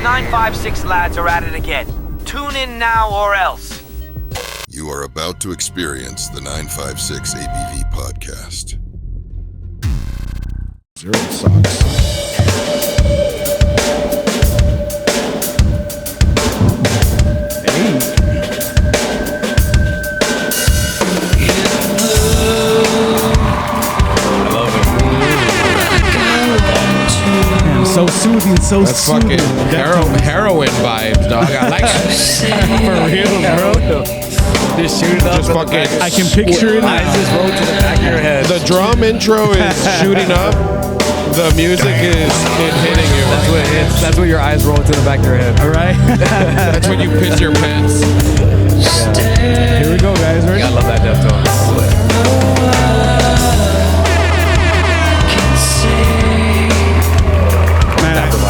956 lads are at it again. Tune in now or else. You are about to experience the 956 ABV podcast. Zero sucks. So soothing, so That's soothing. fucking heroin vibes, dog. I like it. For real, bro. Just shoot it up. Just fucking. I can picture it. Eyes just roll to the back of your head. The drum intro is shooting up. The music is hitting you. That's what it is. That's what your eyes roll to the back of your head. All right. That's when you piss your pants. Here we go, guys. Ready? I love that Deftones.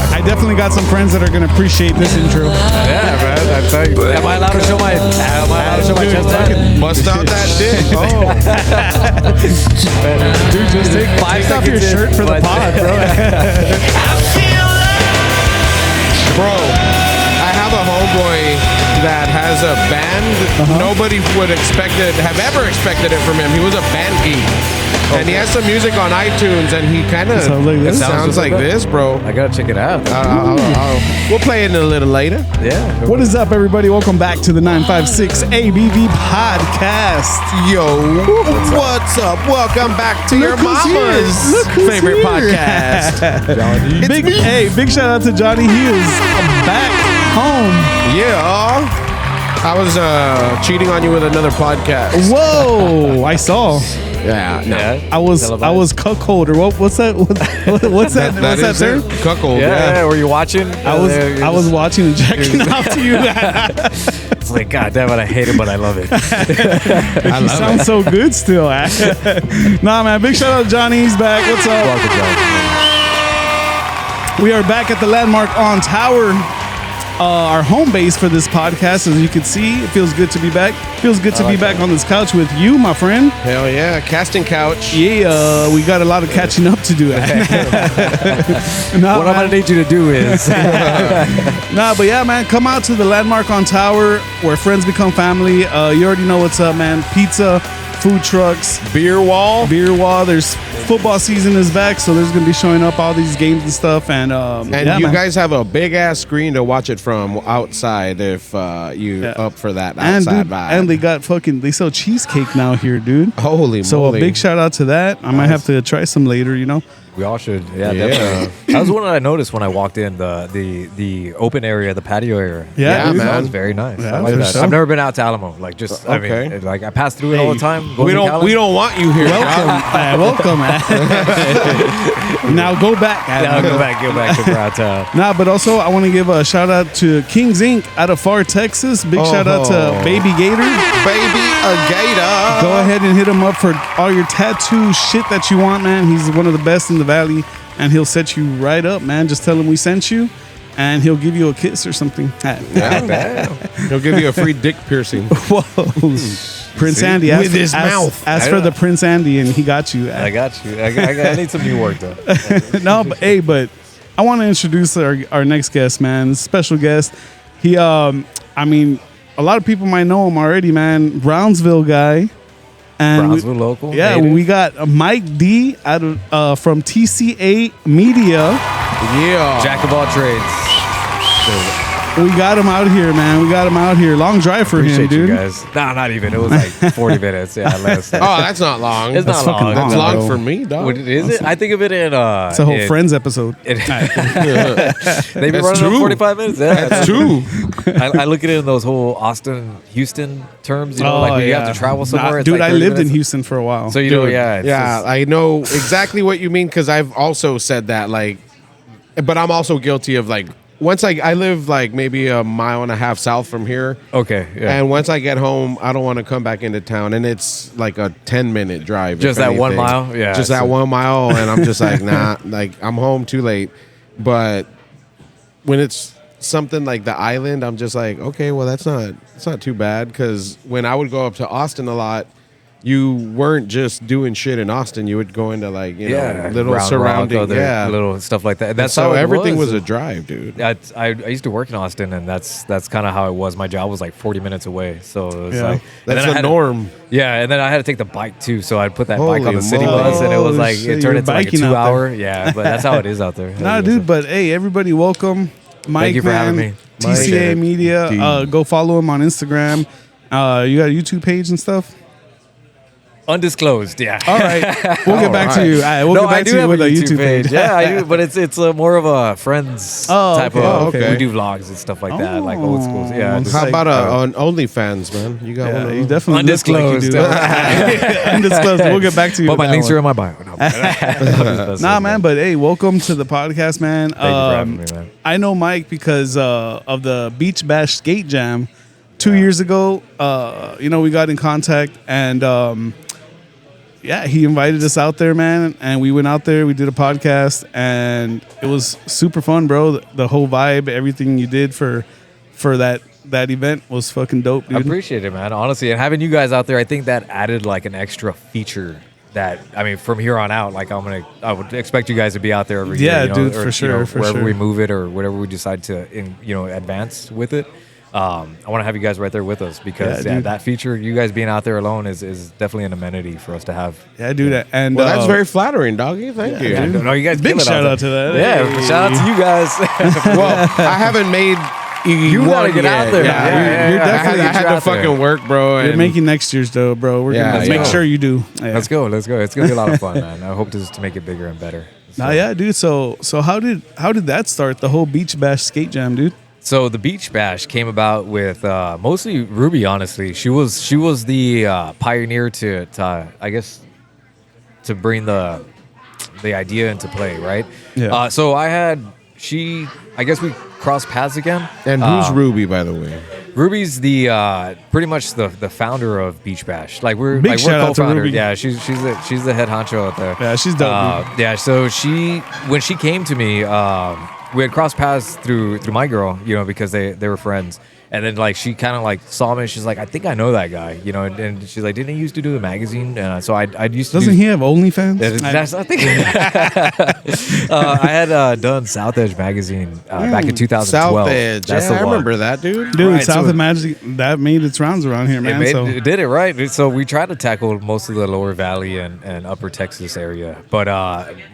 I definitely got some friends that are gonna appreciate this intro. Yeah, man. I tell you. Am I allowed to show my? Chest hair? Bust out that dick. Oh, Dude, just take off your shirt for the pod, bro. bro. I have a homeboy that has a band. Nobody would have ever expected it from him. He was a band geek. And he has some music on iTunes, and he kind of sounds like this, bro. I gotta check it out. We'll play it a little later. Yeah. What is up, everybody? Welcome back to the 956 ABV podcast. Yo, what's up? Welcome back to your mama's favorite podcast. Big shout out to Johnny. He is back home. Yeah. I was cheating on you with another podcast. Whoa! I saw. Yeah, no. Yeah. I was cuckold, or what's that? What's that? What's that term? Cuckold. Yeah. Were you watching? I was watching and jacking off to you. It's like, God damn it, I hate it, but I love it. You sound so good still. Nah, man. Big shout out to Johnny. He's back. What's up? Welcome, John. We are back at the Landmark on Tower. Our home base for this podcast. As you can see, it feels good to be back. Feels good to be back on this couch with you, my friend. Hell yeah, casting couch. Yeah, we got a lot of catching up to do. What I'm gonna need you to do is but yeah, man, come out to the Landmark on Tower where friends become family. You already know what's up, man. Pizza, food trucks, beer wall. There's football season is back, so there's gonna be showing up all these games and stuff. And you guys have a big ass screen to watch it from outside if you up for that outside vibe. And they sell cheesecake now here, dude. Holy so moly. A big shout out to that. I might have to try some later, you know. we all should. Yeah, definitely. That was one that I noticed when I walked in the open area, the patio area. Yeah, man. That was very nice. Yeah, I like that. sure. I've never been out to Alamo. Like just I mean, like I pass through it all the time. We don't want you here. Welcome, man. Now go back. Go back to Browtown. Nah, but also I want to give a shout out to Kings Inc. out of Far, Texas. Big shout out to Baby Gator. Baby a Gator. Go ahead and hit him up for all your tattoo shit that you want, man. He's one of the best in the valley, and he'll set you right up, man. Just tell him we sent you, and he'll give you a kiss or something. He'll give you a free dick piercing. Whoa. Prince Andy. With his mouth. Ask for the Prince Andy, and he got you. I got you. I need some new work though. No, but I want to introduce our next guest, man. Special guest. He, I mean, a lot of people might know him already, man. Brownsville guy. And Brownsville local. Yeah, native. we got Mike D out of from TCA Media. Yeah. Jack of all trades. We got him out here, man. We got him out here. Long drive for him, Appreciate dude. you guys. No, not even. It was like 40 minutes. Yeah, less. Oh, that's not long. It's not long. That's long, long bro. for me, dog. What is it? I think of it in It's a whole Friends episode. They've been That's running true. on 45 minutes. Yeah, That's true. I look at it in those whole Austin, Houston terms. You know, like when you have to travel somewhere. It's Dude, like I 30 lived in minutes. Houston for a while. So you know, yeah, Yeah, I know exactly what you mean because I've also said that. Like, but I'm also guilty of like once I live like maybe a mile and a half south from here. Okay, yeah. And once I get home, I don't want to come back into town, and it's like a 10-minute drive. Just if that 1 anything. mile? Yeah, just that 1 mile, and I'm just like, nah, like I'm home too late. But when it's something like the island, I'm just like, okay, well it's not too bad because when I would go up to Austin a lot, you weren't just doing shit in Austin. You would go into like little Round surrounding, Rock, little stuff like that. That's so how everything was a drive, dude. I used to work in Austin, and that's kind of how it was. My job was like 40 minutes away, so it was like That's the norm. And then I had to take the bike too, so I'd put that bike on Holy the city moly. bus, and it was like Shit, it turned you're into like a biking out 2 hour. Yeah, but that's how it is out there. Nah, dude, but hey, everybody, welcome. Mike, you for having me. TCA Mike. Media. Go follow him on Instagram. You got a YouTube page and stuff? Undisclosed, yeah. All right. We'll get back to you. All right, we'll get back to you with a YouTube page. Yeah, I do, but it's more of a friends type of. okay. We do vlogs and stuff like that, like old schools. Yeah. just How like, about on OnlyFans, man? You got one of You those? definitely Undisclosed. look like you do. Undisclosed. We'll get back to you. But with my that links one. are in my bio. No, Nah, man, but hey, welcome to the podcast, man. Thank you for having me, man. I know Mike because of the Beach Bash Skate Jam 2 years ago. We got in contact and he invited us out there, man, and we went out there. We did a podcast, and it was super fun, bro. The whole vibe, everything you did for that event was fucking dope, dude. I appreciate it, man. Honestly, and having you guys out there, I think that added like an extra feature. That I mean, from here on out, like I would expect you guys to be out there every year. Dude, for sure, for wherever sure. we move it or whatever we decide to, advance with it. I want to have you guys right there with us because dude. that feature, you guys being out there alone, is definitely an amenity for us to have. Yeah, dude. And Well, that's very flattering, doggy. Thank you. Yeah, no, you guys big kill it shout there. out to that. Yeah, Hey. shout out to you guys. Well, I haven't made. You gotta get out there. Yeah, you're definitely- I had to fucking work, bro. You're and- making next year's though, bro. We're Yeah, gonna yeah. make sure you do. Yeah. Let's go. It's gonna be a lot of fun, man. I hope to make it bigger and better. Nah, yeah, dude. So how did that start? The whole Beach Bash Skate Jam, dude. So the Beach Bash came about with mostly Ruby. Honestly, she was the pioneer to I guess to bring the idea into play, right? Yeah. So I guess we crossed paths again. And who's Ruby, by the way? Ruby's the pretty much the founder of Beach Bash. Like we're Big shout out to co-founders. Ruby. Yeah, she's the head honcho out there. Yeah, she's dope, dude. Yeah, so when she came to me, we had crossed paths through my girl, because they were friends. And then like she kind of like saw me. And she's like, I think I know that guy, And she's like, didn't he used to do the magazine? And so I used to. Doesn't he have OnlyFans? That's I think I had done South Edge magazine back in 2012. South Edge. That's Yeah, the I one. remember that, dude. Dude, Right, South so- of Magic, that made its rounds around here, man. It did it right. So we tried to tackle most of the Lower Valley and Upper Texas area. But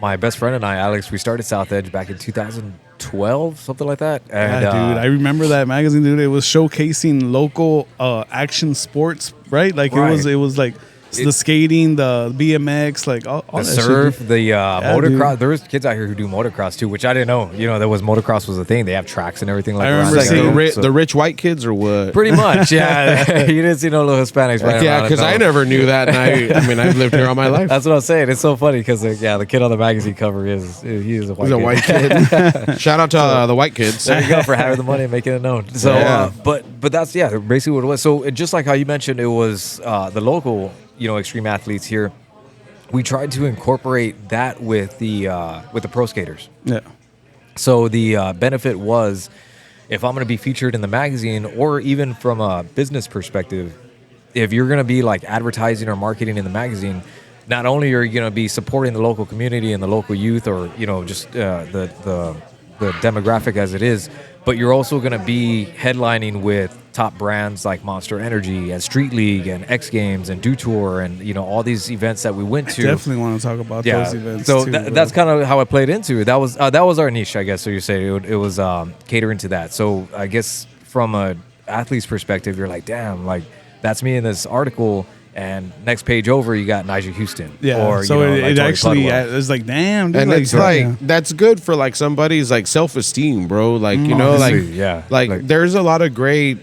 my best friend and I, Alex, we started South Edge back in 2012, something like that. And, Yeah, dude, I remember that magazine, dude. It was showcasing local action sports, right? Like Right. it was like the skating, the BMX, like all the that surf, shit. the motocross. dude. There's kids out here who do motocross too, which I didn't know. There was motocross was a thing. They have tracks and everything like I that. remember Like seeing- the rich white kids or what? Pretty much, yeah. You didn't see no little Hispanics right Yeah, around. because I never knew that. And I mean, I've lived here all my life. That's what I'm saying. It's so funny because the kid on the magazine cover is a white He's a white kid. Shout out to the white kids. There you go for having the money and making it known. So, Yeah. but that's basically what it was. So just like how you mentioned, it was the local extreme athletes here. We tried to incorporate that with the pro skaters. Yeah. So the benefit was, if I'm going to be featured in the magazine, or even from a business perspective, if you're going to be like advertising or marketing in the magazine, not only are you going to be supporting the local community and the local youth, or just the demographic as it is, but you're also going to be headlining with top brands like Monster Energy and Street League and X-Games and Do Tour and all these events that we went to. Definitely want to talk about those events. So too, that's kind of how it played into it. That was our niche, I guess. So you say it was catering to that. So I guess from a athlete's perspective, you're like, damn, like that's me in this article. And next page over, you got Nigel Houston. Yeah. Or, So like it Tori actually, Pudwell. it's like, damn, dude. And it's yeah. like that's good for like somebody's like self-esteem, bro. Like Honestly, like yeah. like there's a lot of great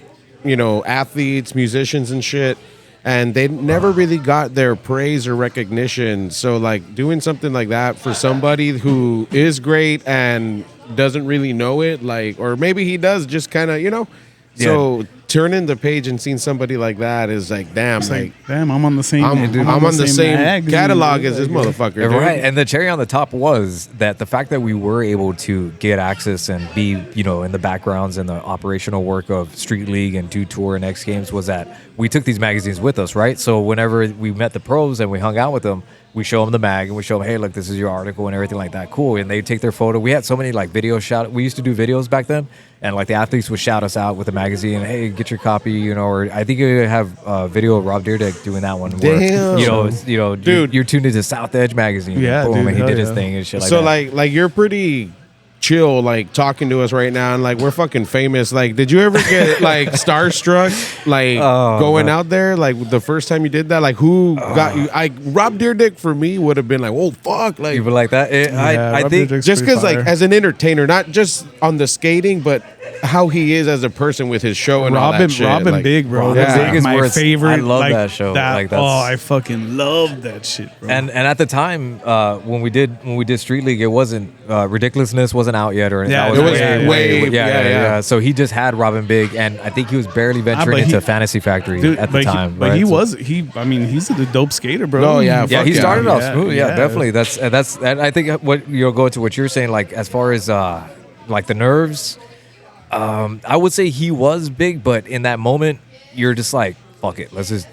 athletes, musicians, and shit, and they never really got their praise or recognition. So like doing something like that for somebody who is great and doesn't really know it, like, or maybe he does, just kind of So turning the page and seeing somebody like that is like, damn, It's like, like, damn, I'm on the same. I'm on the same magazine, catalog dude. as this Like, motherfucker. Dude. Right, and the cherry on the top was that the fact that we were able to get access and be, you know, in the backgrounds and the operational work of Street League and do tour and X Games was that we took these magazines with us, right? So whenever we met the pros and we hung out with them, we show them the mag and we show them, hey, look, this is your article and everything like that. Cool. And they take their photo. We had so many like video shout. We used to do videos back then, and like the athletes would shout us out with the magazine. Hey, get your copy. You know, or I think you have a video of Rob Dyrdek doing that one. Where, Damn. you know, Dude. you're tuned into South Edge magazine. Yeah, Boom, dude, and he hell did his yeah. thing and shit like So that. like you're pretty chill, like talking to us right now, and like we're fucking famous. Like, did you ever get like starstruck, like going out there, like the first time you did that? Like, who got you? Rob Dyrdek for me would have been like, oh fuck, like People like that. I Rob think Dyrdek's just pretty because like fire. as an entertainer, not just on the skating, but how he is as a person with his show and all Robin, that shit. Robin like, Big, bro. Robin That's Big like is my where it's- favorite. I love like, that show. Like, that's- I fucking love that shit, bro. And at the time when we did Street League, it wasn't Ridiculousness wasn't out yet or anything. Yeah, That it was way- way- yeah. So he just had Robin Big, and I think he was barely venturing but he- into Fantasy Factory Dude, at the time. but right? he So- was I mean, he's a dope skater, bro. Oh, yeah, Yeah, fuck he started off Yeah, smooth. Yeah, yeah. definitely. That's and I think what you'll go to what you're saying, like as far as like the nerves. I would say he was big, but in that moment, you're just like, fuck it. Let's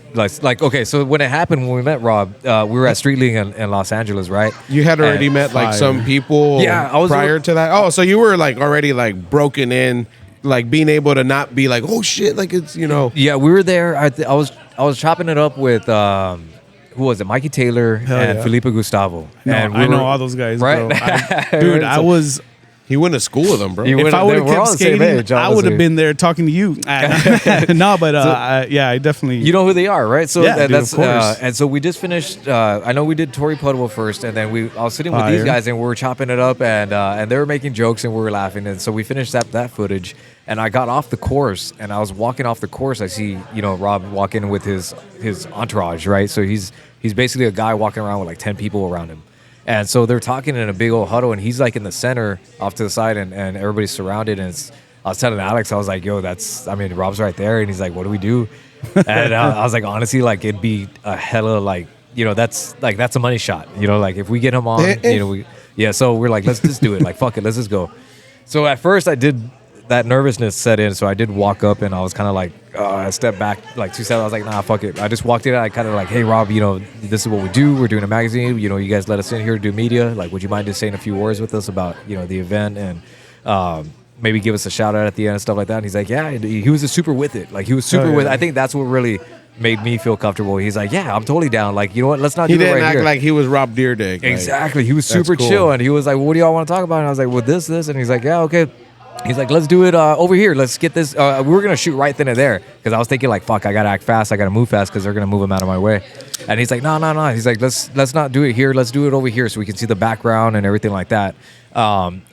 like okay. So when it happened, when we met Rob, we were at Street League in Los Angeles, right? You had already And- met like fire. some people Yeah, I was- prior to that. Oh, so you were like already like broken in, like being able to not be like, oh shit, like it's, you know. Yeah, we were there. I was chopping it up with who was it? Mikey Taylor and yeah. Felipe Gustavo. No, and I know all those guys, right? bro. Dude, I was. He went to school with them, bro. You If went- I would have we're all kept the same skating, age, I would honestly. have been there talking to you. No, but yeah, I definitely. You know who they are, right? So Yeah, dude, that's of course. and so we just finished. I know we did Torrey Puddle first, and then I was sitting with these Fire. guys, and we were chopping it up, and they were making jokes, and we were laughing, and so we finished that footage, and I got off the course, and I was walking off the course. I see Rob walk in with his entourage, right? So he's basically a guy walking around with like 10 people around him. And so they're talking in a big old huddle, and he's like in the center off to the side, and everybody's surrounded. And I was telling Alex, I was like, yo, Rob's right there. And he's like, what do we do? And I was like, honestly, like it'd be a hella like, that's a money shot. Like if we get him on, so we're like, let's just do it. Like, fuck it, let's just go. So at first I did, that nervousness set in. So I did walk up, and I was kind of like, I stepped back like 2 steps. I was like, nah, fuck it. I just walked in. I kind of like, hey, Rob, this is what we do. We're doing a magazine. You guys let us in here to do media. Like, would you mind just saying a few words with us about, the event and maybe give us a shout out at the end and stuff like that? And he's like, yeah. He was super with it. Like, he was super with it. I think that's what really made me feel comfortable. He's like, yeah, I'm totally down. Like, you know what? Let's not He do it didn't right act here. like he was Rob Dyrdek. Like, Exactly. He was That's super cool. chill, and he was like, "What do y'all want to talk about?" And I was like, "Well, this," and he's like, "Yeah, okay." He's like, "Let's do it over here. Let's get this." We were gonna shoot right then and there because I was thinking like, "Fuck, I gotta act fast. I gotta move fast because they're gonna move him out of my way." And he's like, "No." He's like, "Let's not do it here. Let's do it over here so we can see the background and everything like that."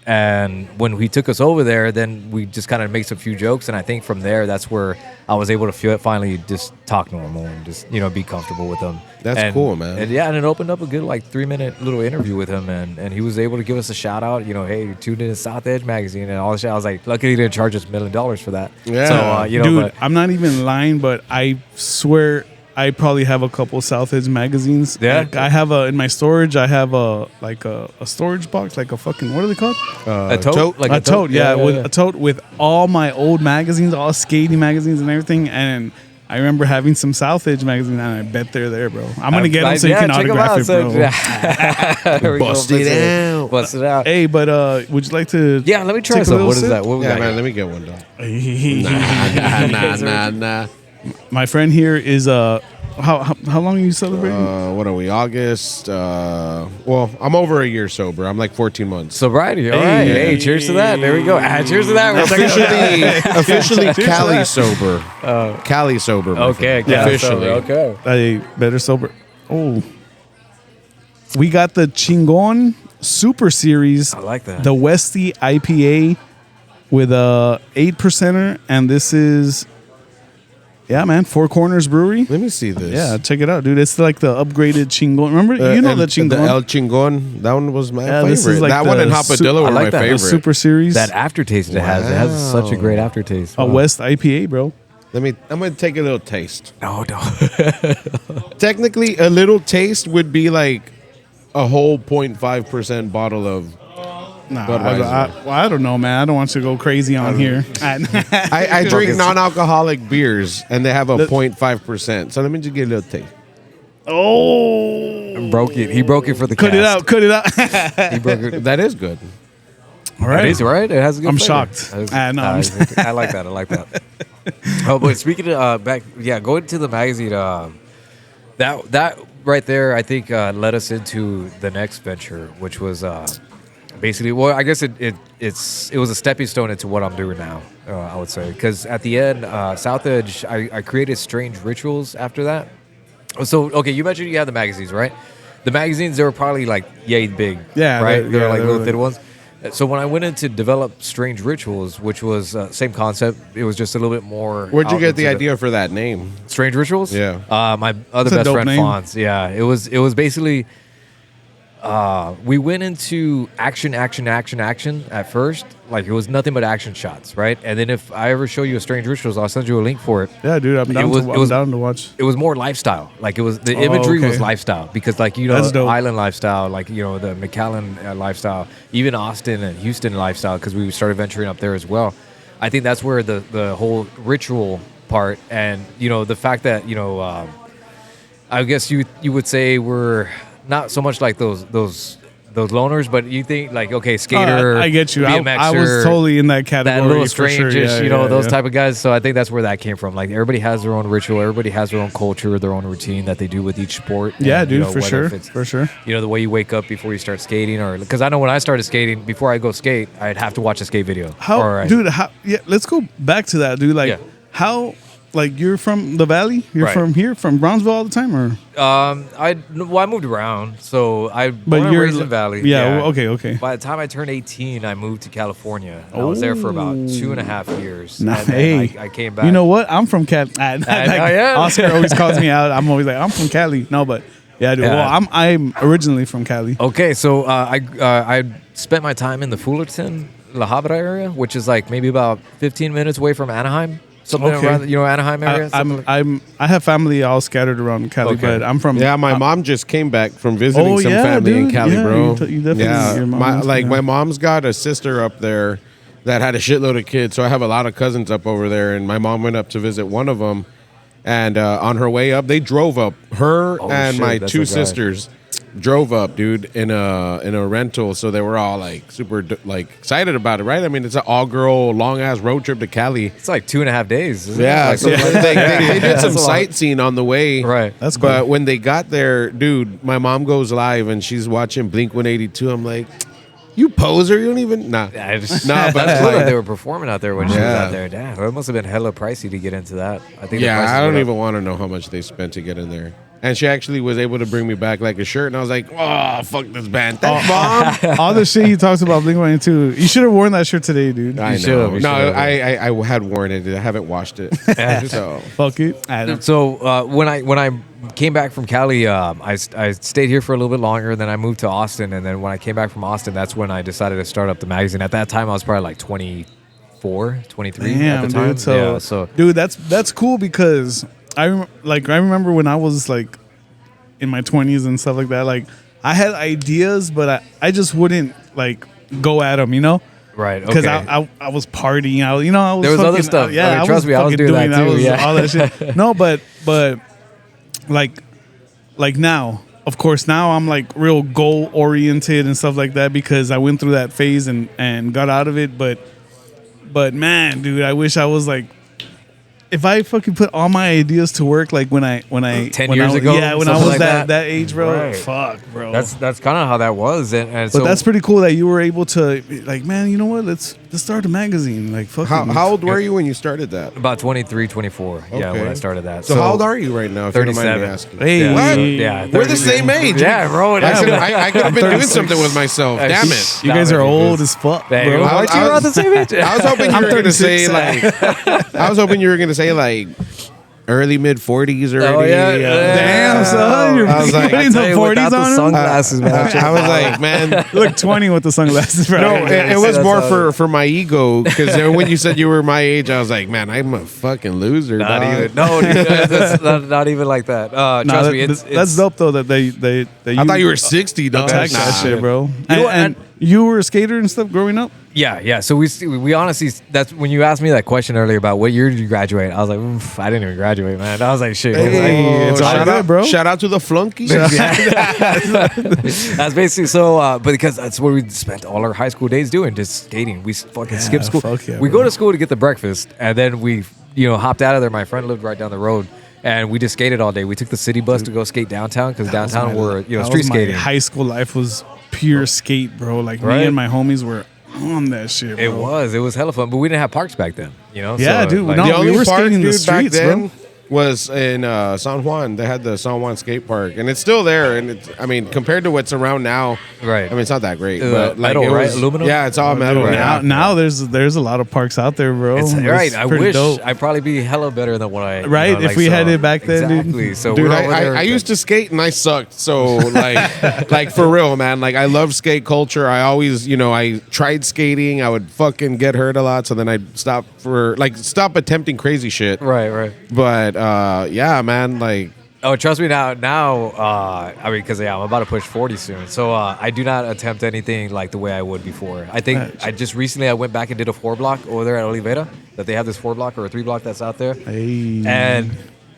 And when he took us over there, then we just kind of made some few jokes, and I think from there, that's where I was able to finally just talk normal and just be comfortable with him. That's cool, man. And yeah, and it opened up a good 3-minute little interview with him, and he was able to give us a shout out. Hey, you tuned in to South Edge magazine and all this shit. I was like, luckily he didn't charge us $1 million for that. Yeah. So Dude, but I'm not even lying, but I swear I probably have a couple South Edge magazines. Yeah? Like, I have in my storage. I have a storage box, like a fucking, what are they called? a tote, like a tote, yeah, with yeah. a tote with all my old magazines, all skating magazines and everything. And I remember having some South Edge magazine, and I bet they're there, bro. I'm gonna get them so you can check 'em autograph out, it, so- bro. There we go. Bust it out. Bust it out. Hey, but would you like to? Yeah, let me try take a some. little What is sip? that? What we Yeah, got man, here? let me get one, dog. Nah. My friend here is how long are you celebrating? What are we? August. Well, I'm over a year sober. I'm like 14 months. Sobriety. All right. Hey, cheers to that. There we go. Cheers to that. We're talking- Officially Cali sober. Cali sober. my Okay. friend. Yeah, Officially. Okay. I better sober. Oh, we got the Chingon Super Series. I like that. The Westy IPA with a 8%er, and this is, yeah, man, Four Corners Brewery. Let me see this. Yeah, check it out, dude. It's like the upgraded Chingon. Remember, you know and the Chingon. The El Chingon. That one was my Yeah, this favorite. is like that one the and Hopadillo I were like my that. The favorite. Super Series. That aftertaste it has. It has such a great aftertaste. a West IPA, bro. I'm gonna take a little taste. No, don't. Technically, a little taste would be like a whole 0.5% bottle of Nah, Budweiser. I don't know, man. I don't want you to go crazy on here. I drink non-alcoholic beers, and they have a 0.5%. So let me just get a little taste. Oh, Broke it. He broke it for the cut cast. it out. Cut it out. He broke it. That is good. All right. It is, right? It has a good I'm flavor. shocked. That is- No, I like that. I like that. Oh, but speaking of going to the magazine, that right there, I think led us into the next venture, which was basically, well, I guess it was a stepping stone into what I'm doing now. I would say, because at the end, South Edge, I created Strange Rituals after that. So, okay, you mentioned you had the magazines, right? The magazines, they were probably like yay big, Yeah, right? they- They were yeah, like they little were thin ones. So when I went in to develop Strange Rituals, which was same concept, it was just a little bit more. Where'd you out get the into idea for that name? Strange Rituals? Yeah. My other It's a best dope friend, name. Fonz. Yeah, it was basically. We went into action at first. Like it was nothing but action shots, right? And then if I ever show you a Strange Rituals, I'll send you a link for it. Yeah, dude, I'm down, I'm down to watch. It was more lifestyle. Like it was the Oh, imagery okay. was lifestyle because like That's dope. island lifestyle, like the McAllen lifestyle, even Austin and Houston lifestyle because we started venturing up there as well. I think that's where the whole ritual part and the fact that I guess you would say we're not so much like those loners, but you think like okay, skater. I get you. I BMXer, was totally in that category. that little for sure. strange-ish, Yeah, those yeah. type of guys. So I think that's where that came from. Like everybody has their own ritual, everybody has their own culture, their own routine that they do with each sport. Yeah, And, dude, for whether sure, if it's, for sure. the way you wake up before you start skating, or because I know when I started skating, before I go skate, I'd have to watch a skate video. Let's go back to that, dude. Like, Yeah. how, like, you're from the Valley? You're Right. from here, from Brownsville all the time, or? I moved around, so I But born and you're raised in Valley. Yeah. Well, okay. By the time I turned 18, I moved to California. I was there for about 2.5 years. Nah, and then hey, I came back. You know what? I'm from Cali. yeah. Oscar always calls me out. I'm always like, I'm from Cali. No, but yeah, dude. Yeah. Well, I'm originally from Cali. Okay, so I spent my time in the Fullerton, La Habra area, which is like maybe about 15 minutes away from Anaheim. Something Okay. around Anaheim area. I have family all scattered around Cali, Okay. but I'm from. Yeah, my mom just came back from visiting Oh, some yeah, family in dude. Cali, Yeah, bro. you definitely- your mom is- yeah. my mom's got a sister up there that had a shitload of kids, so I have a lot of cousins up over there, and my mom went up to visit one of them, and on her way up, they drove up. Her Oh, and shit, my that's two a guy. sisters drove up, dude, in a rental, so they were all like super like excited about it, right? I mean, it's an all girl long ass road trip to Cali. It's like 2.5 days. Isn't Yeah, it? so Like, they did some That's a lot. sightseeing on the way. Right. That's cool. But when they got there, dude, my mom goes live and she's watching Blink 182. I'm like, you poser, you don't even nah. I just, Nah, but that's cool like- that they were performing out there when she was Yeah. out there. Damn, it must have been hella pricey to get into that. I think. the Yeah, prices I don't went up. even want to know how much they spent to get in there. And she actually was able to bring me back like a shirt, and I was like, "Oh, fuck this band, thanks, mom." all the shit he talks about Blink-182. You should have worn that shirt today, dude. I should've, know. you No, should've. I had worn it. I haven't washed it. So Fuck it. I don't. So when I came back from Cali, I stayed here for a little bit longer. Then I moved to Austin, and then when I came back from Austin, that's when I decided to start up the magazine. At that time, I was probably like 24, 23 at Damn, the time. dude. So, yeah, so dude, that's cool because I remember when I was like in my 20s and stuff like that. Like I had ideas, but I just wouldn't like go at them, you know. right, Because okay. I was partying, I was There was fucking, other stuff. Yeah, I mean, trust me, I was fucking doing that too, yeah. all that shit. No, but like now, of course, now I'm like real goal oriented and stuff like that because I went through that phase and got out of it. But man, dude, I wish I was like. If I fucking put all my ideas to work, like when I 10 when years I, ago, yeah, when I something was like that age, bro, Right. fuck, bro. That's kind of how that was, and but so that's pretty cool that you were able to, like, man, you know what? Let's start a magazine, like, fuck. how old were you when you started that? about 23, 24. Yeah, when Okay. I started that. So how old are you right now? If you don't mind me 37. asking. Hey, What? Yeah, We're the 30. same age. Yeah, bro. I could have been doing 36. something with myself. Damn it. You guys are old as fuck, Hey, bro. aren't you I around was- the same age? I was hoping you I'm were going to say 36. like. I was hoping you were going to say like early mid 40s already. Oh, yeah. Damn, son, you're I was like, putting the Tell you, 40s without the on him? sunglasses, man. I was like, man. Look 20 with the sunglasses, bro. No, it was That's more how for my ego because when you said you were my age, I was like, man, I'm a fucking loser. Not dog. even. No, dude, that's not even like that. Trust me, That's dope though that they I thought you were 60, dog. attack that Nah. shit, bro. You know, And you were a skater and stuff growing up? Yeah. So we honestly, that's when you asked me that question earlier about what year did you graduate. I was like, oof, I didn't even graduate, man. I was like, shit. Hey, It's all shout good, out, bro. Shout out to the flunkies. That's basically so. But because that's what we spent all our high school days doing, just skating. We fucking skip school. fuck yeah, we bro. go to school to get the breakfast, and then we, hopped out of there. My friend lived right down the road. And we just skated all day. We took the city bus to go skate downtown because downtown were, street skating. High school life was pure skate, bro. Like Right? me and my homies were on that shit, bro. It was hella fun, but we didn't have parks back then, Yeah, so, dude, like- no, The we only were park, skating the dude, back streets, then bro. was in San Juan. They had the San Juan skate park, and it's still there. And it's, I mean, compared to what's around now, Right. I mean, it's not that great, but like metal, it right? was, Aluminum? Yeah, it's all metal. Right. Yeah. Now there's a lot of parks out there, bro. It's, It's right. I pretty wish dope. I'd probably be hella better than what I. Right, if we had it back then, dude. exactly. So Dude, we're over there. I used to skate and I sucked. So like for real, man. Like I love skate culture. I always, I tried skating. I would fucking get hurt a lot. So then I'd stop attempting crazy shit. Right. But yeah, man. Like Oh, trust me now. I mean, because I'm about to push 40 soon, so I do not attempt anything like the way I would before. I think I just recently went back and did a 4-block over there at Olivera. That they have this 4-block or a 3-block that's out there. Hey. And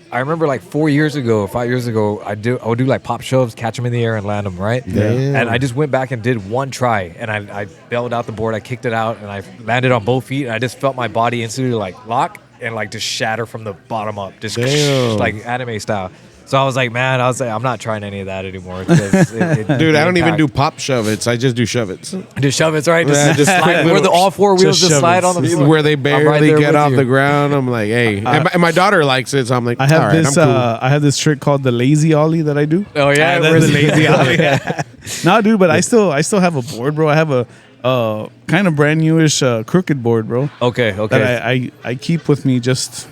I remember like 5 years ago, I would do like pop shoves, catch them in the air and land them, right? Damn. And I just went back and did one try, and I bailed out the board, I kicked it out, and I landed on both feet, and I just felt my body instantly like lock and like just shatter from the bottom up, just Damn. like anime style. So I was like, man, I'm not trying any of that anymore. Dude, dude, I don't even do pop shove-its. I just do shove-its. Just shove it, right? Yeah, just slide, quick where little- the all four wheels just just slide shove on it. the floor. Where they I'm right barely there get with off you. the ground. I'm like, hey. And my daughter likes it, so I'm like, I have all right, this. I'm cool. I have this trick called the lazy ollie that I do. Oh yeah, That's the lazy ollie. No, dude, but I still have a board, bro. I have a kind of brand newish crooked board, bro. Okay. That I keep with me just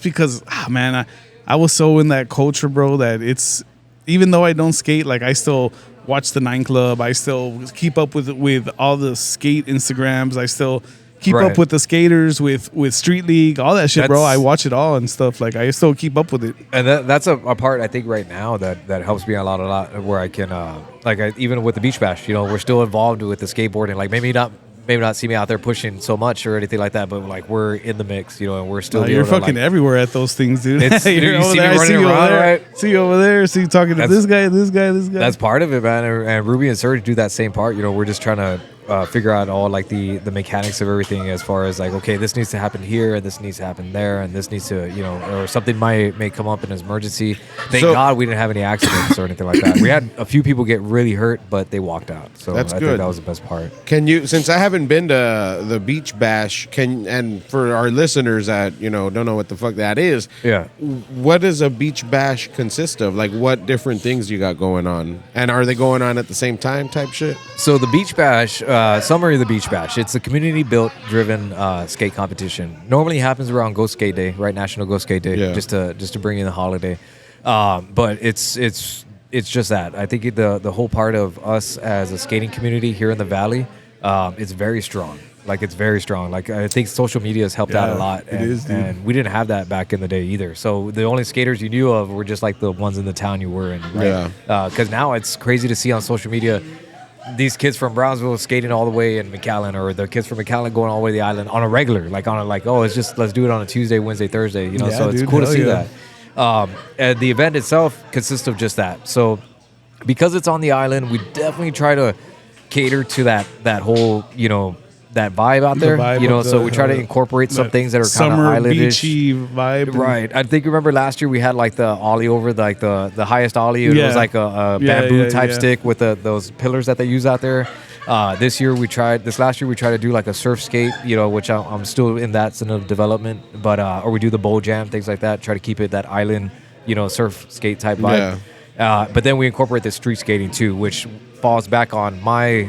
because, man, I was so in that culture, bro, that it's, even though I don't skate, like I still watch the 9 Club. I still keep up with all the skate Instagrams. I still keep Right. up with the skaters, with Street League, all that shit, bro. That's- I watch it all and stuff. Like I still keep up with it. And that's a part I think right now that helps me a lot where I can even with the beach bash, we're still involved with the skateboarding. Like maybe not see me out there pushing so much or anything like that, but like we're in the mix, and we're still. You're able to, fucking like, everywhere at those things, dude. It's- You're you over see me there, I running you over around, there, right? See you over there. See you talking to That's- this guy. That's part of it, man. And Ruby and Serge do that same part. We're just trying to figure out all like the mechanics of everything as far as like, okay, this needs to happen here and this needs to happen there and this needs to, or something may come up in an emergency. Thank God we didn't have any accidents or anything like that. We had a few people get really hurt, but they walked out. So That's I good. think that was the best part. Can you, since I haven't been to the beach bash, and for our listeners that don't know what the fuck that is, Yeah. what does a beach bash consist of? Like, what different things you got going on, and are they going on at the same time, type shit? So the Beach Bash, summary of the Beach Bash, it's a community-built driven skate competition. Normally happens around Go Skate Day, right? National Go Skate Day, Yeah. just to bring in the holiday. But it's just that. I think the whole part of us as a skating community here in the Valley, it's very strong. Like it's very strong. Like I think social media has helped out a lot. it is, dude. And we didn't have that back in the day either. So the only skaters you knew of were just like the ones in the town you were in, right? Yeah. Because now it's crazy to see on social media these kids from Brownsville skating all the way in McAllen, or the kids from McAllen going all the way to the island on a regular, it's just let's do it on a Tuesday, Wednesday, Thursday, Yeah, so it's dude, cool to hell see yeah. that. And the event itself consists of just that. So because it's on the island, we definitely try to cater to that whole, that vibe out there, vibe of so the- we try to incorporate some that things that are kind of summer islandish. beachy vibe. Right. I think you remember last year we had like the ollie over like the highest ollie. It Yeah. was like a Yeah, bamboo yeah, type yeah. stick with those pillars that they use out there. This last year we tried to do like a surf skate, which I'm still in that sort of development, but or we do the bowl jam, things like that. Try to keep it that island, surf skate type vibe. But then we incorporate the street skating too, which falls back on my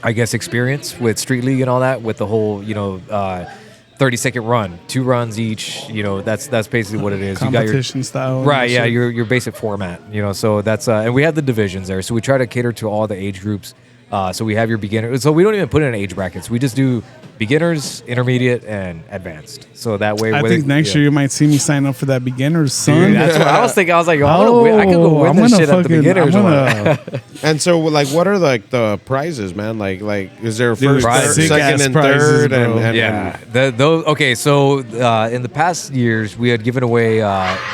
I guess experience with Street League and all that, with the whole 30 30-second run, 2 runs each. That's basically what it is. Competition style. Right, yeah, your basic format. So that's and we have the divisions there. So we try to cater to all the age groups. So we have your beginner. So we don't even put it in age brackets. We just do beginners, intermediate, and advanced. So that way, I think next year you might see me sign up for that beginners, son. Dude, that's what I was thinking. I was like, I could go win this shit at the beginners one. And so, like, what are like the prizes, man? Like, is there first, prizes. second, and Prizes, third? bro. And those. Okay, so in the past years, we had given away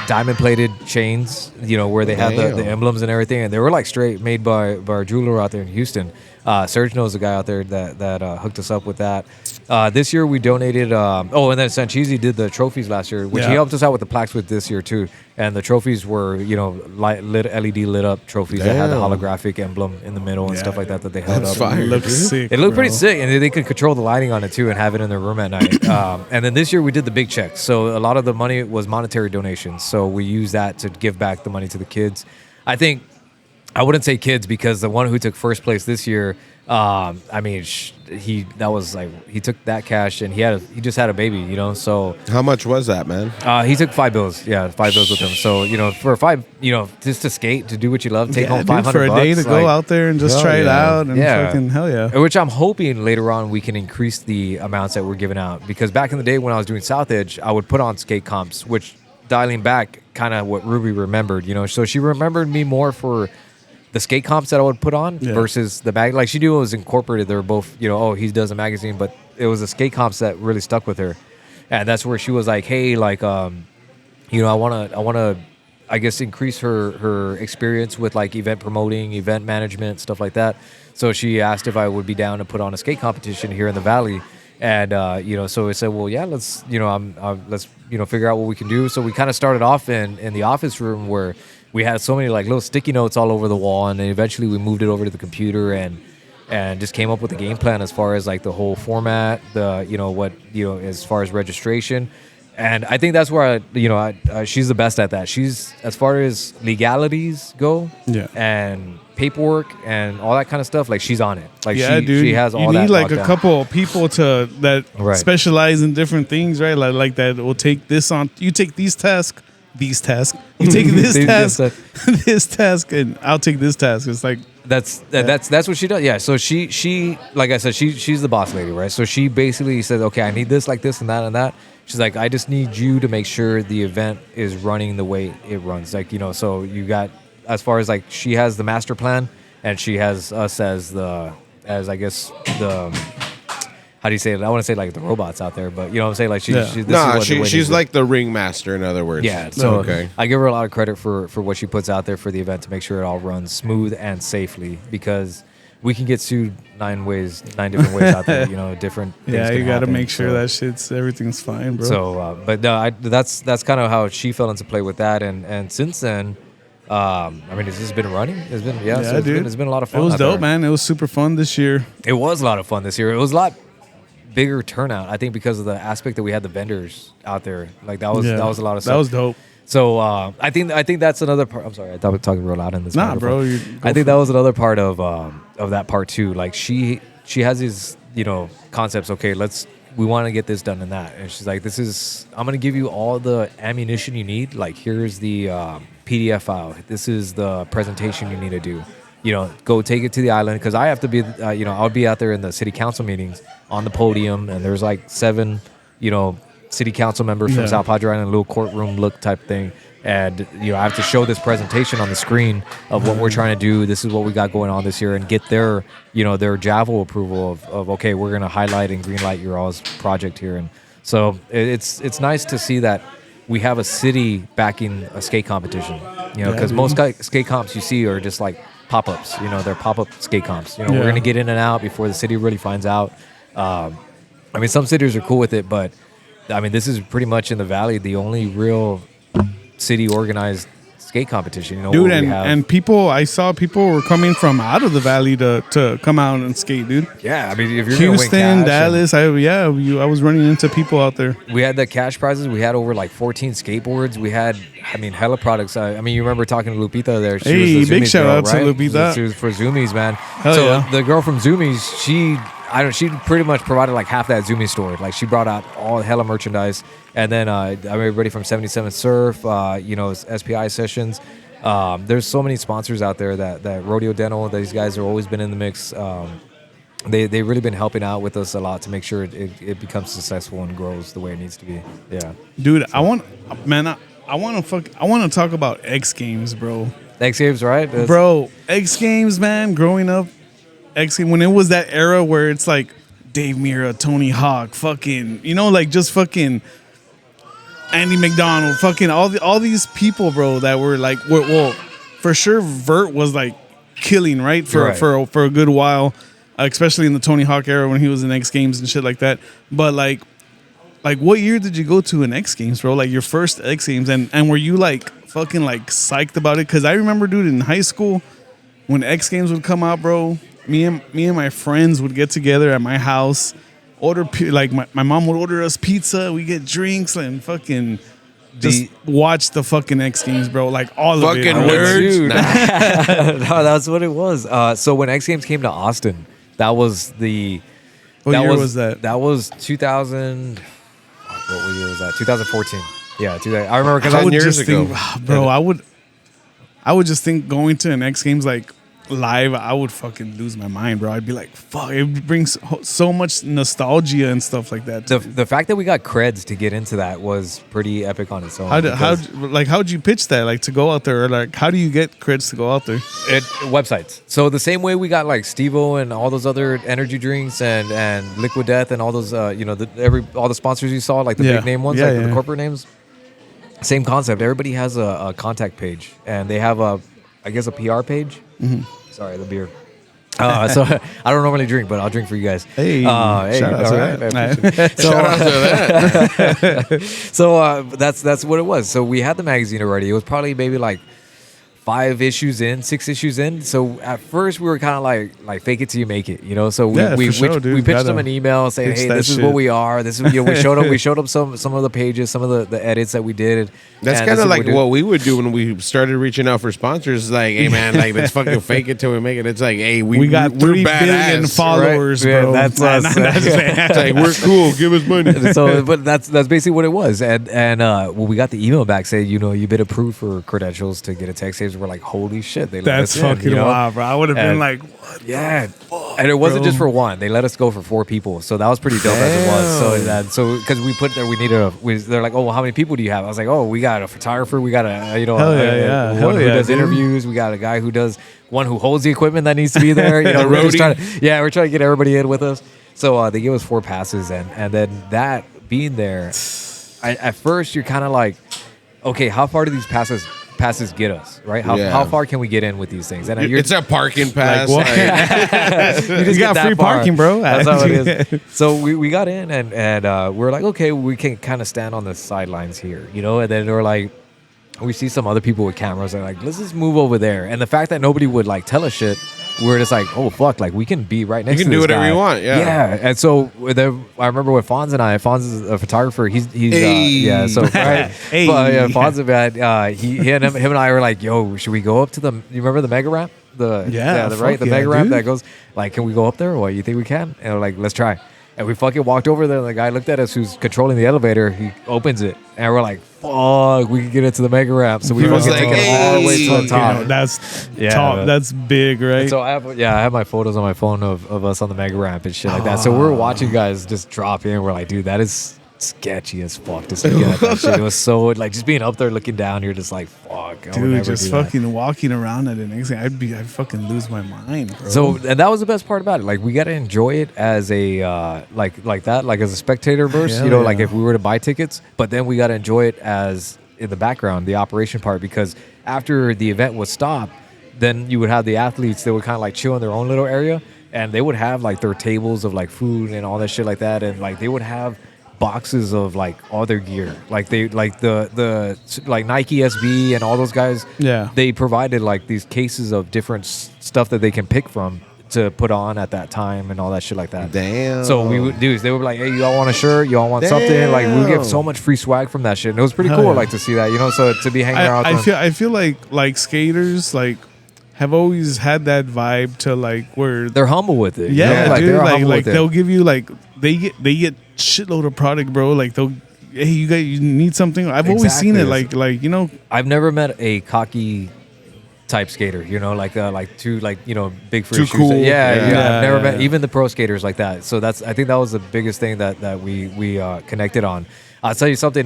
diamond-plated chains. Where they had the emblems and everything, and they were like straight made by our jeweler out there in Houston. Serge knows a guy out there that hooked us up with that. This year we donated. And then Sanchizi did the trophies last year, which he helped us out with the plaques with this year too. And the trophies were LED lit up trophies that had the holographic emblem in the middle and stuff like that they held That's up. fire. It looks sick. It looked pretty sick, and they could control the lighting on it too, and have it in their room at night. And then this year we did the big checks, so a lot of the money was monetary donations. So we used that to give back the money to the kids. I think I wouldn't say kids because the one who took first place this year, he took that cash and he just had a baby, So how much was that, man? he took 5 bills, 5 bills with him. So for 5, just to skate, to do what you love, take home $500 for a day to go out there and just try it out and fucking hell yeah. Which I'm hoping later on we can increase the amounts that we're giving out, because back in the day when I was doing South Edge, I would put on skate comps, which dialing back kind of what Ruby remembered, So she remembered me more for the skate comps that I would put on versus the bag. Like, she knew it was incorporated. They were both, he does a magazine, but it was the skate comps that really stuck with her. And that's where she was like, hey, like, I want to, I guess, increase her experience with like event promoting, event management, stuff like that. So she asked if I would be down to put on a skate competition here in the Valley. And, so I said, well, yeah, let's figure out what we can do. So we kind of started off in the office room where we had so many like little sticky notes all over the wall, and then eventually we moved it over to the computer and just came up with a game plan as far as like the whole format, as far as registration. And I think that's where she's the best at that. She's, as far as legalities go, and paperwork and all that kind of stuff, like, she's on it. Like, she has all that. You need like a down. couple of people that specialize in different things, right? Like that will take this on. You take these tasks. You take this task, and I'll take this task. It's like that's what she does. Yeah. So she like I said, she's the boss lady, right? So she basically says, okay, I need this, like this, and that, and that. She's like, I just need you to make sure the event is running the way it runs. Like, so you got, as far as like, she has the master plan, and she has us as I guess the. How do you say it? I want to say like the robots out there, but you know what I'm saying? Like she's like the ringmaster, in other words. Yeah. So I give her a lot of credit for what she puts out there for the event to make sure it all runs smooth and safely, because we can get sued 9 different ways out there. Different things. Yeah, you got to make sure that that everything's fine, bro. So, but no, that's kind of how she fell into play with that, and since then. Has this been running? It's been it's been a lot of fun. It was dope, man. It was super fun this year. It was a lot of fun this year. It was a lot bigger turnout, I think, because of the aspect that we had the vendors out there. Like that was a lot of stuff. That was dope. So I think that's another part. I'm sorry, I thought we were talking real loud in this. Nah, bro. I think that was another part of that part too. Like she has these concepts. Okay, we want to get this done and that, and she's like, I'm gonna give you all the ammunition you need. Like, here's the PDF file. This is the presentation you need to do. Go take it to the island, because I have to be, I'll be out there in the city council meetings on the podium, and there's like 7, city council members from South Padre Island, a little courtroom look type thing. And, I have to show this presentation on the screen of what we're trying to do. This is what we got going on this year, and get their Javel approval of okay, we're going to highlight and green light your all's project here. And so it's nice to see that we have a city backing a skate competition, because most skate comps you see are just like pop-ups, they're pop-up skate comps. We're going to get in and out before the city really finds out. Some cities are cool with it, but this is pretty much in the Valley the only real city organized skate competition. Dude, and I saw people were coming from out of the Valley to come out and skate, dude. Yeah, if you're Houston, Dallas, I was running into people out there. We had the cash prizes. We had over like 14 skateboards. We had, hella products. You remember talking to Lupita there. She was the big Zoomies shout girl, out to right? Lupita. She was for Zoomies, man. Hell yeah. The girl from Zoomies, She pretty much provided like half that Zumi store. Like she brought out all hella merchandise, and then everybody from 77 Surf, SPI sessions. There's so many sponsors out there that Rodeo Dental. These guys have always been in the mix. They've really been helping out with us a lot to make sure it becomes successful and grows the way it needs to be. Yeah, dude, I want to talk about X Games, bro. X Games, right? Bro, X Games, man. Growing up, X Games when it was that era where it's like Dave Mirra, Tony Hawk, fucking, just fucking Andy McDonald, fucking all these people, bro, that were like, well, for sure, Vert was like killing, right, for a good while. Especially in the Tony Hawk era when he was in X Games and shit like that. But like what year did you go to in X Games, bro? Like your first X Games, and were you like fucking like psyched about it? Because I remember, dude, in high school when X Games would come out, bro, me and my friends would get together at my house, order like my mom would order us pizza, we get drinks and fucking just watch the fucking X Games, bro. Like all of it. Fucking nerds. No, that's what it was. So when X Games came to Austin. That was the. What year was that? That was 2000. What year was that? 2014. Yeah, I remember because I would years just ago. think, bro. I would just think going to an X Games like live, I would fucking lose my mind, bro. I'd be like, fuck. It brings so much nostalgia and stuff like that. The fact that we got creds to get into that was pretty epic on its own. How'd you pitch that? Like to go out there, or like how do you get creds to go out there? Websites. So the same way we got like Steve-O and all those other energy drinks and Liquid Death and all those all the sponsors you saw, like the big name ones, the corporate names. Same concept. Everybody has a contact page, and they have a PR page. Mm-hmm. Sorry, the beer. So I don't normally drink, but I'll drink for you guys. Hey, shout out to that. Shout out to that. So that's what it was. So we had the magazine already. It was probably maybe like 6 issues in. So at first we were kind of like fake it till you make it, So we pitched them an email saying, hey, this is what we are. This is we showed them some of the pages, some of the edits that we did. That's kind of like what we would do when we started reaching out for sponsors. Like, hey man, like let's fucking fake it till we make it. It's like, hey, we got 3 billion followers, right? bro. Yeah, that's us. It's like we're cool. Give us money. So, but that's basically what it was. And when we got the email back saying, you've been approved for credentials to get a text saves, we're like, holy shit, they let us in, fucking wild, bro. I would have been like, what? Yeah, and it wasn't just for one. They let us go for 4 people, so that was pretty dope as it was. So because we put there, they're like, oh, well, how many people do you have? I was like, oh, we got a photographer, we got one who does interviews, we got a guy who does one who holds the equipment that needs to be there. We're trying to get everybody in with us. So they gave us 4 passes, and then that being there, at first you're kind of like, okay, how far do these passes get us, right? How far can we get in with these things? And it's a parking pass. You just got free parking, bro. That's how it is. So we got in, and we're like, okay, we can kind of stand on the sidelines here, And then we're like, we see some other people with cameras. They're like, let's just move over there. And the fact that nobody would like tell us shit, we're just like, oh fuck, like we can be right next to this guy. You can do whatever you want, yeah. Yeah. And so I remember with Fonz is a photographer. He's hey. So right. Hey. Fonz, man, him and I were like, yo, should we go up to you remember the mega ramp? The mega ramp that goes like, can we go up there? What, you think we can? And we're like, let's try. And we fucking walked over there, and the guy looked at us who's controlling the elevator. He opens it, and we're like, fuck, we can get into the mega ramp. So we fucking take it all the way to the top. That's top. That's big, right? And so I have my photos on my phone of us on the mega ramp and shit like that. So we're watching guys just drop in. We're like, dude, that is sketchy as fuck to see that shit. It was so like just being up there looking down, you're just like, fuck, dude, just fucking walking around at an exit, I'd fucking lose my mind, bro. So, and that was the best part about it. Like, we got to enjoy it as a like as a spectator verse, like if we were to buy tickets, but then we got to enjoy it as in the background, the operation part, because after the event was stopped, then you would have the athletes that would kind of like chill in their own little area, and they would have like their tables of like food and all that shit like that, and like they would have boxes of like all their gear, like they like the like Nike SB and all those guys. Yeah, they provided like these cases of different stuff that they can pick from to put on at that time and all that shit like that. Damn. So we would do is they would be like, hey, y'all want a shirt? Y'all want something? Like we would get so much free swag from that shit, and it was pretty cool. Like to see that, so to be hanging out. I feel like skaters like have always had that vibe to like where They're humble with it. yeah, like, dude, they're like humble with it. they'll give you like they get shitload of product, bro. Like they'll hey, you need something. I've always seen it like you know. I've never met a cocky type skater, too big for Too his shoes. cool. Yeah, Yeah. I've never met even the pro skaters like that. So I think that was the biggest thing that we connected on. I'll tell you something.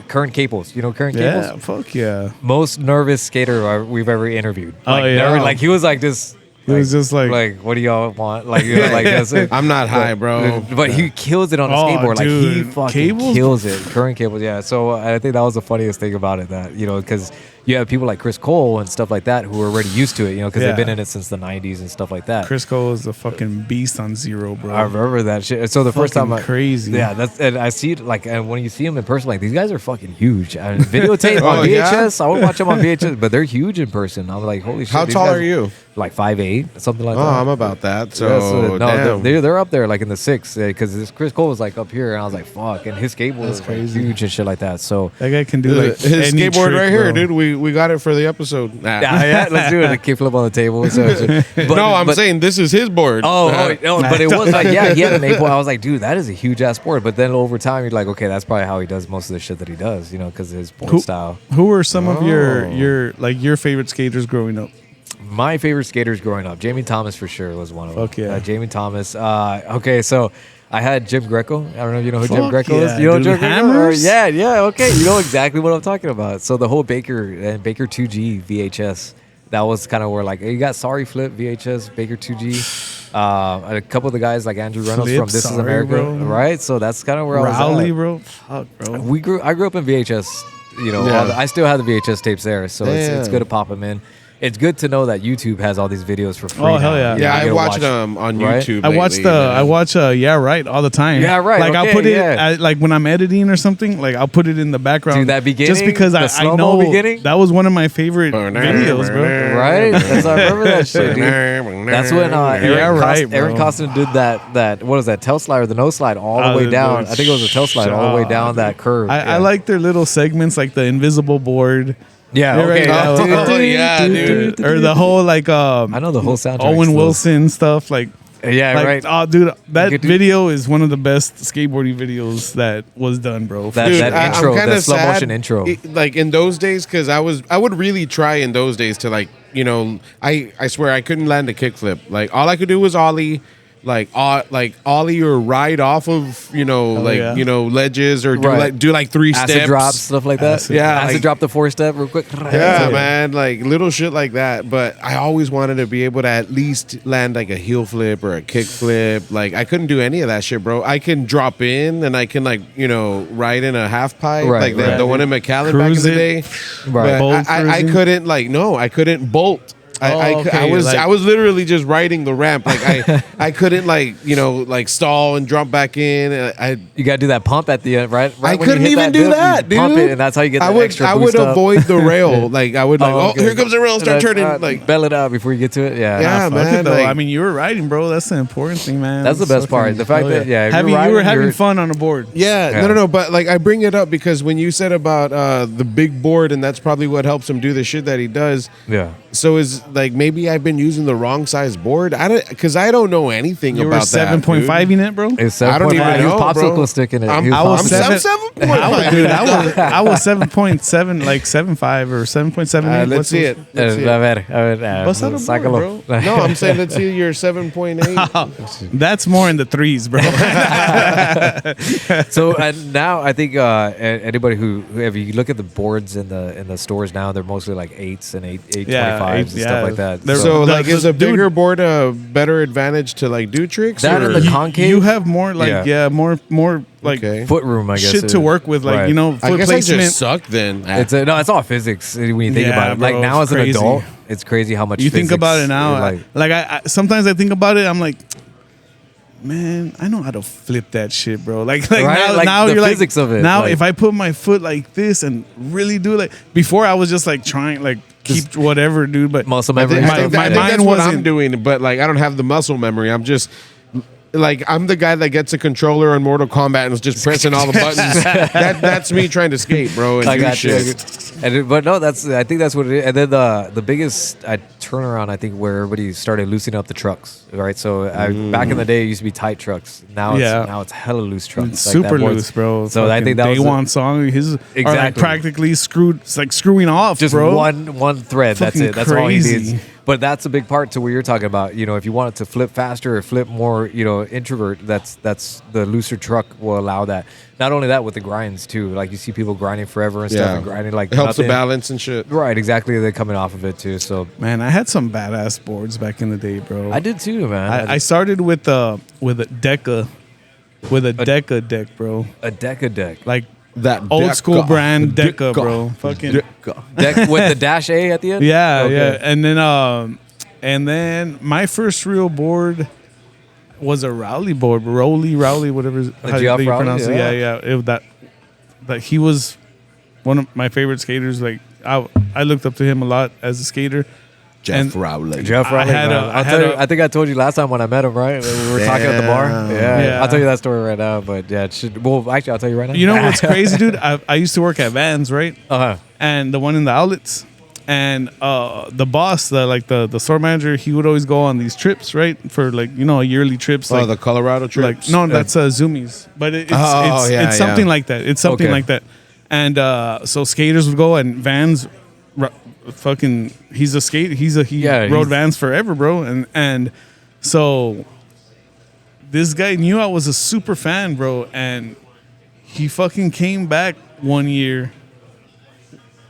Current Caples, Current Yeah, Caples, fuck yeah. most nervous skater we've ever interviewed. Oh, Like, yeah. like he was like this. He was just like what do y'all want? Like, like that's it. I'm not high, bro. But he kills it on a Oh, skateboard. Like he dude. fucking Cables? kills it. Current Cables, yeah. So I think that was the funniest thing about it. That because you have people like Chris Cole and stuff like that who are already used to it. Because Yeah. they've been in it since the '90s and stuff like that. Chris Cole is a fucking beast on Zero, bro. I remember that shit. So the first Fucking time, crazy. Yeah, and I see it and when you see them in person, like these guys are fucking huge. And videotape on Oh, yeah? VHS, I would watch them on VHS, but they're huge in person. I'm like, holy shit. How these tall guys are you? Like 5'8", something like Oh, that. I'm about that. So Yeah, damn. they're up there like in the 6 because Chris Cole was like up here and I was like fuck, and his skateboard was like crazy. huge and shit like that. So That guy can do like His any skateboard trick, right here, bro. dude. We got it for the episode. Nah. yeah, let's do it. A kickflip on the table. But, no, I'm saying this is his board. But it was like he had an 8 point. I was like, dude, that is a huge ass board. But then over time, you're like, okay, that's probably how he does most of the shit that he does, because of his board style. Who were some of your favorite skaters growing up? My favorite skaters growing up, Jamie Thomas for sure was one of them. Fuck yeah. Jamie Thomas. Okay, so I had Jim Greco. I don't know if you know who Jim Fuck Greco yeah, is. You know dude. Jim Greco? Hammers? Yeah, okay. You know exactly what I'm talking about. So the whole Baker and Baker 2G VHS, that was kind of where like you got Sorry Flip VHS, Baker 2G. A couple of the guys like Andrew Reynolds Flip, from This Is Sorry, America, bro. right? So that's kind of where I Rowley, was bro. Fuck, bro. at. I grew up in VHS. Yeah. I still have the VHS tapes there, so it's Damn. good to pop them in. It's good to know that YouTube has all these videos for free. Oh, now. hell yeah. Yeah, You I get to watched watch- them on right? YouTube. I watch Yeah Right all the time. Yeah, Right, Like I'll okay, put it yeah. like when I'm editing or something, like I'll put it in the background. Dude, that beginning, just because the I slow-mo know beginning? that was one of my favorite videos, bro. Right? I remember that shit, dude. That's when Aaron bro. Costin did that. What was that? Tail slide or the nose slide all the way the- down. I think it was a tail slide all the way down that curve. I like their little segments, like the invisible board. Yeah. You're Okay. right, that was- Oh, yeah, dude. Or the whole like I know the whole soundtrack. Owen still. Wilson stuff, like Yeah. like, Right. oh, dude, that You could do- video is one of the best skateboarding videos that was done, bro. That Dude, that intro, I'm kinda that slow sad, motion intro. like in those days, because I would really try in those days to I swear I couldn't land a kickflip. Like all I could do was ollie, like ollie or ride off of yeah. ledges or Right. do like 3 Acid steps. drops, stuff like that. Acid. Yeah, Acid like- drop the 4-step real quick. Yeah, man, like little shit like that. But I always wanted to be able to at least land like a heel flip or a kick flip. Like I couldn't do any of that shit, bro. I can drop in and I can ride in a half pipe, Right, like right. the one in McAllen Cruise back in the it. day. Right. But Bolt I cruising? couldn't I couldn't bolt. I okay, was like- I was literally just riding the ramp. Like I couldn't stall and jump back in. You gotta do that pump at the end, right? I when you couldn't hit even that do dip, that, you pump dude. it, and that's how you get I the would extra I would boost up. avoid the rail. Like I would okay. here comes the rail, start turning. Like bell it out before you get to it. Yeah. Yeah, Fuck man. it, though. like- I mean, you were riding, bro. That's the important thing, man. That's the best Fucking- part. The fact oh, that, yeah, if having you're you were riding, having you're- fun on the board. Yeah, Yeah. no. But like I bring it up because when you said about the big board, and that's probably what helps him do the shit that he does. Yeah. So is like maybe I've been using the wrong size board. I don't know anything You about were 7.5 in it, bro. It's I don't 7.5. even He was know, popsicle bro. sticking it. I'm, He was I'm, popsicle- I'm 7.5. Dude, I was 7.7, like 7.5 or 7.7. Let's see it. Let's see it. A ver, Bust out a sácalo. board, No, I'm saying let's see your 7.8. That's more in the threes, bro. So now I think anybody who if you look at the boards in the stores now, they're mostly like 8s and 825s and stuff like that. They're- So like is a dude, bigger board a better advantage to like do tricks? That or? and the concave. you have more like more like Okay. foot room, I guess. shit to work with, like Right. foot I guess placement. I just suck then. It's all physics when you think Yeah, about it. Like bro, now it's as an crazy. adult, it's crazy how much You think physics about it now, like like I sometimes I think about it, I'm like, man, I know how to flip that shit, bro. Like Right? now, Like now the you're physics like, of it, now like- if I put my foot like this and really do it, like before I was just like trying like keep whatever, dude. But muscle I memory. think, stuff. my I think mind that's what I'm wasn't- doing, but like I don't have the muscle memory. I'm just like I'm the guy that gets a controller on Mortal Kombat and is just pressing all the buttons. That's me trying to skate, bro. And I do got you. shit. But no, I think that's what it is. And then the biggest turnaround, I think, where everybody started loosening up the trucks, right? So back in the day, it used to be tight trucks. Now it's hella loose trucks. It's Like, super that board's- loose, bro. So I think that Day was one song. His are like Exactly. practically screwed. It's like screwing off, just bro. one thread. That's Fucking it. That's all he crazy. needs. But that's a big part to what you're talking about. You know, if you want it to flip faster or flip more, introvert, that's the looser truck will allow that. Not only that, with the grinds too. Like you see people grinding forever and stuff, and grinding like it helps the nothing. balance and shit. Right, exactly. They're coming off of it too. So Man, I had some badass boards back in the day, bro. I did too, man. I started with a Deca, Deca deck, bro. a deck. Like That old school Deca. brand Deca, Deca. bro. Fucking Deck with the dash A at the end. yeah, Okay. yeah. And then my first real board was a Rowley board, Rowley, whatever how you Geoff Rowley, pronounce it. yeah. Yeah. That he was one of my favorite skaters. Like I looked up to him a lot as a skater. Jeff Rowley. Jeff I Rowley, had man. a- I I'll had tell you, a- I think I told you last time when I met him, right? We were talking at the bar. Yeah. Yeah. I'll tell you that story right now. But yeah, actually, I'll tell you right now. You know what's crazy, dude? I used to work at Vans, right? Uh-huh. And the one in the outlets. And the boss, the store manager, he would always go on these trips, right? For yearly trips. Oh, the Colorado trips. That's Zoomies, but it's yeah, something yeah. like that. It's something Okay. like that. And so skaters would go, and Vans, fucking, he's a skate. He rode he's- Vans forever, bro. And so this guy knew I was a super fan, bro, and he fucking came back one year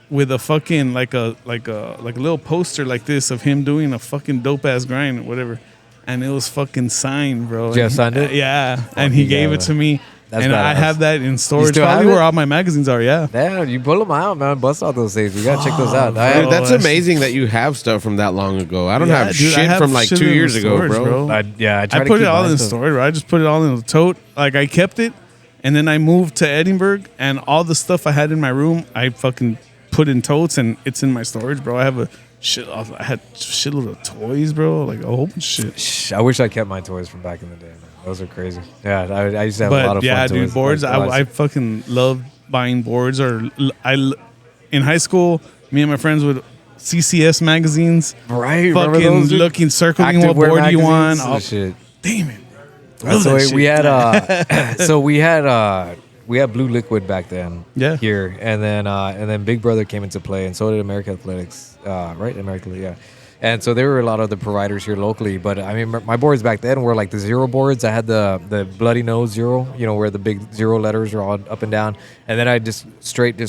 with a fucking like a little poster like this of him doing a fucking dope ass grind or whatever, and it was fucking signed, bro. Jeff And he- signed it? yeah, and he yeah, gave it man. to me, That's and I badass. have that in storage, still have probably it? where all my magazines are. Yeah, Damn, you pull them out, man. Bust out those things. You gotta check those out. Dude, I, that's Oh, amazing that you have stuff from that long ago. I don't Yeah, have dude, I shit have from like shit 2 in years storage, ago, bro. I try I to put keep it all my in stuff. storage. Bro. I just put it all in the tote. Like I kept it, and then I moved to Edinburgh, and all the stuff I had in my room, I fucking put in totes, and it's in my storage, bro. I have I had shitload of toys, bro. Like a whole bunch of shit. Shh, I wish I kept my toys from back in the day, man. Those are crazy. Yeah, I used to have a lot But of yeah, fun dude, toys. boards. Like, I fucking love buying boards. In high school, me and my friends would CCS magazines. Right, remember Fucking those, dude? looking, circling what Activewear board you want. magazines? Oh, Shit. damn it. Love So that we shit. had we had Blue Liquid back then. Yeah. Here and then Big Brother came into play, and so did American Athletics. Right, American, yeah. And so there were a lot of the providers here locally, but I mean, my boards back then were like the zero boards. I had the bloody nose zero, where the big zero letters are all up and down. And then I just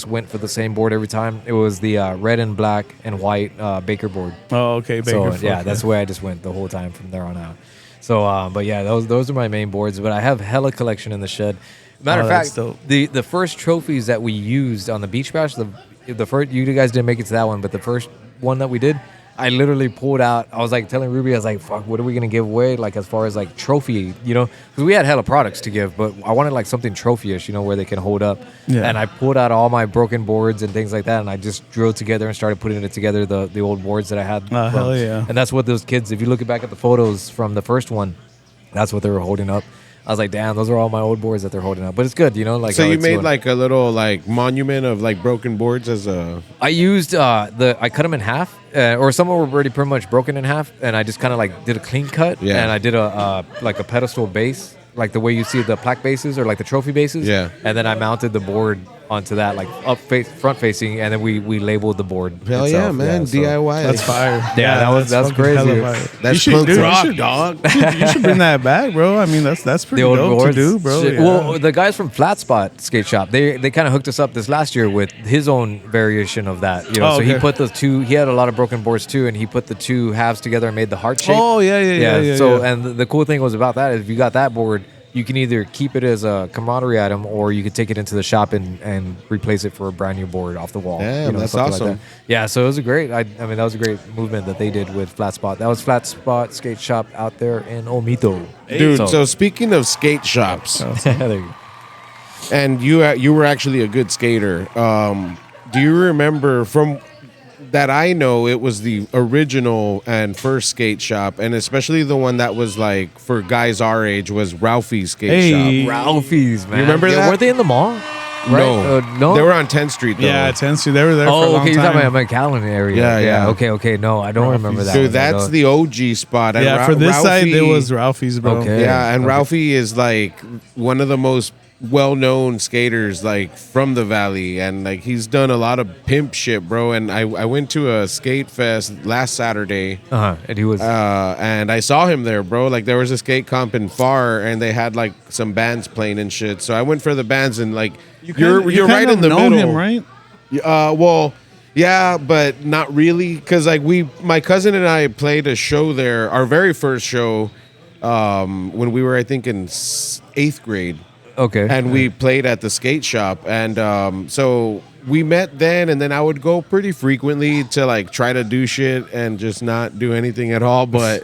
went for the same board every time. It was the red and black and white Baker board. Oh, okay, Baker. So yeah, that's the way I just went the whole time from there on out. So, but yeah, those are my main boards. But I have hella collection in the shed. Matter Oh, of that's fact, dope. the first trophies that we used on the beach bash, the first, you guys didn't make it to that one, but the first one that we did, I literally pulled out. I was like telling Ruby, I was like, "Fuck, what are we gonna give away? Like as far as like trophy, because we had hella products to give, but I wanted like something trophy-ish, where they can hold up." Yeah. And I pulled out all my broken boards and things like that, and I just drilled together and started putting it together, the old boards that I had. Oh, hell yeah. And that's what those kids, if you look back at the photos from the first one, that's what they were holding up. I was like, damn, those are all my old boards that they're holding up. But it's good, like. So how you it's made doing. like a little like monument of like broken boards as a. I used I cut them in half, or some were already pretty much broken in half, and I just kind of like did a clean cut, Yeah. and I did a like a pedestal base, like the way you see the plaque bases or like the trophy bases, Yeah. And then I mounted the board onto that, like front facing, and then we labeled the board. Hell itself. yeah, man! so- DIY. That's fire. that's fucking crazy. hella fire. That's You should, punk dude, you rock, should- dog. Dude, you should bring that back, bro. I mean, that's pretty The old dope boards. to do, bro. Shit. Yeah. Well, the guys from Flat Spot Skate Shop, they kind of hooked us up this last year with his own variation of that. Oh, So he okay. put the two. He had a lot of broken boards too, and he put the two halves together and made the heart shape. Oh, yeah. So yeah. and the cool thing was about that is if you got that board, you can either keep it as a camaraderie item or you could take it into the shop and replace it for a brand new board off the wall. Damn, that's something awesome. Like that. Yeah, so it was a great. I mean, that was a great movement that they did with Flat Spot. That was Flat Spot Skate Shop out there in Omito. Dude, so speaking of skate shops, there you go. and you were actually a good skater. Do you remember from that I know it was the original and first skate shop, and especially the one that was like for guys our age was Ralphie's Skate Hey. Shop. Ralphie's, man. You remember that? Weren't they in the mall? right? No, They were on 10th Street, though. Yeah, 10th Street. They were there for a Oh, long okay, you're time. talking about McAllen area. Yeah. Okay. No, I don't remember that. Dude, one. that's the OG spot. And Yeah, for this side, Ralphie- it was Ralphie's, bro. Okay. Yeah, and Ralphie is like one of the most well-known skaters like from the valley, and like he's done a lot of pimp shit, bro. And I went to a skate fest last Saturday, And he was. and I saw him there, bro. Like there was a skate comp in Far, and they had like some bands playing and shit. So I went for the bands, and like you're right in the know middle, him, right? Well, yeah, but not really, because like my cousin and I played a show there, our very first show, when we were, I think, in 8th grade. Okay. And we played at the skate shop, and so we met then, and then I would go pretty frequently to like try to do shit and just not do anything at all. But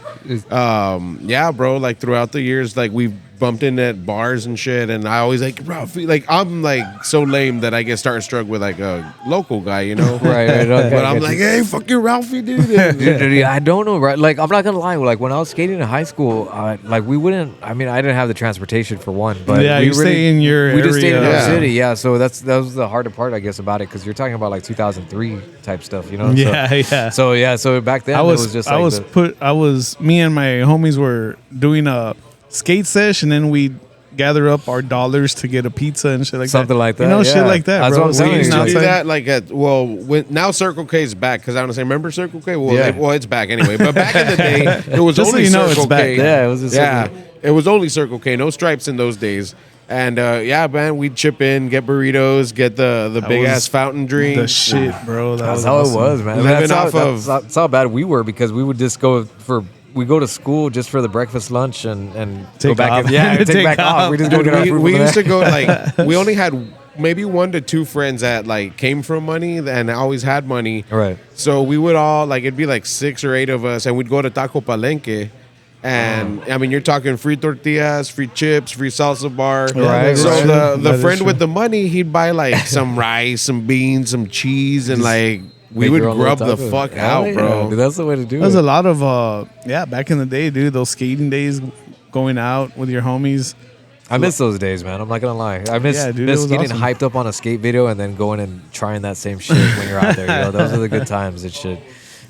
yeah, bro, like throughout the years, like we bumped in at bars and shit, and I always like Ralphie. Like I'm like so lame that I get starstruck with like a local guy, you know? Right. Okay, But I'm like, hey, fucking Ralphie, dude. And- Dude, I don't know, right? Like, I'm not gonna lie. Like, when I was skating in high school, like, we wouldn't. I mean, I didn't have the transportation for one, but Yeah, we you stay in your We just stayed in area. our Yeah. city, yeah. So that was the harder part, I guess, about it, because you're talking about like 2003 type stuff, you know? Yeah. So back then I it was was just. I Like was me and my homies were doing a skate sesh, and then we gather up our dollars to get a pizza and shit like Something that. like You know, that, shit yeah. like that, That's bro. what I'm saying. We used to Outside. do that like at now Circle K is back, because I want to say, remember Circle K? Well, Yeah. it's back anyway. But back in the day, it was Just so only you know, Circle it's back. K. Yeah, it was just it was only Circle K. No Stripes in those days. And yeah, man, we'd chip in, get burritos, get the big was ass fountain drink. The shit, bro. That That's was how awesome. it was, man. Living That's how, off of- that's how bad we were, because we would just we go to school just for the breakfast, lunch, and go Take back. off. Take Take back off. off. We just go Dude, get our food. we from used to there. go like we only had maybe 1 to 2 friends that like came from money and always had money. Right. So we would all like it'd be like 6 or 8 of us, and we'd go to Taco Palenque. And I mean, you're talking free tortillas, free chips, free salsa bar. Right, So right. the That is friend true. with the money, he'd buy like some rice, some beans, some cheese, and like we Make would your own grub little the taco. fuck Hell out, yeah, bro. dude, that's the way to do There was it. a lot of back in the day, dude. Those skating days, going out with your homies. I miss those days, man. I'm not gonna lie. I miss, Yeah, dude, it miss was getting awesome. hyped up on a skate video and then going and trying that same shit when you're out there. You know, those are the good times and shit.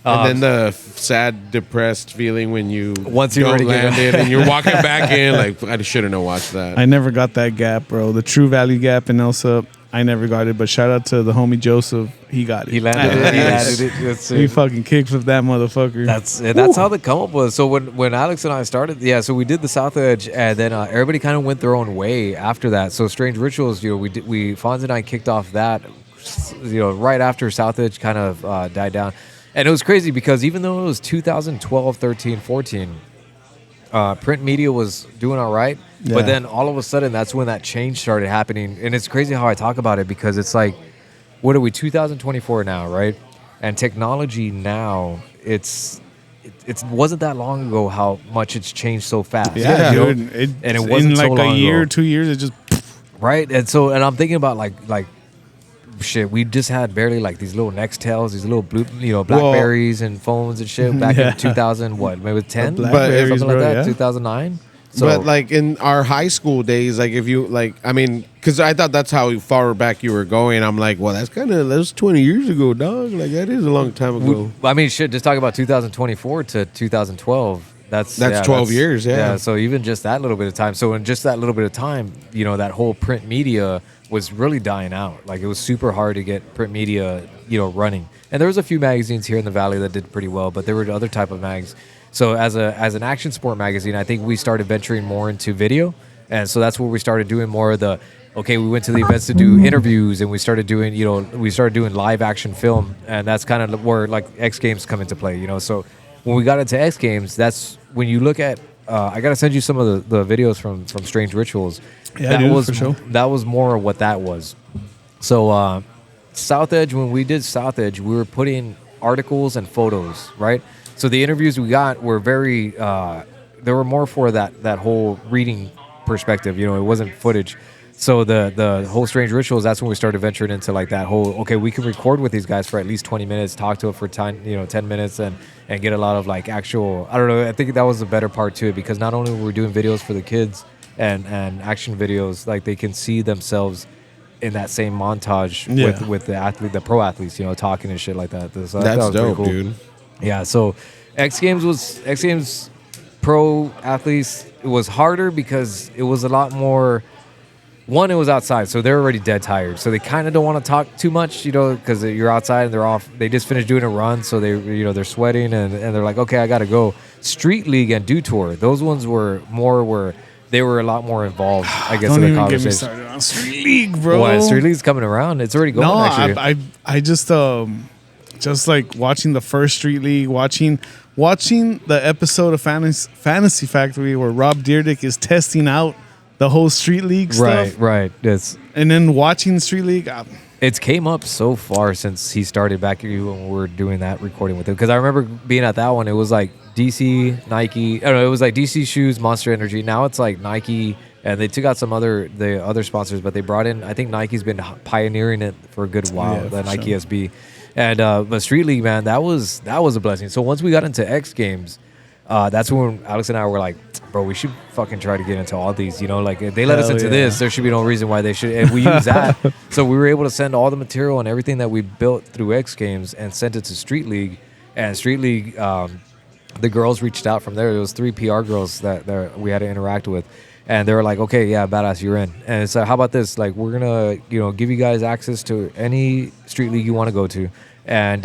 And then the sad, depressed feeling when you Once you're don't ready to get land it and you're walking back in, like I shouldn't have watched that. I never got that gap, bro. The True Value gap in Elsa, I never got it. But shout out to the homie Joseph. He got it. he landed it. He landed it. That's He it. fucking kickflipped that motherfucker. That's how the come up was. So when Alex and I started, so we did the South Edge, and then everybody kind of went their own way after that. So Strange Rituals, Fonz and I kicked off that, right after South Edge kind of died down, and it was crazy because even though it was 2012, 13, 14, print media was doing all right, Yeah. but then all of a sudden that's when that change started happening, and it's crazy how I talk about it because it's like, what are we, 2024 now, right? And technology now, it wasn't that long ago how much it's changed so fast. yeah, you know? dude. And it wasn't in so like long a year, ago. 2 years. It just Right? And I'm thinking about like shit, we just had barely like these little Nextels, these little blue, Blackberries and phones and shit back Yeah. in 2000, what, maybe 10? Blackberries, Something like bro, that, yeah. 2009? So, But like in our high school days, like if you like, I mean, because I thought that's how far back you were going. I'm like, well, that was 20 years ago, dog. Like that is a long time ago. I mean, shit, just talk about 2024 to 2012. That's 12 years, yeah. So even just that little bit of time. So in just that little bit of time, that whole print media was really dying out. Like it was super hard to get print media, running. And there was a few magazines here in the Valley that did pretty well, but there were other type of mags. So as an action sport magazine, I think we started venturing more into video. And so that's where we started doing more of we went to the events to do interviews, and we started doing live action film. And that's kind of where like X-Games come into play, So when we got into X-Games, that's when you look at, I got to send you some of the videos from Strange Rituals. Yeah, that dude, was for sure. That was more of what that was. So South Edge, when we did South Edge, we were putting articles and photos, right? So the interviews we got were very, they were more for that whole reading perspective. It wasn't footage. So the whole Strange Rituals, that's when we started venturing into like that whole, we can record with these guys for at least 20 minutes, talk to it for 10 minutes and get a lot of like actual, I don't know, I think that was the better part to it, because not only were we doing videos for the kids and action videos, like they can see themselves in that same montage Yeah. with the pro athletes, talking and shit like that. So I thought That's that was pretty dope, cool. dude. Yeah, so X Games pro athletes, it was harder because it was a lot more. One, it was outside, so they're already dead tired. So they kind of don't want to talk too much, because you're outside and they're off. They just finished doing a run, so they're sweating and they're like, okay, I got to go. Street League and Do Tour, those ones were more where they were a lot more involved, I guess, Don't in the even get me conversation. started on Street League, bro. Well, Street League's coming around. It's already going. No, actually. I just like watching the first Street League, watching the episode of Fantasy Factory where Rob Dyrdek is testing out the whole Street League stuff. Right. And then watching Street League. It's came up so far since he started back when we were doing that recording with him. Because I remember being at that one, it was like DC, Nike. Oh no, it was like DC shoes, Monster Energy. Now it's like Nike, and they took out the other sponsors, but they brought in. I think Nike's been pioneering it for a good while. Yeah, the for Nike sure. SB, and but Street League, man, that was a blessing. So once we got into X Games, that's when Alex and I were like, bro, we should fucking try to get into all these, like if they let us Hell into yeah. this, there should be no reason why they should. And we use that. So we were able to send all the material and everything that we built through X Games and sent it to Street League. And Street League, the girls reached out from there. There was 3 PR girls that we had to interact with. And they were like, okay, yeah, badass, you're in. And so how about this? Like, we're going to, give you guys access to any Street League you want to go to. And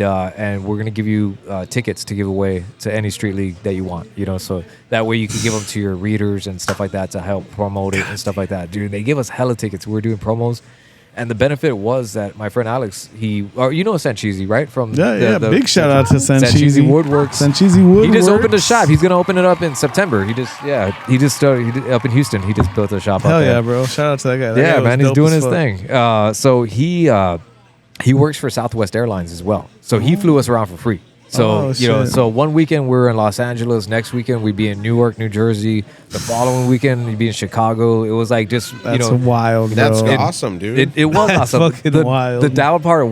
we're going to give you tickets to give away to any Street League that you want, so that way you can give them to your readers and stuff like that to help promote it and stuff like that. Dude, they give us hella tickets. We were doing promos. And the benefit was that my friend Alex, Sancheezy, right? From Yeah, the big shout out to Sancheezy Sancheezy Woodworks. Sanchezy Woodworks. He just opened a shop. He's gonna open it up in September. He just started up in Houston. He just built a shop. Hell up there. yeah, bro. Shout out to that guy. That Yeah, guy was man, he's dope doing as his fuck. thing. So he works for Southwest Airlines as well. So he flew us around for free. So Oh, shit. so one weekend we're in Los Angeles. Next weekend we'd be in Newark, New Jersey. The following weekend we'd be in Chicago. It was like just That's wild, bro. That's awesome, dude. it was awesome. fucking wild. The down part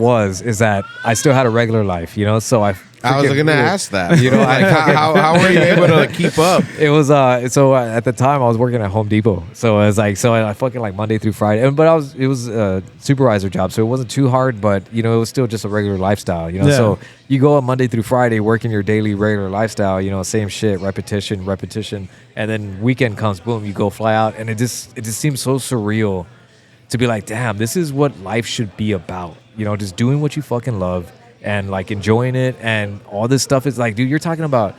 is that I still had a regular life, So I was going to ask that. You know, like, how were you able to keep up? It was so at the time I was working at Home Depot, so I was like, I fucking like Monday through Friday, but it was a supervisor job, so it wasn't too hard, but it was still just a regular lifestyle, Yeah. So you go on Monday through Friday working your daily regular lifestyle, same shit, repetition, and then weekend comes, boom, you go fly out, and it just seems so surreal to be like, damn, this is what life should be about, just doing what you fucking love. And like enjoying it, and all this stuff is like, dude, you're talking about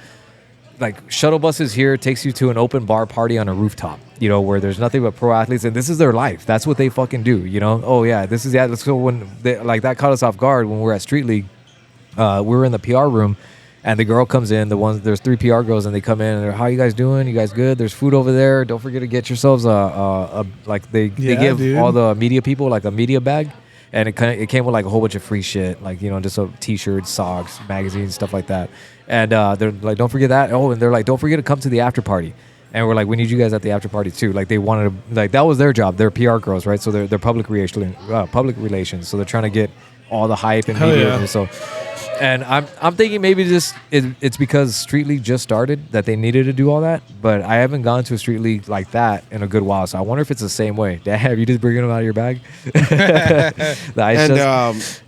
like shuttle buses here takes you to an open bar party on a rooftop, where there's nothing but pro athletes, and this is their life. That's what they fucking do, Oh yeah, this is So when that caught us off guard when we were at Street League, we were in the PR room, and the girl comes in. There's 3 PR girls, and they come in and they're, how you guys doing? You guys good? There's food over there. Don't forget to get yourselves they give dude. all the media people like a media bag. And it came with like a whole bunch of free shit, like just t-shirts, socks, magazines, stuff like that. And they're like, don't forget that. Oh, and they're like, don't forget to come to the after party. And we're like, we need you guys at the after party too. Like they wanted to, like that was their job. They're PR girls, right? So they're public relations. So they're trying to get all the hype and Hell media. yeah. So, and I'm thinking maybe it's because Street League just started that they needed to do all that. But I haven't gone to a Street League like that in a good while. So I wonder if it's the same way. Damn, you just bringing them out of your bag? The ice chest?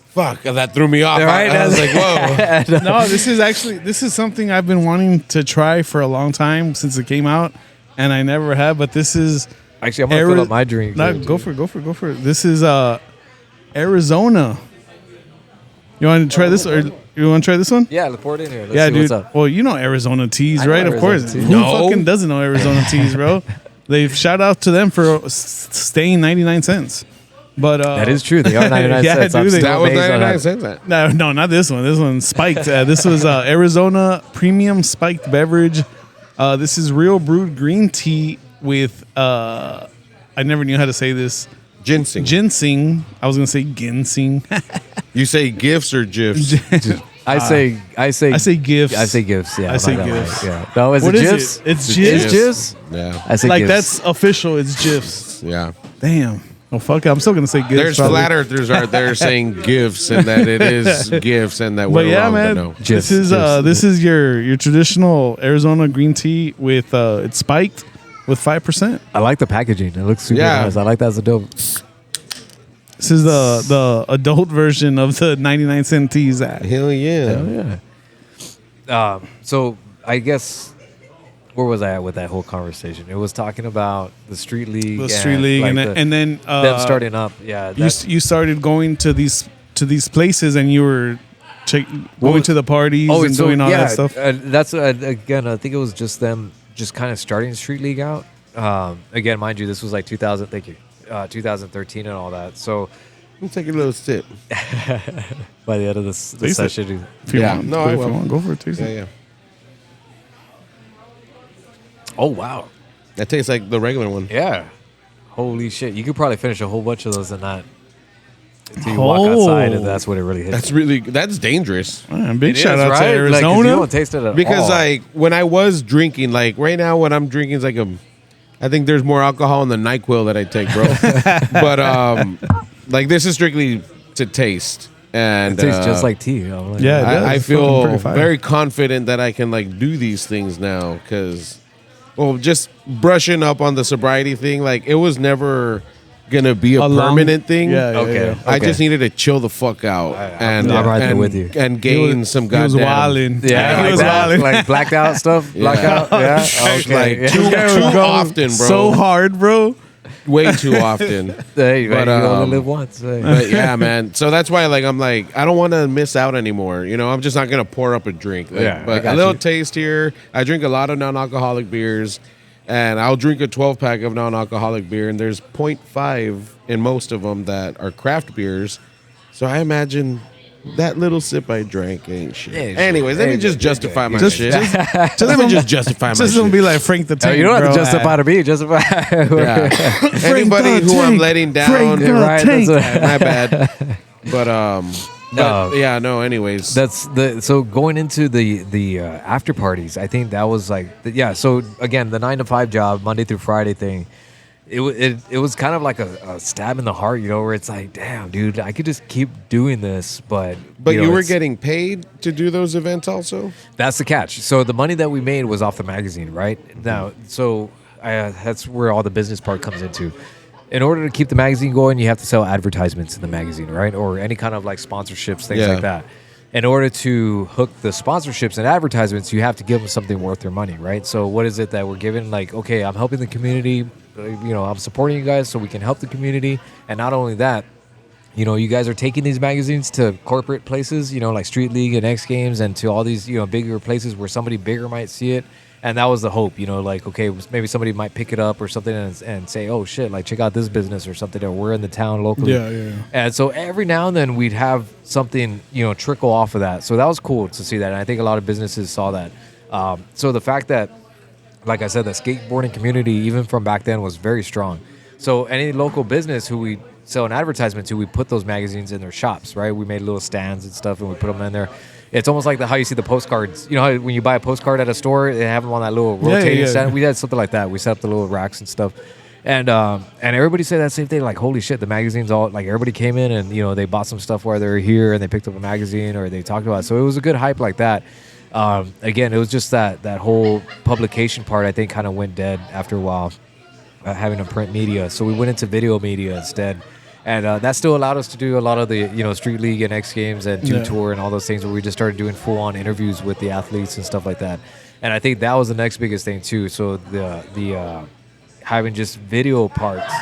Fuck, that threw me off. Right? I was like, whoa. No, this is something I've been wanting to try for a long time since it came out, and I never have. But this is Actually, I'm gonna fill up my drink. No, go for it. This is Arizona. You want to try this, or you want to try this one? Yeah, pour it in here. Let's Yeah, see dude. What's up. Well, you know Arizona teas, I know right? Of Arizona course. teas. Who No. fucking doesn't know Arizona teas, bro? They've shout out to them for staying 99 cents. But That is true. They are 99 Yeah, cents. I'm dude, still That was amazed on 99 that. cents. no, not this one. This one spiked. This was Arizona premium spiked beverage. This is real brewed green tea with I never knew how to say this. Ginseng. Ginseng. I was gonna say ginseng. You say gifts or gifs? I say I say gifts. I say gifts. Yeah, I say like that, gifts. Yeah. No, is What it is gifs? it? It's It's gifs. gifs. Yeah. I say Like gifs. that's official. It's gifs. Yeah. Damn. Well, fuck it. I'm still gonna say gifts. There's probably. flat earthers out there saying gifts and that it is gifts and that we're But yeah, wrong, man, but no. this Gifs, is gifs. this is your traditional Arizona green tea with it's spiked with 5%. I like the packaging. It looks super Yeah. nice. I like that as a dope. This is the adult version of the 99-cent teas ad. Hell yeah. Oh, yeah. So I guess where was I at with that whole conversation? It was talking about the Street League. The Street League, like and then them starting up. Yeah, you started going to these places, and you were going to the parties and doing all that stuff. That's again. I think it was just them, just kind of starting Street League out. Again, mind you, this was like 2013 and all that. So Let me take a little sip. by the end of the session, If you Yeah. want, No, I if you will. want, go for it. Taste Yeah, it. yeah. oh wow, That tastes like the regular one. yeah, holy shit! You could probably finish a whole bunch of those and not until you walk outside, and that's what it really hits. That's dangerous. Man, big It shout is, out right? to Like, 'cause Arizona. you don't taste it at Because all. like when I was drinking, like right now what I'm drinking is like I think there's more alcohol in the NyQuil that I take, bro. But like this is strictly to taste. And it tastes just like tea. I'm like, Yeah, it does. I It's feel fucking pretty fire. very confident that I can like do these things now because, well, just brushing up on the sobriety thing, like it was never gonna be a permanent thing. Yeah, yeah, Okay. yeah. I just needed to chill the fuck out and I'm right there and, with you. and gain some He was goddamn. wilding. Yeah, he like was that, wilding. like blacked out stuff. Blackout. Yeah. Okay. Like yeah. too often, bro. So hard, bro. Way too often. Hey, But, man, you only live once. Hey. But yeah, man. So that's why, like, I'm like, I don't want to miss out anymore. You know, I'm just not gonna pour up a drink. Like, Yeah, I but got a little you. taste here. I drink a lot of non-alcoholic beers, and I'll drink a 12-pack of non-alcoholic beer, and there's 0.5 in most of them that are craft beers. So I imagine that little sip I drank ain't shit. Yeah, shit. Anyways, let me Hey, just justify my Just- shit. just- let me just justify my Just shit. don't be like Frank the Tank. You don't have bro, to justify ad. to me. Justify. Yeah. Anybody the who I'm tank. letting Frank down, the Right, tank. that's what- my bad. But No. yeah, no. Anyways, That's so going into the after parties. I think that was like yeah. So again, the 9 to 5 job, Monday through Friday thing. It was kind of like a stab in the heart, you know, where it's like, damn, dude, I could just keep doing this, but but know, you were it's- getting paid to do those events also. That's the catch. So the money that we made was off the magazine, right? Now, so that's where all the business part comes into. In order to keep the magazine going, you have to sell advertisements in the magazine, right? Or any kind of like sponsorships, things Yeah. like that. In order to hook the sponsorships and advertisements, you have to give them something worth their money, right? So what is it that we're giving? Like, okay, I'm helping the community. You know, I'm supporting you guys so we can help the community. And not only that, you know, you guys are taking these magazines to corporate places, you know, like Street League and X-Games and to all these, you know, bigger places where somebody bigger might see it. And that was the hope, you know, like, okay, maybe somebody might pick it up or something and say, oh, shit, like, check out this business or something, or we're in the town locally. Yeah, yeah. And so every now and then we'd have something, you know, trickle off of that. So that was cool to see that. And I think a lot of businesses saw that. So the fact that, like I said, the skateboarding community, even from back then, was very strong. So any local business who we sell an advertisement to, we put those magazines in their shops, right? We made little stands and stuff, and we put them in there. It's almost like how you see the postcards. You know how when you buy a postcard at a store, they have them on that little rotating yeah. stand? We had something like that. We set up the little racks and stuff. And everybody said that same thing, like, holy shit, the magazine's all, like, everybody came in and, you know, they bought some stuff while they were here and they picked up a magazine or they talked about it. So it was a good hype like that. Again, it was just that whole publication part, I think, kind of went dead after a while, having a print media. So we went into video media instead. And that still allowed us to do a lot of the, you know, Street League and X Games and Tour and all those things where we just started doing full-on interviews with the athletes and stuff like that. And I think that was the next biggest thing too. So the having just video parts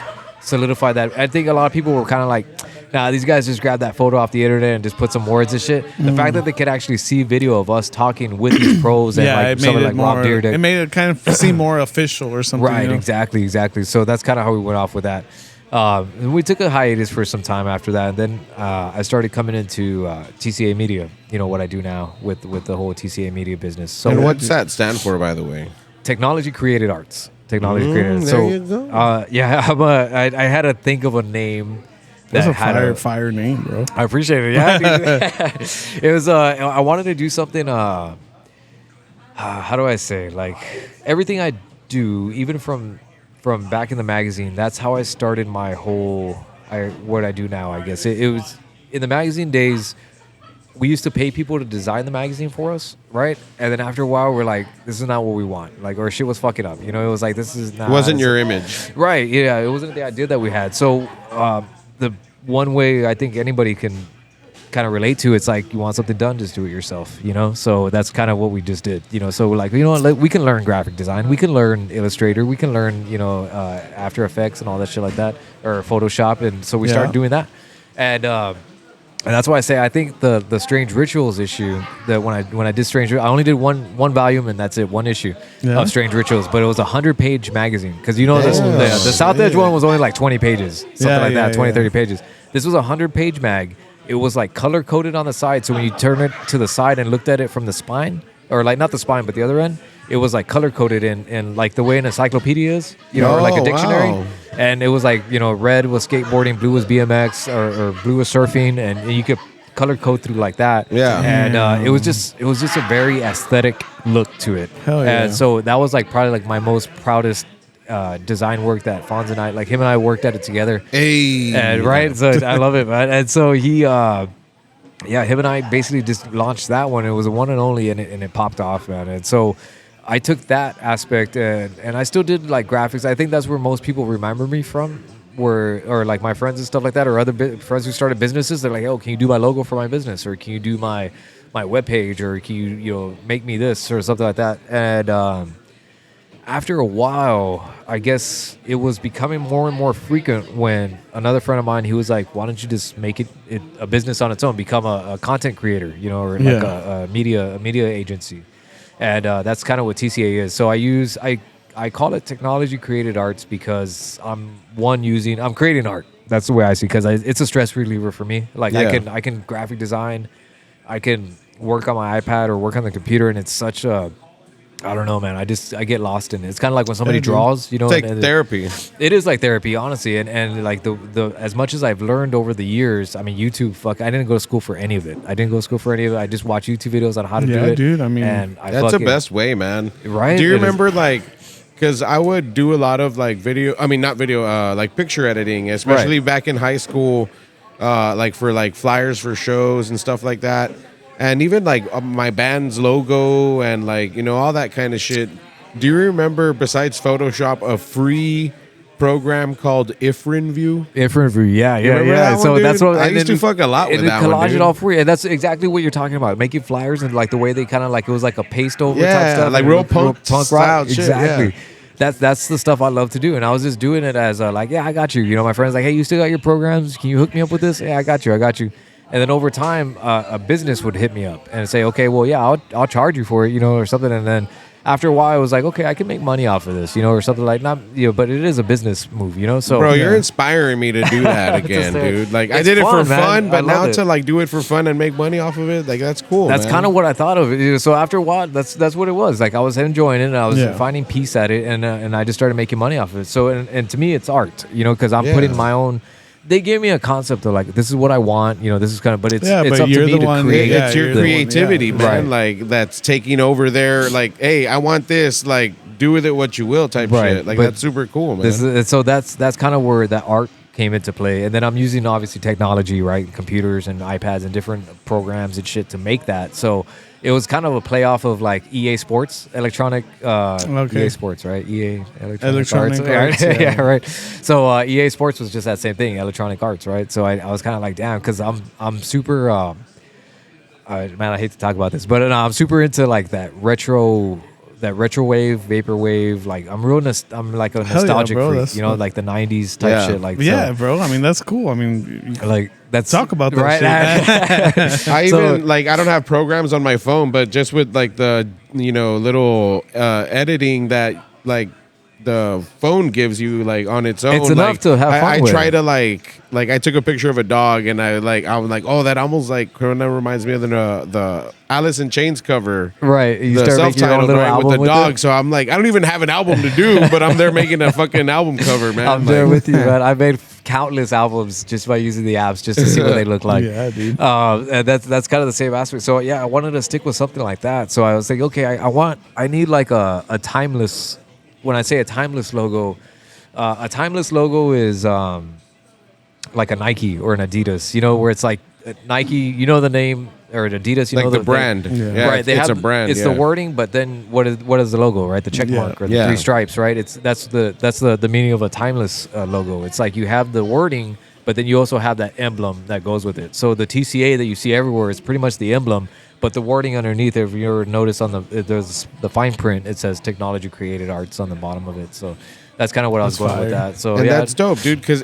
solidify that. I think a lot of people were kind of like, nah, these guys just grabbed that photo off the internet and just put some words and shit. The fact that they could actually see video of us talking with these pros and Yeah, like it made someone it like more. Rob Dyrdek. It made it kind of seem more official or something. Right, you know? exactly. So that's kind of how we went off with that. And we took a hiatus for some time after that, and then I started coming into TCA Media. You know what I do now with the whole TCA Media business. So And what's that stand for, by the way? Technology Created Arts. Technology Created. there So you go. yeah, I had to think of a name That's that a had fire name, bro. I appreciate it. Yeah, dude. It was. I wanted to do something. How do I say? Like everything I do, even from back in the magazine. That's how I started my whole. What I do now, I guess. It was in the magazine days. We used to pay people to design the magazine for us, right? And then after a while, we're like, this is not what we want. Like, our shit was fucking up. You know, it was like, this is not. Wasn't your image? Right, yeah, it wasn't the idea that we had. So the one way I think anybody can kind of relate to, it's like you want something done, just do it yourself, you know. So that's kind of what we just did, you know. So like, you know, like, we can learn graphic design, we can learn Illustrator, we can learn, you know, After Effects and all that shit like that, or Photoshop, and so we started doing that, and that's why I say I think the Strange Rituals issue, that when I did Strange, I only did one volume, and that's it, one issue of Strange Rituals, but it was a 100-page magazine, because you know the South Edge one was only like 20 pages, something like that, 20, 30 pages. This was a 100-page mag. It was like color coded on the side, so when you turn it to the side and looked at it from the spine, or like not the spine but the other end, it was like color coded in like the way an encyclopedia is, you know, or like a dictionary. Wow. And it was like, you know, red was skateboarding, blue was BMX, or blue was surfing, and you could color code through like that. Yeah. And it was just a very aesthetic look to it. Hell yeah. And so that was like probably like my most proudest design work that Fonz and I, like him and I worked at it together. Hey. And right. So I love it, man. And so he him and I basically just launched that one. It was a one and only, and it popped off, man. And so I took that aspect and I still did like graphics. I think that's where most people remember me from, or like my friends and stuff like that, or other friends who started businesses. They're like, oh, can you do my logo for my business, or can you do my webpage, or can you make me this or something like that. And after a while, I guess it was becoming more and more frequent when another friend of mine, he was like, why don't you just make it a business on its own, become a content creator, you know, or like a media agency. And that's kind of what TCA is. So I call it technology created arts, because I'm creating art. That's the way I see it, because it's a stress reliever for me. Like I can graphic design, I can work on my iPad or work on the computer, and it's such a, I don't know, man. I get lost in it. It's kind of like when somebody draws, you know. It's like therapy. It is like therapy, honestly. And like the as much as I've learned over the years, I mean, YouTube, I didn't go to school for any of it. I just watch YouTube videos on how to do it. Yeah, dude. I mean, that's the best way, man. Right? Do you remember like, because I would do a lot of like like picture editing, especially back in high school, like for like flyers for shows and stuff like that. And even like my band's logo and like, you know, all that kind of shit. Do you remember, besides Photoshop, a free program called Ifrin View? Ifrin View, yeah. So that's what I used to fuck a lot with that one. Collage it all for you. And that's exactly what you're talking about. Making flyers and like the way they kind of like, it was like a paste over type stuff. Like real punk style shit. Exactly. Yeah. That's the stuff I love to do. And I was just doing it as like, I got you. You know, my friend's like, hey, you still got your programs? Can you hook me up with this? Yeah, I got you. And then over time, a business would hit me up and say, okay, well, yeah, I'll charge you for it, you know, or something. And then after a while, I was like, okay, I can make money off of this, you know, or something like, not, you know, but it is a business move, you know. So, bro, you're inspiring me to do that again, dude. Like, I did it for fun, but now to like do it for fun and make money off of it, like that's cool. That's kind of what I thought of it. So after a while, that's what it was. Like I was enjoying it, and I was finding peace at it, and I just started making money off of it. So and to me, it's art, you know, because I'm putting my own. They gave me a concept of like, this is what I want, you know, this is kind of, but it's up to me to create. It's your creativity, man. Right. Like that's taking over there. Like, hey, I want this. Like, do with it what you will, type shit. Like, that's super cool, man. So that's kind of where that art came into play. And then I'm using obviously technology, right, computers and iPads and different programs and shit to make that. So it was kind of a play off of like EA Sports, EA Sports, right? EA Electronic Arts. Yeah, right. So EA Sports was just that same thing, Electronic Arts, right? So I was kind of like, damn, because I'm super, man, I hate to talk about this, but I'm super into like that retro wave, vaporwave. Like I'm like a nostalgic freak, you know, like the 90s type shit. Like bro. I mean, that's cool. I mean, like that's talk about that shit. I even like, I don't have programs on my phone, but just with like the, you know, little editing that like the phone gives you like on its own. It's enough to have fun with. I try to like I took a picture of a dog and I was like, oh, that almost like kind of reminds me of the Alice in Chains cover. Right. You the self-titled, right, with the dog. So I'm like, I don't even have an album to do, but I'm there making a fucking album cover, man. I'm there with you, man. I made countless albums just by using the apps just to see what they look like. Yeah, dude. And that's kind of the same aspect. So yeah, I wanted to stick with something like that. So I was like, okay, I need like a timeless. When I say a timeless logo is like a Nike or an Adidas, you know, where it's like Nike, you know the name, or Adidas, you like know the brand, right? It's a brand. It's the wording, but then what is the logo, right? The check mark or the three stripes, right? That's the meaning of a timeless logo. It's like you have the wording, but then you also have that emblem that goes with it. So the TCA that you see everywhere is pretty much the emblem, but the wording underneath, if you ever notice there's the fine print, it says technology created arts on the bottom of it. So that's kind of what I was going with that. So and yeah, that's dope, dude. Because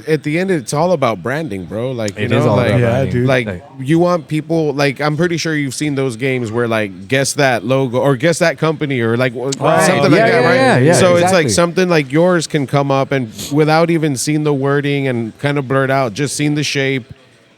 at the end, it's all about branding, bro. Like It is all about branding. dude. Like you want people. Like I'm pretty sure you've seen those games where like guess that logo or guess that company or like something like that, right? So it's like something like yours can come up and without even seeing the wording and kind of blurred out, just seeing the shape.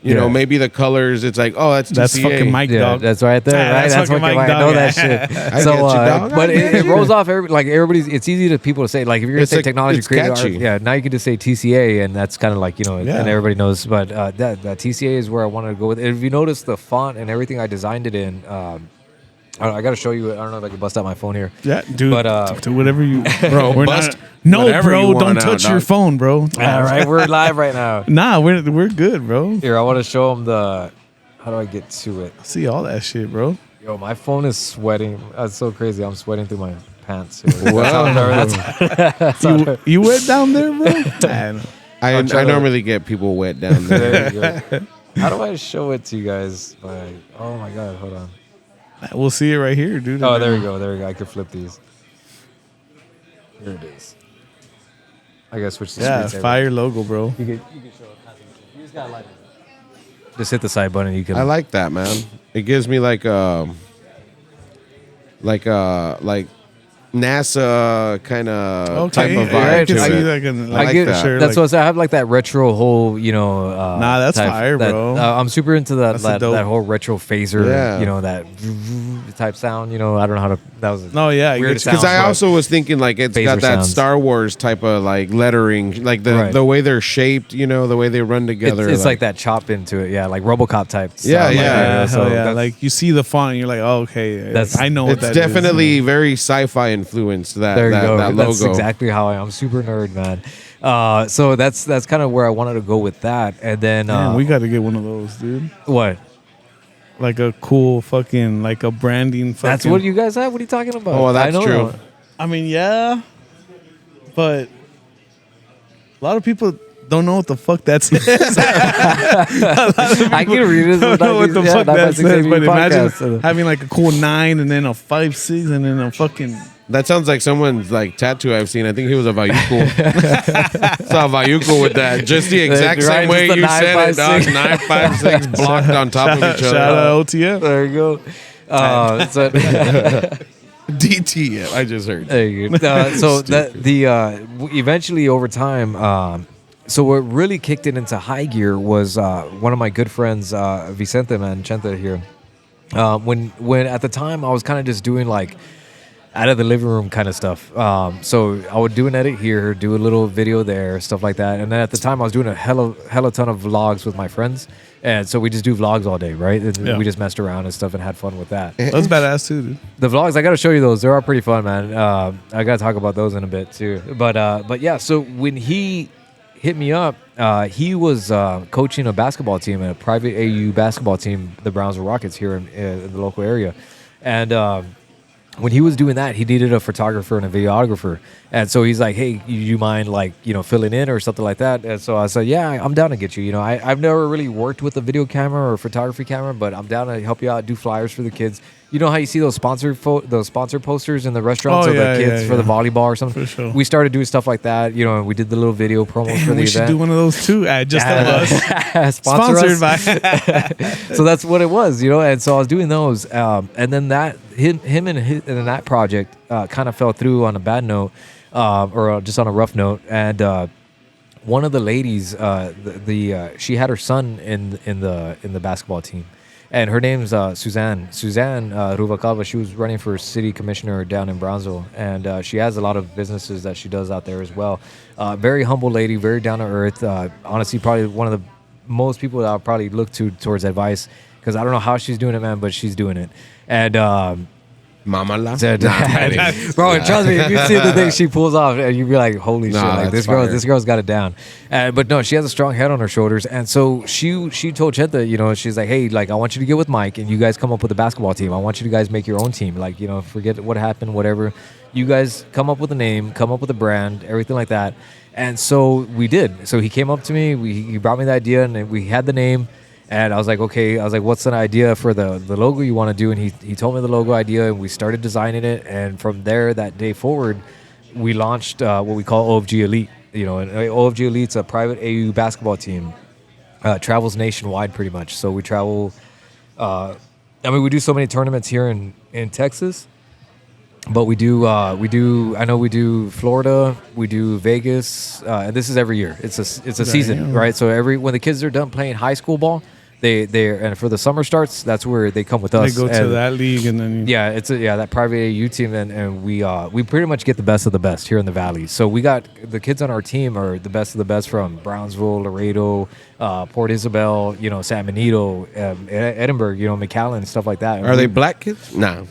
You know, maybe the colors. It's like, oh, that's TCA. fucking Mike, dog. That's right there, right? That's fucking Mike, I dog. know that shit. So, but it rolls off. Everybody's. It's easy to people to say. Like if you're gonna say like, technology it's created art, catchy. now you can just say TCA, and that's kind of like and Yeah. everybody knows. But that TCA is where I wanted to go with it. If you notice the font and everything I designed it in. I got to show you. I don't know if I can bust out my phone here. Yeah, dude. But do whatever you, Bro, We're bust no, whatever bro. you Don't want touch out, your dog. phone, bro. all right, we're live right now. Nah, we're good, bro. Here, I want to show them the. How do I get to it? See all that shit, bro. Yo, my phone is sweating. That's so crazy. I'm sweating through my pants. Here. Wow. You wet down there, bro? Man. I I'll try to- normally get people wet down there. There you go. How do I show it to you guys? Like, oh my god, hold on. We'll see it right here, dude. Oh, there we go. There we go. I can flip these. Here it is. I gotta switch the Yeah, screens. fire logo, bro. You can show it. You just gotta like it. Just hit the side button. You can. I like that, man. It gives me like NASA kind of type of vibe right, I can to see it. that. I like like that. that. Sure, That's like, what I say. I have like that retro whole, Nah, that's fire, bro. I'm super into That's a that dope- whole retro phaser, Yeah. that type sound. I don't know how to. That was No, yeah, I weird get you. sound, Because I but- also was thinking like it's Phaser got that sounds. Star Wars type of like lettering, like the Right. the way they're shaped, the way they run together. It's like that chop into it, yeah, like RoboCop type. Yeah, sound, yeah. yeah, so hell yeah. that's- Like you see the font, and you're like, oh, okay. That's- I know what It's that is. definitely very sci-fi influenced. That There you go. that logo. That's exactly how I am. I'm super nerd, man. So that's kind of where I wanted to go with that. And then Man, we got to get one of those, dude. what? Like a cool fucking, like a branding. Fucking, That's what you guys have. What are you talking about? Oh, that's I know true. that. I mean, yeah, but a lot of people don't know what the fuck that says. I can read it. don't know what the fuck that says, but imagine Podcast. having like a cool 9 and then a 5.6 and then a fucking. That sounds like someone's like tattoo I've seen. I think he was a Vayuku. Saw Vayuku with that. Just the exact Right, same way just the you said it, dog. 956. 956 blocked on top of each Shout other. out OTF. There you go. DTF. I just heard. There you go. So that eventually over time, so what really kicked it into high gear was one of my good friends, Vicente Manchenta here. When at the time I was kind of just doing like out of the living room kind of stuff. So I would do an edit here, do a little video there, stuff like that. And then at the time I was doing a hella ton of vlogs with my friends. And so we just do vlogs all day, right? And Yeah. we just messed around and stuff and had fun with that. That's badass too, dude. The vlogs, I got to show you those. They are pretty fun, man. I got to talk about those in a bit too. But yeah, so when he hit me up, he was coaching a basketball team, a private AU basketball team, the Brownsville Rockets here in the local area. And when he was doing that, he needed a photographer and a videographer. And so he's like, hey, you mind like, filling in or something like that? And so I said, yeah, I'm down to get you. I've never really worked with a video camera or photography camera, but I'm down to help you out, do flyers for the kids. You know how you see those sponsor posters in the restaurants of the kids for the volleyball or something? For sure. We started doing stuff like that, and we did the little video promos for Damn, the we should event. do one of those too. Just tell us. Sponsor Sponsored us. by. So that's what it was, and so I was doing those, and then that him and that project kind of fell through on a bad note, or just on a rough note, and one of the ladies, she had her son in the basketball team, and her name's Suzanne Ruvalcaba. She was running for city commissioner down in Brownsville, and she has a lot of businesses that she does out there as well. Very humble lady, very down to earth. Honestly, probably one of the most people that I'll probably look towards advice, because I don't know how she's doing it, man, but she's doing it. And Mama la. bro, trust me, if you see the thing she pulls off, and you'd be like, "Holy shit! Like that's this girl's got it down." But no, she has a strong head on her shoulders, and so she told Chenta, she's like, "Hey, like I want you to get with Mike, and you guys come up with a basketball team. I want you to guys make your own team. Like, forget what happened, whatever. You guys come up with a name, come up with a brand, everything like that." And so we did. So he came up to me, he brought me the idea, and we had the name. And I was like, okay, what's an idea for the logo you want to do? And he told me the logo idea, and we started designing it. And from there, that day forward, we launched what we call OFG Elite. You know, and OFG Elite's a private AU basketball team. Travels nationwide pretty much. So we travel. We do so many tournaments here in Texas. But we do Florida, we do Vegas, and this is every year. It's a season, right? So when the kids are done playing high school ball, and for the summer starts, that's where they come with us. They go to that league, and then that private AU team, and we pretty much get the best of the best here in the Valley. So we got the kids on our team are the best of the best from Brownsville, Laredo, Port Isabel, San Benito, Edinburgh, McAllen, stuff like that. Are they black kids? No.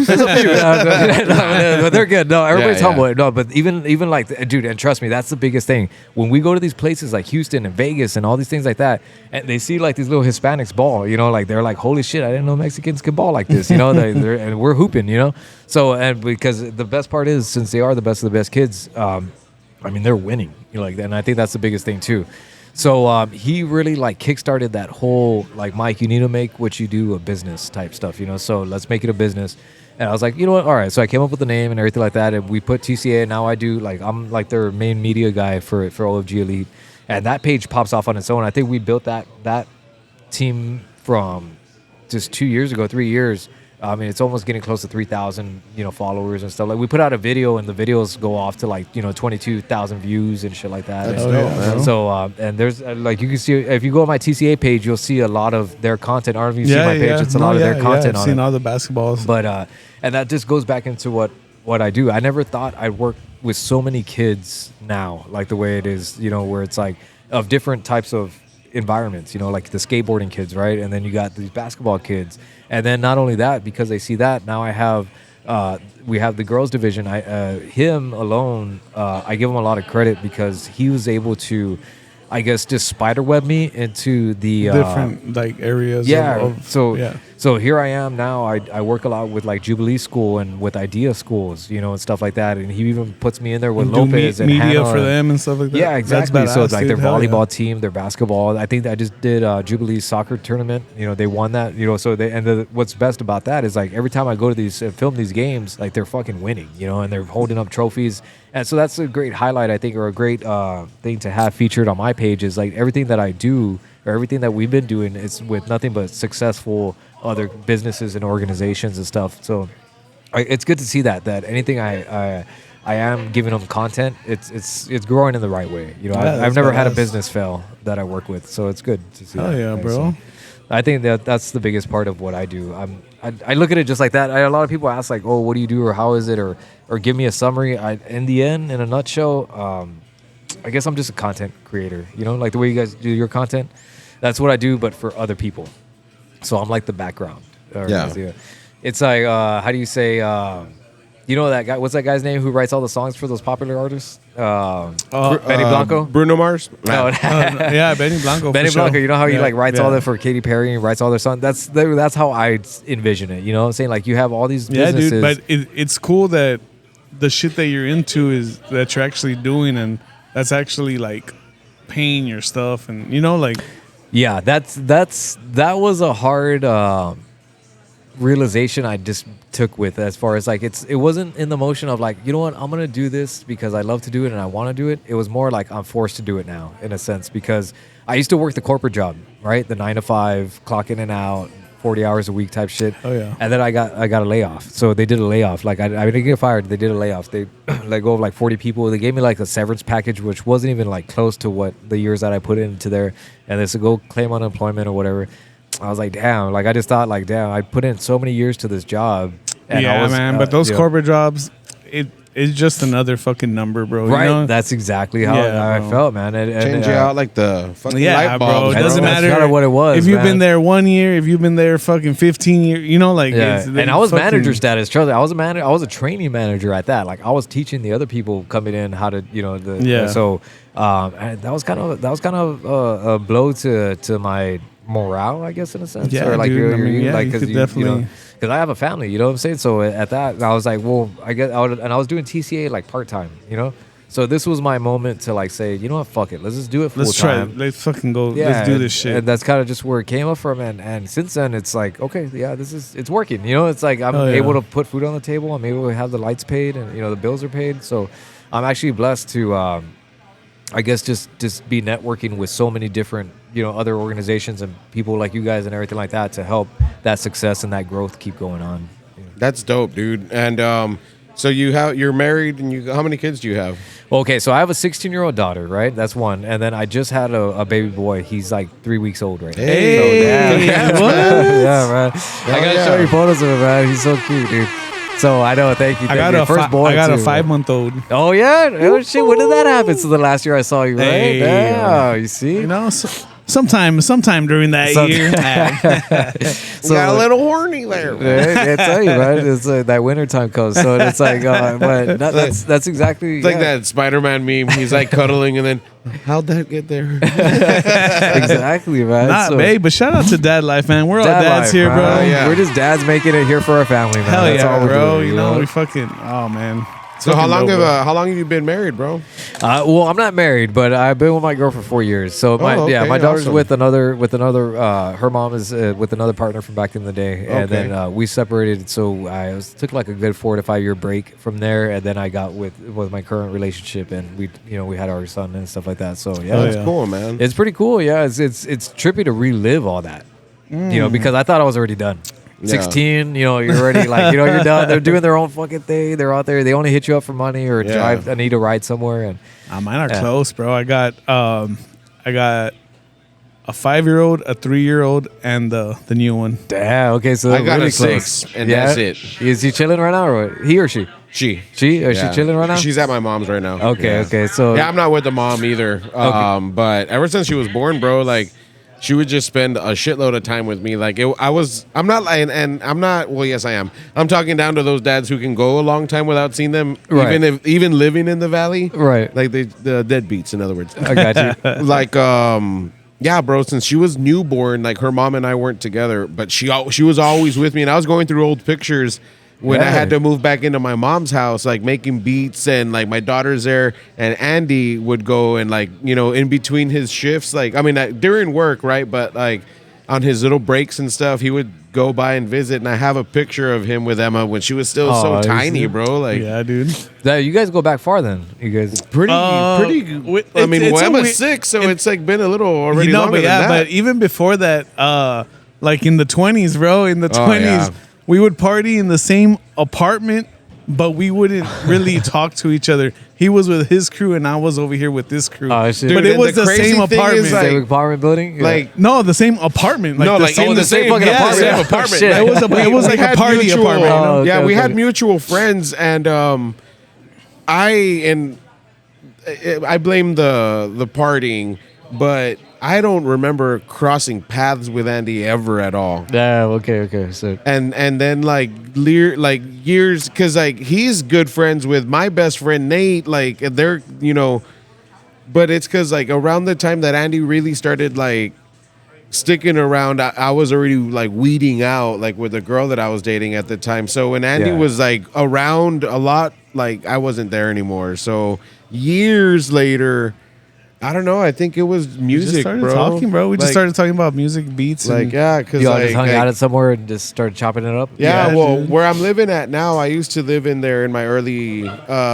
But they're good. No, everybody's humble. No, but even like, dude, and trust me, that's the biggest thing. When we go to these places like Houston and Vegas and all these things like that, and they see like these little Hispanics ball, they're like, holy shit, I didn't know Mexicans could ball like this, and we're hooping, So, and because the best part is, since they are the best of the best kids, they're winning, and I think that's the biggest thing too. So he really like kickstarted that whole like, Mike, you need to make what you do a business type stuff, So let's make it a business. And I was like, you know what? All right. So I came up with the name and everything like that, and we put TCA. And now I'm like their main media guy for OFG Elite, and that page pops off on its own. I think we built that team from just 3 years. It's almost getting close to 3,000, followers and stuff. Like, we put out a video, and the videos go off to like 22,000 views and shit like that. That's dope, man. So and there's like, you can see, if you go on my TCA page, you'll see a lot of their content. I don't know if you see my page. It's a lot of their content I've on seen it. all the basketballs. But and that just goes back into what I do. I never thought I'd work with so many kids now, like the way it is, where it's like of different types of environments, like the skateboarding kids, right? And then you got these basketball kids. And then not only that, because they see that, now we have the girls division. Him alone, I give him a lot of credit because he was able to, I guess, just spiderweb me into the different like areas. So here I am now. I work a lot with like Jubilee School and with Idea Schools, and stuff like that. And he even puts me in there with Lopez and media Hannah for them and stuff like that. Yeah, exactly. So it's like their volleyball yeah. team, their basketball. I think I just did Jubilee soccer tournament. They won that. So what's best about that is like every time I go to these film these games, like they're fucking winning. And they're holding up trophies. And so that's a great highlight, I think, or a great thing to have featured on my page is like everything that I do or everything that we've been doing is with nothing but successful other businesses and organizations and stuff. So it's good to see that anything I am giving them content, it's growing in the right way. I've never had a business fail that I work with, so it's good to see. Oh yeah, bro. So I think that's the biggest part of what I do. I look at it just like that. A lot of people ask like, oh, what do you do, or how is it, or give me a summary. In the end, in a nutshell, I guess I'm just a content creator. Like the way you guys do your content. That's what I do, but for other people. So I'm like the background. It's like, how do you say, that guy, what's that guy's name who writes all the songs for those popular artists? Benny Blanco? Bruno Mars? No. Yeah, Benny Blanco. Benny Blanco, sure. you know how he like writes all that for Katy Perry and writes all their songs? That's how I envision it. You know what I'm saying? Like you have all these businesses. Yeah, dude, but it's cool that the shit that you're into is that you're actually doing, and that's actually like paying your stuff, and like. Yeah, that was a hard realization I just took with, as far as like it wasn't in the motion of like, you know what, I'm gonna do this because I love to do it and I want to do it. It was more like I'm forced to do it now, in a sense, because I used to work the corporate job, right, the 9 to 5, clock in and out, 40 hours a week type shit. Oh yeah. And then I got a layoff. So they did a layoff. Like I didn't get fired. They did a layoff. They let go of like 40 people. They gave me like a severance package, which wasn't even like close to what the years that I put into there. And they said go claim unemployment or whatever. I was like, damn. Like I just thought like, damn, I put in so many years to this job. And yeah, man. But those corporate jobs, it's just another fucking number, bro. Right. That's exactly how I felt, man. Change you out like the fucking light bulbs, bro. It doesn't matter. That's kind of what it was. If you've been there 1 year, if you've been there fucking 15 years, like. Yeah. And I was manager status. Trust me, I was a manager. I was a training manager at that. Like I was teaching the other people coming in how to, So and that was kind of a blow to my morale, I guess, in a sense. Yeah, or like dude, because definitely. Because I have a family, you know what I'm saying? So at that, I was like, well, I guess I was doing TCA like part-time, So this was my moment to like say, you know what, fuck it, let's just do it full Let's try time. it. Let's fucking go. Yeah, Let's do this shit. And that's kind of just where it came up from. And since then, it's like, okay, yeah, it's working. You know, it's like I'm able to put food on the table. I'm able to have the lights paid, and the bills are paid. So I'm actually blessed to, I guess, just be networking with so many different, other organizations and people like you guys and everything like that to help that success and that growth keep going on. That's dope, dude. And so you're married, and how many kids do you have? Okay, so I have a 16-year-old daughter, right? That's one. And then I just had a baby boy. He's like 3 weeks old right now. Hey, So, what? yeah, man. I gotta show you photos of him, man. He's so cute, dude. So I know, thank you. I got a 5-month-old. Oh yeah, oh shit. When did that happen? So the last year I saw you, right? Hey. Yeah, you see. Sometime during that year. So Got a little horny there. I tell you, man, it's that winter time comes, so it's like, but that's exactly It's like that Spider-Man meme. He's like cuddling, and then how'd that get there? exactly, man. Not babe, but shout out to dad life, man. We're all Dad dads life, here, bro. man. Yeah. We're just dads making it here for our family, man. Hell That's yeah, all we're bro. doing, We fucking. Oh man. So how Fucking long dope, how long have you been married, bro? Well, I'm not married, but I've been with my girl for 4 years. So my okay, daughter's awesome. with another. Her mom is with another partner from back in the day, and Okay. then we separated. So took like a good 4 to 5 year break from there, and then I got with my current relationship, and we had our son and stuff like that. So yeah, Oh, That's yeah. cool, man. it's pretty cool. Yeah, it's trippy to relive all that. Because I thought I was already done. Yeah. 16, you're already like, you're done. They're doing their own fucking thing. They're out there. They only hit you up for money or Yeah. I need a ride somewhere. And Mine are Yeah. close, bro. I got a 5-year-old, a 3-year-old, and the new one. damn, okay, so I got really a close. 6, and that's it. Is he chilling right now or what? He or she? She. Is Yeah. she chilling right now? She's at my mom's right now. Okay, Yeah. okay. So Yeah, I'm not with the mom either. But ever since she was born, bro, like she would just spend a shitload of time with me. Like I'm not lying, and I'm not. Well, yes, I am. I'm talking down to those dads who can go a long time without seeing them, Right. even living in the valley, Right. Like the deadbeats, in other words. I got you. Like yeah, bro, since she was newborn, like her mom and I weren't together, but she was always with me, and I was going through old pictures when I Yeah. had to move back into my mom's house, like making beats, and like my daughter's there, and Andy would go and like, in between his shifts, like, I mean, during work, right? But like on his little breaks and stuff, he would go by and visit, and I have a picture of him with Emma when she was still so Aw, tiny, bro. Like, Yeah, dude. You guys go back far then. You guys. pretty. I mean, it's Emma's a 6, so it's like been a little already longer but than that. but even before that, like in the 20s, bro, in the 20s, yeah. we would party in the same apartment, but we wouldn't really talk to each other. He was with his crew, and I was over here with this crew. Oh, shit. But Dude, it was the the crazy same thing is, apartment. like- Same apartment building? Yeah. Like, No, the same apartment. Like no, the like same, in the same fucking yeah, apartment. same Oh, apartment. shit. Like, It was we like a had party mutual- apartment. Oh, okay, yeah, we okay. had mutual friends, and I blame the partying, but I don't remember crossing paths with Andy ever at all. Yeah, okay. So And then like years, because like he's good friends with my best friend Nate, like they're but it's because like around the time that Andy really started like sticking around, I was already like weeding out like with the girl that I was dating at the time. So when Andy Yeah. was like around a lot, like I wasn't there anymore. So years later, I don't know. I think it was We just music, started bro. talking, bro. We just Like- started talking about music, beats, like and yeah, because you all like, just hung like- out at somewhere and just started chopping it up? yeah, Yeah, well, dude. where I'm living at now, I used to live in there in my early,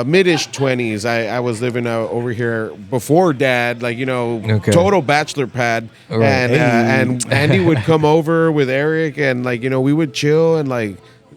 mid-ish 20s. I was living over here before Dad, like, Okay. total bachelor pad. All right. And Andy would come over with Eric, and, like, we would chill and, like,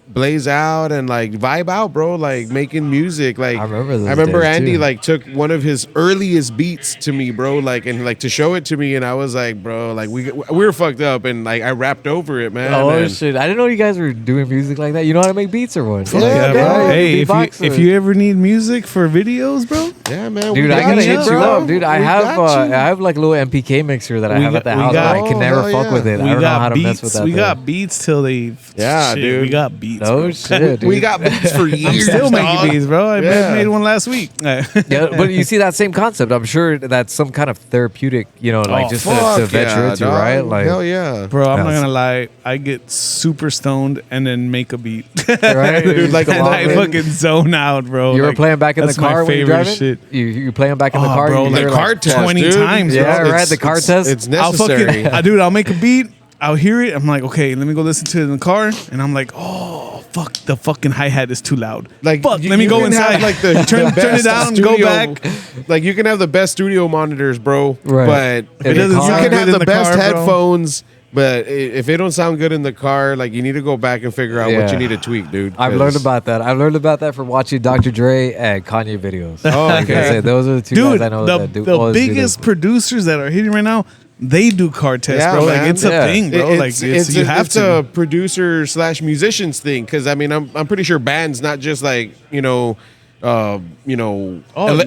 blaze out and like vibe out, bro, like making music. Like I remember those I remember days, Andy too. like took one of his earliest beats to me, bro, like, and like to show it to me, and I was like, bro, like we were fucked up, and like I rapped over it, man. Oh and- shit! I didn't know you guys were doing music like that. You know how to make beats or what? Yeah, bro. bro. Hey, Beatbox if or- you ever need music for videos, bro, Yeah, man. Dude, we I got gotta hit you bro. up, dude. I We have got you. I have like a little MPK mixer that I We have got- at the we house, got- but I can Oh, never hell fuck yeah. with it. I we don't know how got to mess with beats. that. We thing. got beats till they. Yeah, shit, dude. We got beats. Oh bro. shit, dude. We got beats for years. I'm still making dog. beats, bro. I Yeah. made one last week. Yeah, but you see that same concept. I'm sure that's some kind of therapeutic, like Oh, just Fuck to venture yeah, into, dog. right? Like, Hell yeah. Bro, I'm not Yes. gonna lie. I get super stoned and then make a beat. right? Dude, like, and come on, I man. fucking zone out, bro. You were Like, playing back in the that's my car when you favorite driving? shit. dude. You play them back in the Oh, car. bro, you like hear, car test, 20 dude. times, bro. Yeah, right. It's- The car it's- test. It's I'll necessary. dude, I'll make a beat. I'll hear it. I'm like, okay, let me go listen to it in the car. And I'm like, oh, fuck, the fucking hi-hat is too loud. Like, fuck, you- let me you go can have, inside. like the turn best it down, studio- go back. Like you can have the best studio monitors, bro. Right. But If it you doesn't sound can good have in the the best car, bro. headphones. But if it don't sound good in the car, like you need to go back and figure out what Yeah. you need to tweak, dude. I've 'cause- learned about that. I've learned about that from watching Dr. Dre and Kanye videos. Oh, Like I okay. said, those are the two Dude, guys I know the, that do the always do biggest those. producers that are hitting right now, they do car tests, Yeah, bro. Like, man. it's a Yeah. thing, bro. Like, it's you have it's to. a producer / musicians thing. Because I mean, I'm pretty sure bands, not just like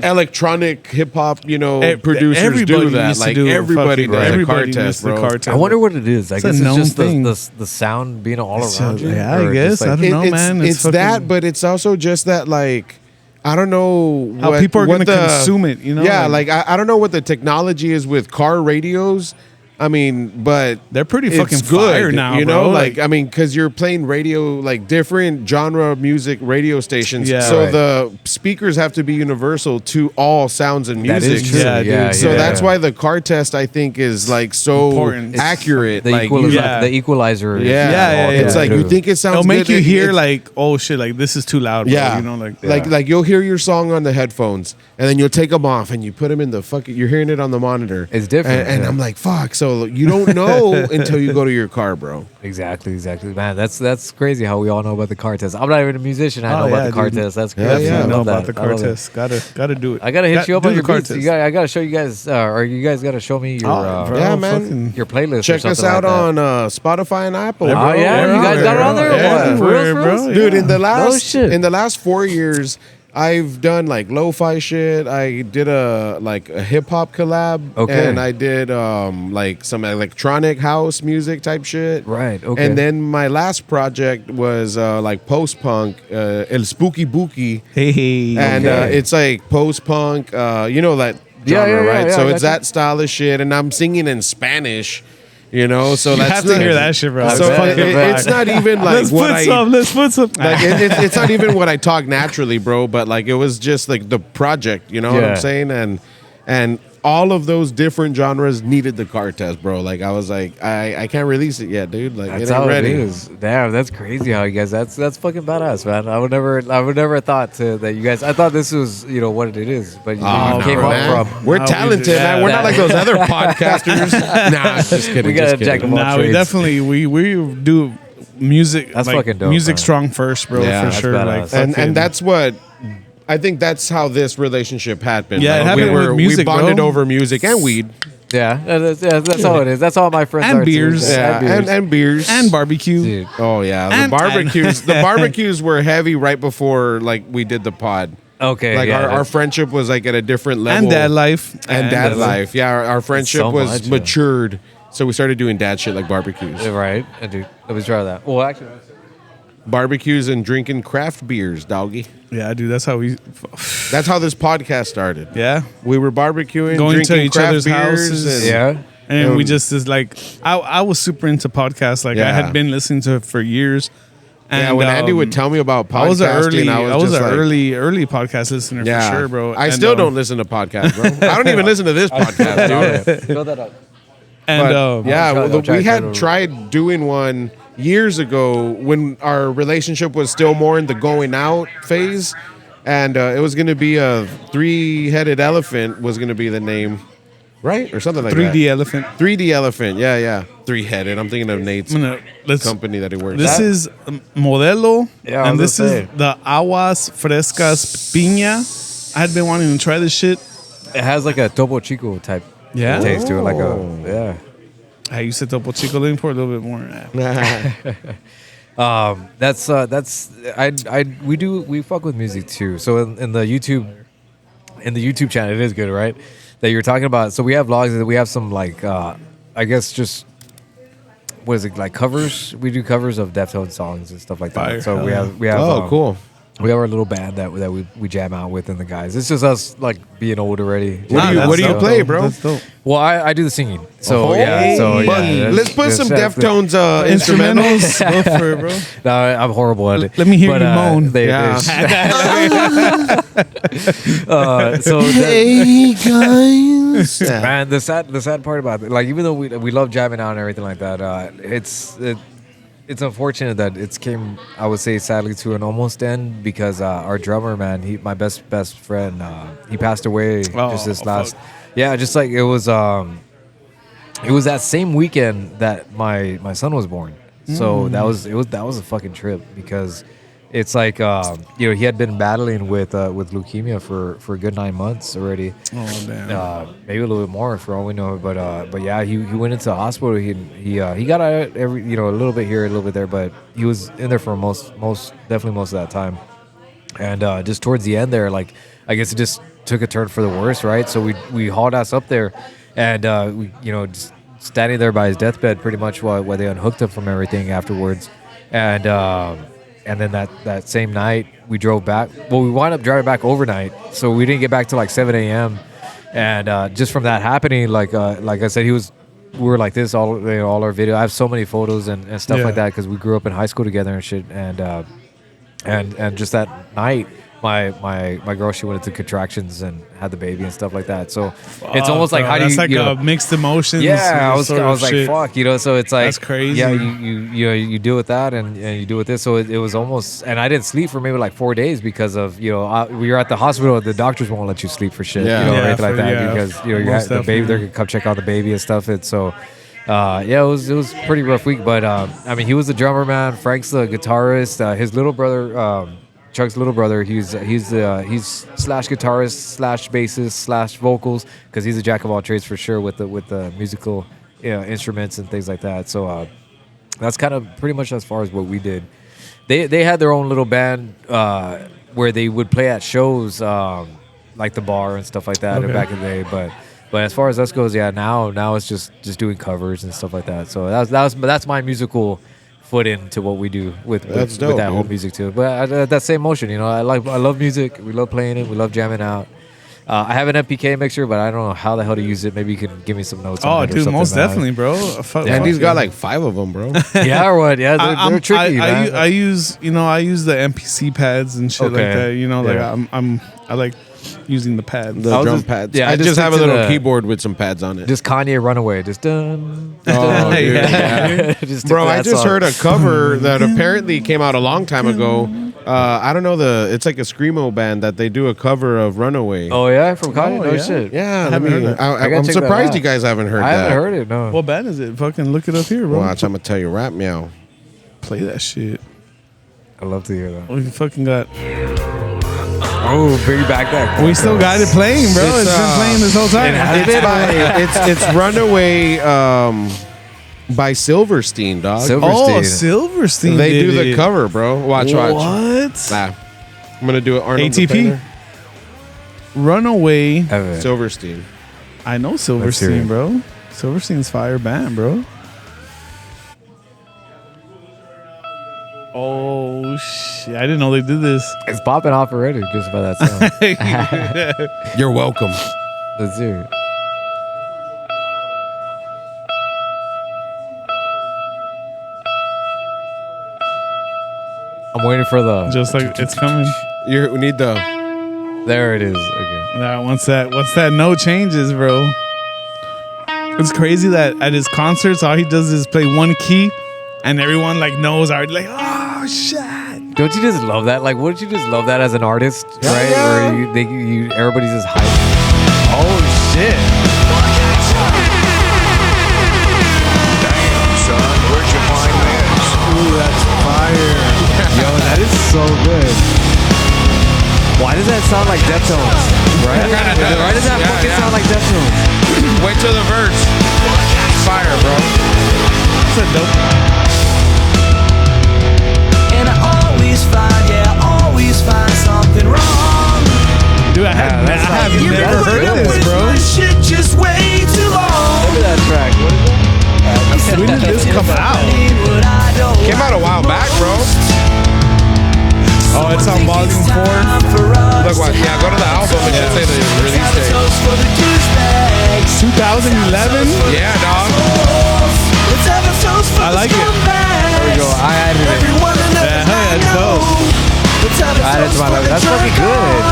electronic hip hop, producers everybody do that. needs to like do everybody fucking- does a car everybody needs test, the bro. car test. I wonder what it is. I It's guess a it's known just thing. the sound being all It's around just- you. yeah, I or guess. just like- I don't know, man. It's fucking- that, but it's also just that, like, I don't know How people are gonna consume it, you know? Yeah, Like- like I don't know what the technology is with car radios. I mean, but They're pretty it's fucking good, fire now, you know. bro. Like, I mean, because you're playing radio, like different genre music radio stations. Yeah. So Right. the speakers have to be universal to all sounds and That music. is true. Yeah, Yeah, dude. So yeah, that's yeah. why the car test, I think, is like so Important. It's accurate. the, Like, equalizer, Yeah. the equalizer. is yeah, Yeah, all yeah, It's through. like you think it sounds It'll make good, you hear it's- like, oh shit, like this is too loud. Bro. yeah, You know, like like you'll hear your song on the headphones, and then you'll take them off, and you put them in the fucking. You're hearing it on the monitor. It's different, and yeah. I'm like, fuck. So you don't know until you go to your car, bro. Exactly. Man, that's crazy how we all know about the car test. I'm not even a musician. I know Oh, about yeah, the car dude. test. That's Yeah, crazy. yeah. I I know love about that. the I car love it. test. Gotta do it. I gotta hit you up do on your the car beats. test. I gotta show you guys, or you guys gotta show me your Oh, bro, Yeah, man. fucking- your playlist. or Check us something out like that. on Spotify and Apple. Oh bro. yeah, We're you guys on got it on there. Yeah. What? For real, Everywhere, for bro. real? Dude, in the last shit. 4 years, I've done like lo-fi shit. I did a hip hop collab, Okay. and I did like some electronic house music type shit. Right, okay. And then my last project was like post punk, El Spooky Bookie, Hey, and Okay. it's like post punk. You know that Yeah, genre, yeah, right? yeah, so I it's gotcha. that style of shit, and I'm singing in Spanish. You know, so you that's have to hear that shit, bro. So I bet. it's not even like let's what put some. Let's put some. like it's not even what I talk naturally, bro. But like it was just like the project, you know what Yeah. I'm saying? And all of those different genres needed the car test, bro. Like I was like, I can't release it yet, dude. Like That's it ain't how ready. it is. Damn, that's crazy how you guys. That's fucking badass, man. I would never have thought that you guys. I thought this was what it is, but you Oh, came no, up man. from. We're No, we talented, just- man. We're not that- like those other podcasters. Nah, just kidding. We gotta just check kidding. them out. Nah, we trades. definitely we do music. That's like, fucking dope, music man. strong first, bro. Yeah, for that's sure. badass. Like, And fucking- that's what I think. That's how this relationship happened. Yeah, it Like, happened with music, we bonded bro. over music and weed. Yeah, that's all it is. That's all my friends And are. too. beers. Yeah, beers. and beers and barbecue. Dude. Oh yeah, the And- barbecues. The barbecues were heavy right before like we did the pod. Okay, Like yeah, our that's- friendship was like at a different level. And dad life. And dad life. Yeah, our friendship so was much, yeah. matured. So we started doing dad shit like barbecues. right. Dude, let me try that. Well, actually, Barbecues and drinking craft beers, doggy. Yeah, dude. That's how we. That's how this podcast started. Yeah. We were barbecuing, Going to drinking each craft other's beers. houses. And, yeah. And we Um, just is like I was super into podcasts. Like I Yeah. had been listening to it for years. And yeah, when Andy would tell me about podcasting, I was an early, I was just an like, early podcast listener yeah, for sure, bro. I And, still don't listen to podcasts, bro. I don't even listen to this podcast, dude. Fill that up. And But, yeah, I'll try- well, I'll try we to had do it. tried doing one years ago when our relationship was still more in the going out phase, and it was going to be a 3-headed elephant was going to be the name, right, or something like 3D that. elephant. 3D elephant, yeah, 3-headed. I'm thinking of Nate's I'm gonna, let's. company that he works. This at. is Modelo, Yeah, I and was this gonna is say. the Aguas Frescas Piña. I had been wanting to try this shit. It has like a Topo Chico type Yeah? taste to it, like Oh. a I used to Topo Chico. Let me pour a little bit more. we fuck with music too. So in the YouTube channel, it is good, right? That you're talking about. So we have vlogs that we have some like I guess just what is it like covers? We do covers of Deftones songs and stuff like that. Fire. So we Hell have oh, cool. We have our little band that we jam out with and the guys. It's just us like being old already. What do you play, bro? That's dope. Well, I do the singing. So Let's put some Deftones instrumentals. Go for it, bro. No, I'm horrible at it. Let me hear you moan. Hey guys, Man, the sad part about it, like even though we love jamming out and everything like that, it's unfortunate that it's came, I would say, sadly to an almost end because our drummer, man, my best friend, he passed away just this last. Fuck. Yeah, just like it was that same weekend that my son was born. So that was a fucking trip because it's like he had been battling with leukemia for a good 9 months already. Oh damn. Maybe a little bit more for all we know. But yeah, he went into the hospital. He got out a little bit here, a little bit there, but he was in there for definitely most of that time. And just towards the end there, like I guess it just took a turn for the worse, right? So we hauled ass up there, and we just standing there by his deathbed pretty much while they unhooked him from everything afterwards, and then that same night we drove back. Well, we wound up driving back overnight, so we didn't get back till like 7 a.m. And just from that happening, like I said, we were like this all our video. I have so many photos and stuff like that because we grew up in high school together and shit. And just that night, my girl, she went into contractions and had the baby and stuff like that. So it's almost like, how do you? That's like a mixed emotions. Yeah, I was like, shit. fuck, so it's like, That's crazy. Yeah, you deal with that and you deal with this. So it was almost, and I didn't sleep for maybe like 4 days because of we were at the hospital. The doctors won't let you sleep for shit, anything like that because you have the baby. They're gonna come check out the baby and stuff. And so. It was a pretty rough week, but I mean, he was the drummer, man. Frank's the guitarist. His little brother, Chuck's little brother, he's slash guitarist slash bassist slash vocals because he's a jack of all trades for sure with the musical instruments and things like that. So that's kind of pretty much as far as what we did. They had their own little band where they would play at shows like the bar and stuff like that back in the day, But as far as us goes, now it's just doing covers and stuff like that. So that's my musical foot into what we do with dope, that whole music too. But that same motion, I love music. We love playing it. We love jamming out. I have an MPK mixer, but I don't know how the hell to use it. Maybe you can give me some notes. Oh, on it or dude, something, most man. definitely, bro. Andy's got like 5 of them, bro. Yeah, or what? Yeah, they're tricky, man. I use the MPC pads and shit like that. Like I like using the pads. The drum pads. Yeah, I just have a stick to little the- keyboard with some pads on it. Just Kanye Runaway. Just done. Oh, dude, yeah. Just stick Bro, to I that just song. heard a cover that apparently came out a long time ago. I don't know it's like a screamo band that they do a cover of Runaway. Oh yeah, from Kanye. Oh, No yeah. shit. Yeah, haven't heard that. I gotta I'm check that surprised out. you guys haven't heard I that. haven't heard it. No. What band is it? Fucking look it up here, bro. Watch, I'm gonna tell you, rap meow. Play that shit. I love to hear that. We fucking got. Oh, bring back that. We still got it playing, bro. It's been playing this whole time. It's Runaway by Silverstein, dog. Oh, Silverstein. They did do the it. cover, bro. Watch. What? Nah. I'm gonna do it. Arnold the ATP. Painter. Runaway. Silverstein. I know hear Silverstein, it. bro. Silverstein's fire band, bro. Oh shit! I didn't know they did this. It's popping off already just by that song. You're welcome. Let's hear it. I'm waiting for the. Just like it's coming. We need the. There it is. Okay. Now once that note changes, bro. It's crazy that at his concerts, all he does is play one key, and everyone like knows already. Like, oh shit! Don't you just love that? Like, wouldn't you just love that as an artist, right? yeah. Where everybody's just hyped. Oh shit! Damn, son, where'd you find this? Ooh, that's fire! Yo, that is so good. Why does that sound like Deftones? Right? Why does that fucking sound like Deftones? Wait till the verse. Fire, bro. That's a dope. And I always find something wrong. Dude, I have You never put heard up this, with bro. my shit just way too long. Look at that track. What is that? When did this come out? Came out a while back, bro. Oh Oh, it's on volume 4. Look what? Yeah, go to the album and just say the release date. 2011. Yeah, dog. I like it. There we go. I added it. Yeah, that's dope. I added it to my life. That's fucking good.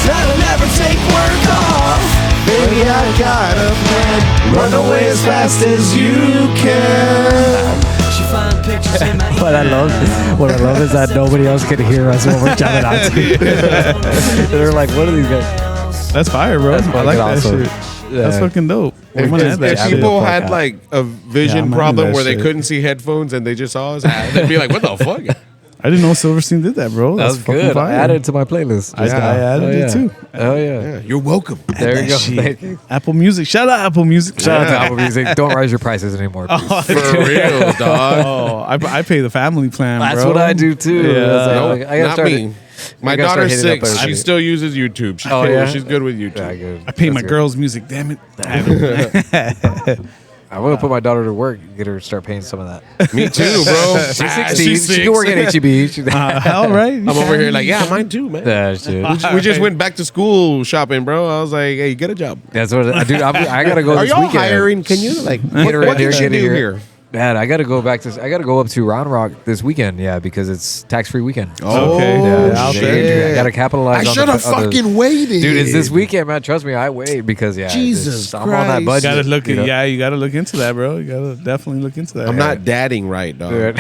That'll never take work off. Baby, I got a plan. Run away as fast as you can. She find pictures in my What I love is that nobody else can hear us when we're jamming out to. They're like, what are these guys? That's fire, bro. That's I like that awesome. shit. That's fucking dope. I'm gonna add that If shit. people fuck had out. like a vision I'm adding problem that where they shit. couldn't see headphones and they just saw us, they'd be like, "What the fuck?" I didn't know Silverstein did that, bro. That That's was fucking good. fire. I added it to my playlist. I added it too. Oh yeah. Yeah, you're welcome. There you That go. shit. Thank you. Apple Music. Shout out Apple Music. Shout out to Apple Music. Don't raise your prices anymore. Please. For real, dog. Oh, I pay the family plan, That's bro. what I do too. Yeah. It's like, I gotta Not start me. it. My I gotta start daughter's hitting up 6. She everything. still uses YouTube. She's Oh, cool. yeah? She's good with YouTube. Yeah, good. I pay my That's good. girls' music. Damn it. I want to put my daughter to work. Get her to start paying some of that. Me too, bro. She's 16. She's She can work at HEB. All right. I'm over here like, yeah, mine too, man. Yeah, shit. We just went back to school shopping, bro. I was like, hey, get a job. That's what I do. I gotta go Are this y'all weekend. hiring? Can you like Get her in what here. can she Get her do here. here? Man, I gotta go up to Round Rock this weekend. Yeah, because it's tax-free weekend. Oh, Okay. Yeah, I'll I gotta capitalize. I on should have on fucking waited. Dude, it's this weekend, man. Trust me, I wait because Jesus I'm on that Christ. budget. Gotta look. you know? Yeah, you gotta look into that, bro. You gotta definitely look into that. I'm not dadding right, dog. Dude.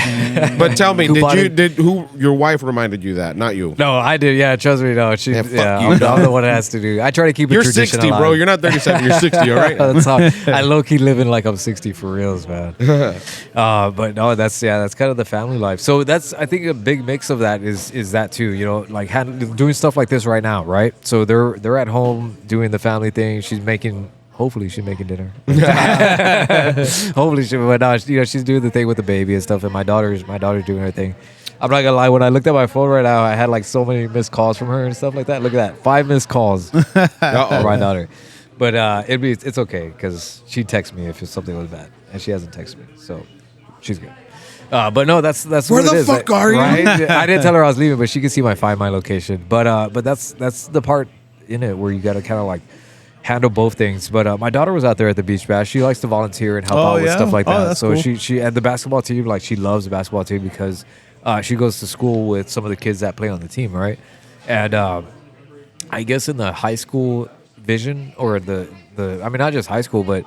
But tell me, Couponing. did who your wife reminded you that? Not you. No, I did. Yeah, trust me. No, she. Yeah, Yeah, fuck you, I'm dog. the one that has to do. I try to keep a You're tradition 60, alive. bro. You're not 37. You're 60, all right? That's how I low key living like I'm 60 for reals, man. But no, that's kind of the family life. So that's I think a big mix of that is that too. You know, like doing stuff like this right now, right? So they're at home doing the family thing. Hopefully she's making dinner. Hopefully but no, she's doing the thing with the baby and stuff. And my daughter's doing her thing. I'm not gonna lie. When I looked at my phone right now, I had like so many missed calls from her and stuff like that. Look at that, 5 missed calls from my daughter. But it's okay because she texts me if something was bad, and she hasn't texted me, so she's good. But no, that's Where what it the is. fuck are you? Right? I didn't tell her I was leaving, but she could see my Find My location. But that's the part in it where you got to kind of like handle both things. But my daughter was out there at the beach bash. She likes to volunteer and help out with yeah? stuff like Oh, that. that's So cool. she and the basketball team, like she loves the basketball team because she goes to school with some of the kids that play on the team, right? And I guess in the high school vision or the I mean not just high school, but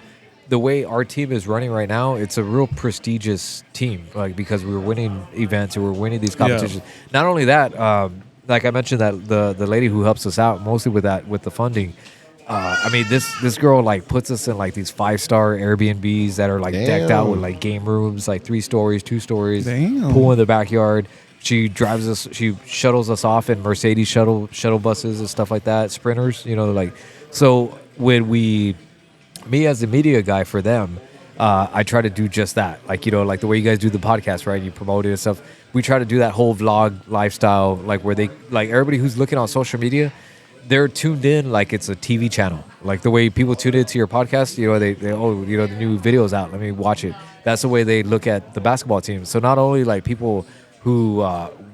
the way our team is running right now, it's a real prestigious team, like because we're winning events and we're winning these competitions. Not only that, like I mentioned, that the lady who helps us out mostly with the funding. I mean, this girl like puts us in like these 5-star Airbnbs that are like decked out with like game rooms, like 3 stories, 2 stories, Damn. pool in the backyard. She drives us, she shuttles us off in Mercedes shuttle buses and stuff like that, sprinters, like. So when me as the media guy for them, I try to do just that. Like, like the way you guys do the podcast, right? You promote it and stuff. We try to do that whole vlog lifestyle, like where like everybody who's looking on social media, they're tuned in like it's a TV channel. Like the way people tune into your podcast, they the new video's out, let me watch it. That's the way they look at the basketball team. So not only like people who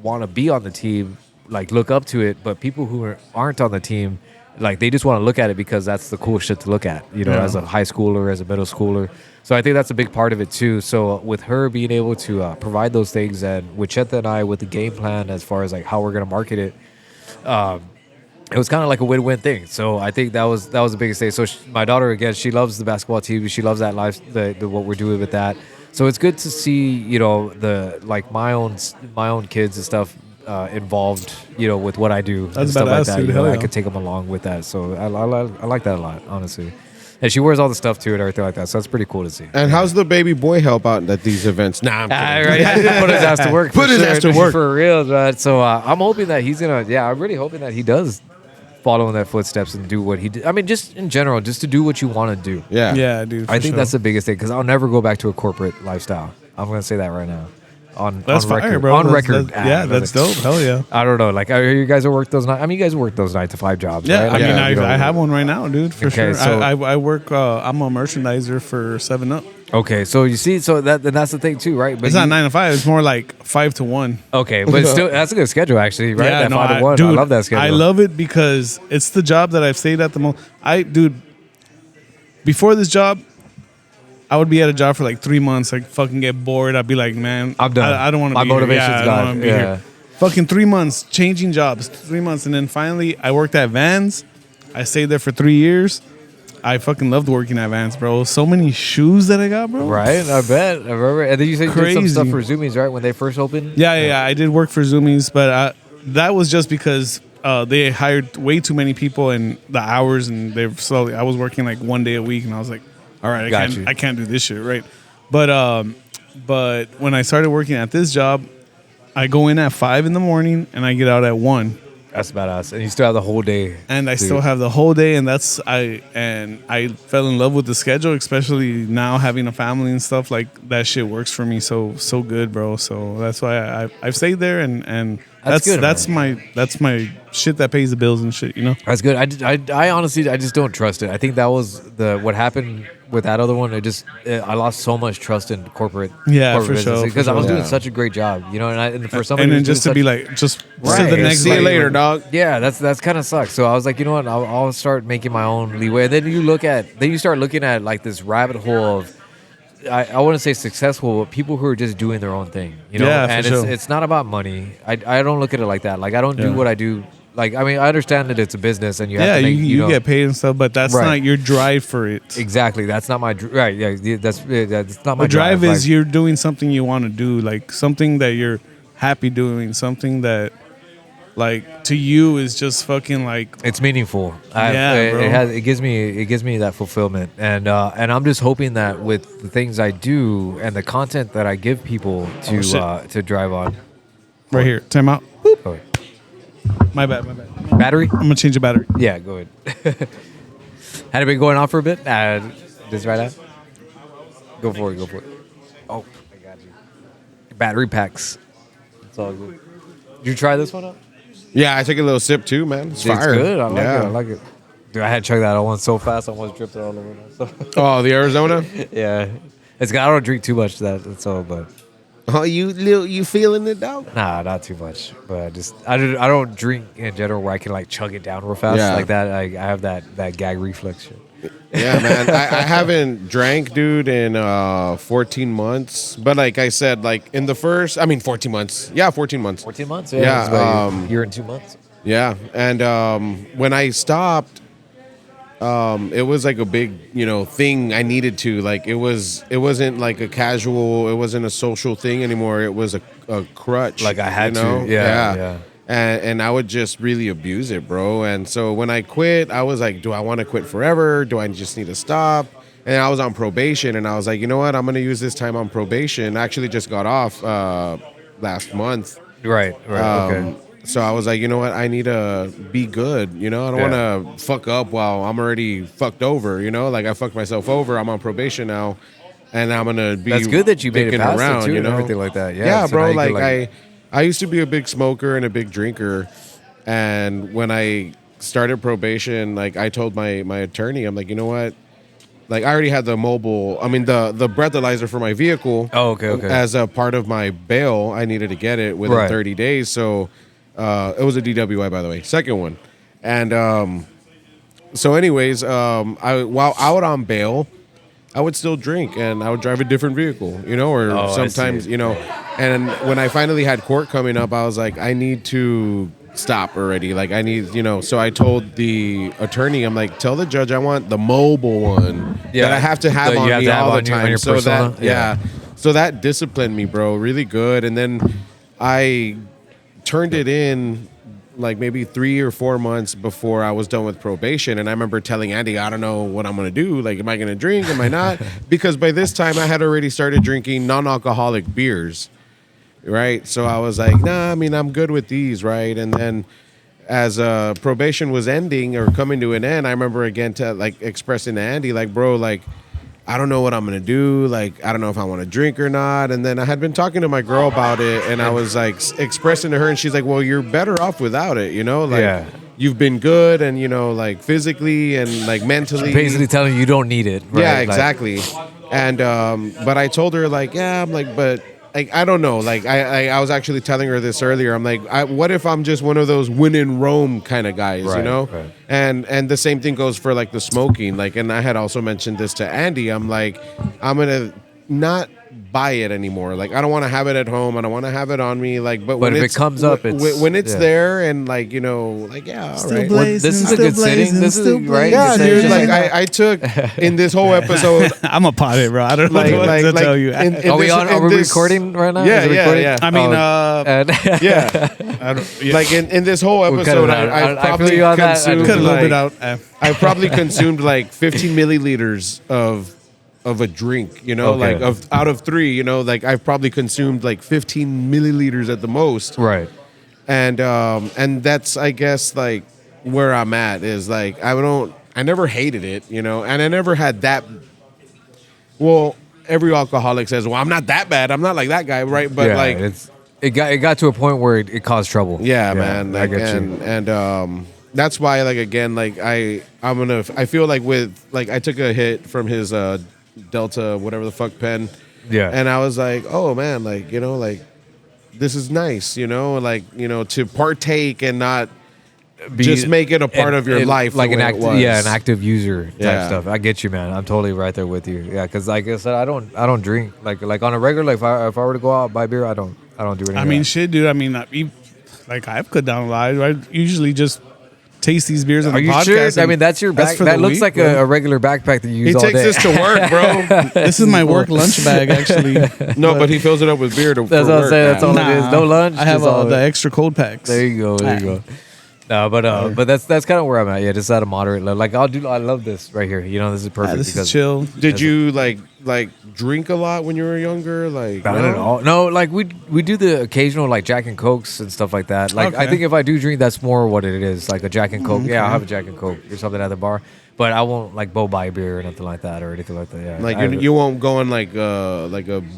want to be on the team, like look up to it, but people who aren't on the team, like they just want to look at it because that's the cool shit to look at, as a high schooler, as a middle schooler. So I think that's a big part of it too. So with her being able to provide those things, and with Chetha and I with the game plan as far as like how we're going to market it, it was kind of like a win-win thing. So I think that was the biggest thing. So my daughter, again, she loves the basketball team. She loves that life, the what we're doing with that. So it's good to see, the like my own kids and stuff involved, with what I do and stuff like badass, that. dude. Hell I yeah. could take them along with that. So I like that a lot, honestly. And she wears all the stuff too and everything like that. So that's pretty cool to see. And how's the baby boy help out at these events? Nah, I'm kidding. Right. Put his ass to work. Put his ass to work. For real, man. So I'm hoping that he's gonna. Yeah, I'm really hoping that he does follow in their footsteps and do what he did. I mean, just in general, just to do what you want to do. Yeah. Yeah, dude. I think that's the biggest thing because I'll never go back to a corporate lifestyle. I'm gonna say that right now. That's on fire, record. bro. On That's- record. that's- yeah, that's dope. Hell yeah. I don't know. Like, I hear you guys work those 9. I mean, you guys work those 9 to 5 jobs. Yeah, right? I mean, You know, I have one right now, dude, for Okay, sure. so- I work. I'm a merchandiser for 7-Up. Okay, so you see, so that's the thing too, right? But It's not 9 to 5. It's more like 5 to 1. Okay, but still, that's a good schedule, actually, right? Yeah, That no, 5 to 1. dude, I love that schedule. I love it because it's the job that I've stayed at the most. Dude, before this job, I would be at a job for like 3 months, like fucking get bored. I'd be like, man, I'm done. I don't want to My be here. motivation's Yeah, I don't gone. wanna be Yeah. here. Fucking 3 months, changing jobs, 3 months. And then finally, I worked at Vans. I stayed there for 3 years. I fucking loved working at Vans, bro. So many shoes that I got, bro. Right, I bet. I remember. And then you said you did some Crazy. stuff for Zoomies, right? When they first opened. Yeah. I did work for Zoomies, but that was just because they had way too many people and the hours, and they're slowly. I was working like 1 day a week, and I was like, all right, I can't do this shit, right? But when I started working at this job, I go in at 5 in the morning and I get out at 1. That's badass. And you still have the whole day. And I dude. still have the whole day, and I fell in love with the schedule, especially now having a family and stuff. Like that shit works for me so good, bro. So that's why I've stayed there, and That's good, that's my shit that pays the bills and shit. You know. That's good. I honestly, I just don't trust it. I think that was what happened with that other one. I lost so much trust in corporate. Yeah, corporate for sure, because for I was sure. doing such a great job, you know. And for somebody, And then who's just to doing be such- like, just Right. to the next See you level. later, dog. Yeah, that's kind of sucks. So I was like, you know what? I'll start making my own leeway. And then you start looking at like this rabbit hole of. I wouldn't say successful, but people who are just doing their own thing, you know. Yeah, for and sure. it's not about money. I don't look at it like that. Like I don't do what I do. Like I mean, I understand that it's a business and you have to make, you know, get paid and stuff, but that's Right. not your drive for it. Exactly. That's not my right. Yeah, that's not my The drive is Like, you're doing something you want to do, like something that you're happy doing, something that, like, to you is just fucking like. it's meaningful. Yeah, bro. It gives me that fulfillment, and I'm just hoping that with the things I do and the content that I give people to drive on. Right here, time out. Boop. Oh, wait. My bad. Battery? I'm gonna change the battery. Yeah, go ahead. Had it been going on for a bit? Just right out. Go for it. Oh, I got you. Battery packs. It's all good. Did you try this one out? Yeah, I took a little sip too, man. It's It's fire. good. I Yeah. like it. Dude, I had to chug that one so fast, I almost dripped it all over myself. Oh, the Arizona. Yeah, I don't drink too much. That's all, but Oh, you feeling it, dog? nah, not too much. But I don't drink in general where I can like chug it down real fast Yeah. like that. I have that gag reflex shit. Yeah, man. I haven't drank, dude, in 14 months. But like I said, like in the 14 months. Yeah, 14 months. 14 months. Yeah, it's about a year and 2 months. Yeah, and when I stopped, it was like a big, thing I needed to. Like it wasn't like a casual, it wasn't a social thing anymore. It was a crutch. Like I had you know? to. Yeah. And I would just really abuse it, bro. And so when I quit, I was like, do I want to quit forever? Do I just need to stop? And I was on probation, and I was like, you know what? I'm going to use this time on probation. I actually just got off last month. Right. Okay. So I was like, you know what? I need to be good. I don't want to fuck up while I'm already fucked over. Like I fucked myself over. I'm on probation now, and I'm gonna be. That's good that you made it dicking past around, it too, and everything like that. Yeah, Yeah, so now bro. you Like, can, I used to be a big smoker and a big drinker, and when I started probation, like I told my attorney, I'm like, you know what? Like I already had the the breathalyzer for my vehicle. Oh, okay. As a part of my bail, I needed to get it within Right. 30 days. So it was a DWI, by the way, second one. And so anyways, while out on bail, I would still drink and I would drive a different vehicle, or I sometimes, see. And when I finally had court coming up, I was like, I need to stop already. Like I need, so I told the attorney, I'm like, tell the judge I want the mobile one that I have to have That on you have me to have all the on your- on time. your So persona? that, yeah. So that disciplined me, bro, really good. And then I turned it in like maybe 3 or 4 months before I was done with probation. And I remember telling Andy, I don't know what I'm going to do. Like, am I going to drink? Am I not? Because by this time I had already started drinking non-alcoholic beers, right? So I was like, nah, I mean, I'm good with these, right? And then as probation was ending or coming to an end, I remember again expressing to Andy, like, bro, like, I don't know what I'm gonna do. Like, I don't know if I want to drink or not. And then I had been talking to my girl about it, and I was like expressing to her, and she's like, "Well, you're better off without it, you know? Like, you've been good, and you know, like physically and like mentally." She's basically telling you don't need it. Right? Yeah, Like, exactly. And but I told her like, yeah, I'm like, but like I don't know. Like I was actually telling her this earlier. I'm like, what if I'm just one of those win in Rome kind of guys, you Right, know? right. And the same thing goes for like the smoking. Like, and I had also mentioned this to Andy. I'm like, I'm gonna not buy it anymore. Like, I don't want to have it at home. I don't want to have it on me. Like, but when if it it's, comes up, it's when it's yeah. there and like, you know, like, yeah, all Still right. blazing, this is a still good sitting. blazing, This is still right. blazing. Yeah, You say dude. just Like I took in this whole episode. I'm a pothead, bro. I don't know what to tell you. in Are we this- on? in Are we this- recording right now? Yeah, Is it yeah, recording? yeah. I mean, And Yeah. I don't, yeah. Like in this whole We'll cut it episode, out. I I feel probably you on that. I consumed cut a little like, bit out. I probably consumed like 15 milliliters of a drink, you know, Okay. like out of 3, you know, like I've probably consumed like 15 milliliters at the most. right. And that's, I guess, like where I'm at is like, I never hated it, you know, and I never had that. Well, every alcoholic says, well, I'm not that bad. I'm not like that guy. Right. But yeah, like, it got to a point where it caused trouble. yeah, man. I Like, get you. and that's why, like, again, like I feel like with like I took a hit from his Delta whatever the fuck pen, Yeah. and I was like, oh man, like, you know, like this is nice, you know, like, you know, to partake and not just make it a part of your life, like the an way it active, was. an active user type Yeah. stuff. I get you, man. I'm totally right there with you. Yeah, because like I said, I don't drink like on a regular. Like if I were to go out and buy beer, I don't do anything. I mean, shit, dude. I mean, like I've cut down a lot. I usually just taste these beers on Are the you podcast. sure? I and mean, that's your back. for That the looks week, like bro. a regular backpack that you use He all takes day. this to work, bro. This is my work lunch bag, actually. No, but he fills it up with beer to That's for what I'm work, saying. That's man. all it is. No lunch. I have just all the extra cold packs. There you go. There you go. No, but that's kind of where I'm at. Yeah, just at a moderate level. Like I love this right here. You know, this is perfect. This because is chill. Did you like drink a lot when you were younger? Like, Not no? at all. No, like we do the occasional like Jack and Cokes and stuff like that. Like I Okay. think if I do drink, that's more what it is. Like a Jack and Coke. Yeah, I'll have a Jack and Coke or something at the bar. But I won't like buy beer or nothing like that or anything like that. Yeah, Like you won't go on like a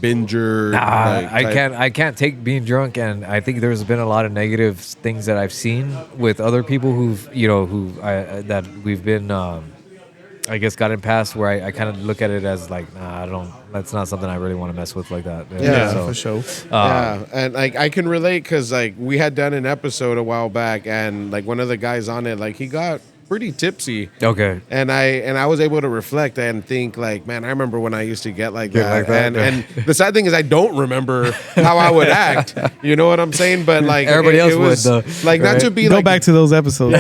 binger. Nah, like, type- I can't take being drunk, and I think there's been a lot of negative things that I've seen with other people that we've been I guess gotten past where I kind of look at it as like, nah, I don't. That's not something I really want to mess with like that. Yeah, so, for sure. Yeah, and like I can relate because like we had done an episode a while back, and like one of the guys on it, like he got pretty tipsy. Okay. And I was able to reflect and think like, man, I remember when I used to get like Get that. like that, And the sad thing is I don't remember how I would act. You know what I'm saying? But like Everybody else it was, would, though, like not right? to be Go like back to those episodes.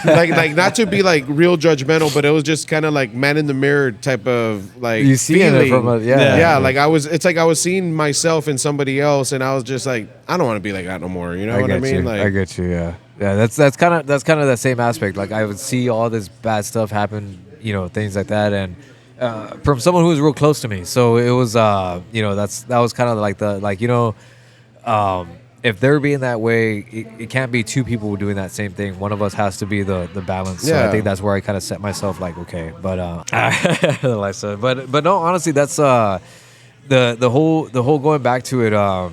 like not to be like real judgmental, but it was just kind of like man in the mirror type of like You see feeling. it from a Yeah, like it's like I was seeing myself in somebody else, and I was just like, I don't want to be like that no more. You know what I mean? You. Like, I get you. Yeah. Yeah. That's kind of that same aspect. Like I would see all this bad stuff happen. You know, things like that, and from someone who was real close to me. So it was, that was kind of like if they're being that way, it can't be two people doing that same thing. One of us has to be the balance. So I Yeah. think that's where I kind of set myself like, okay, but like I said, but no, honestly, that's the whole going back to it.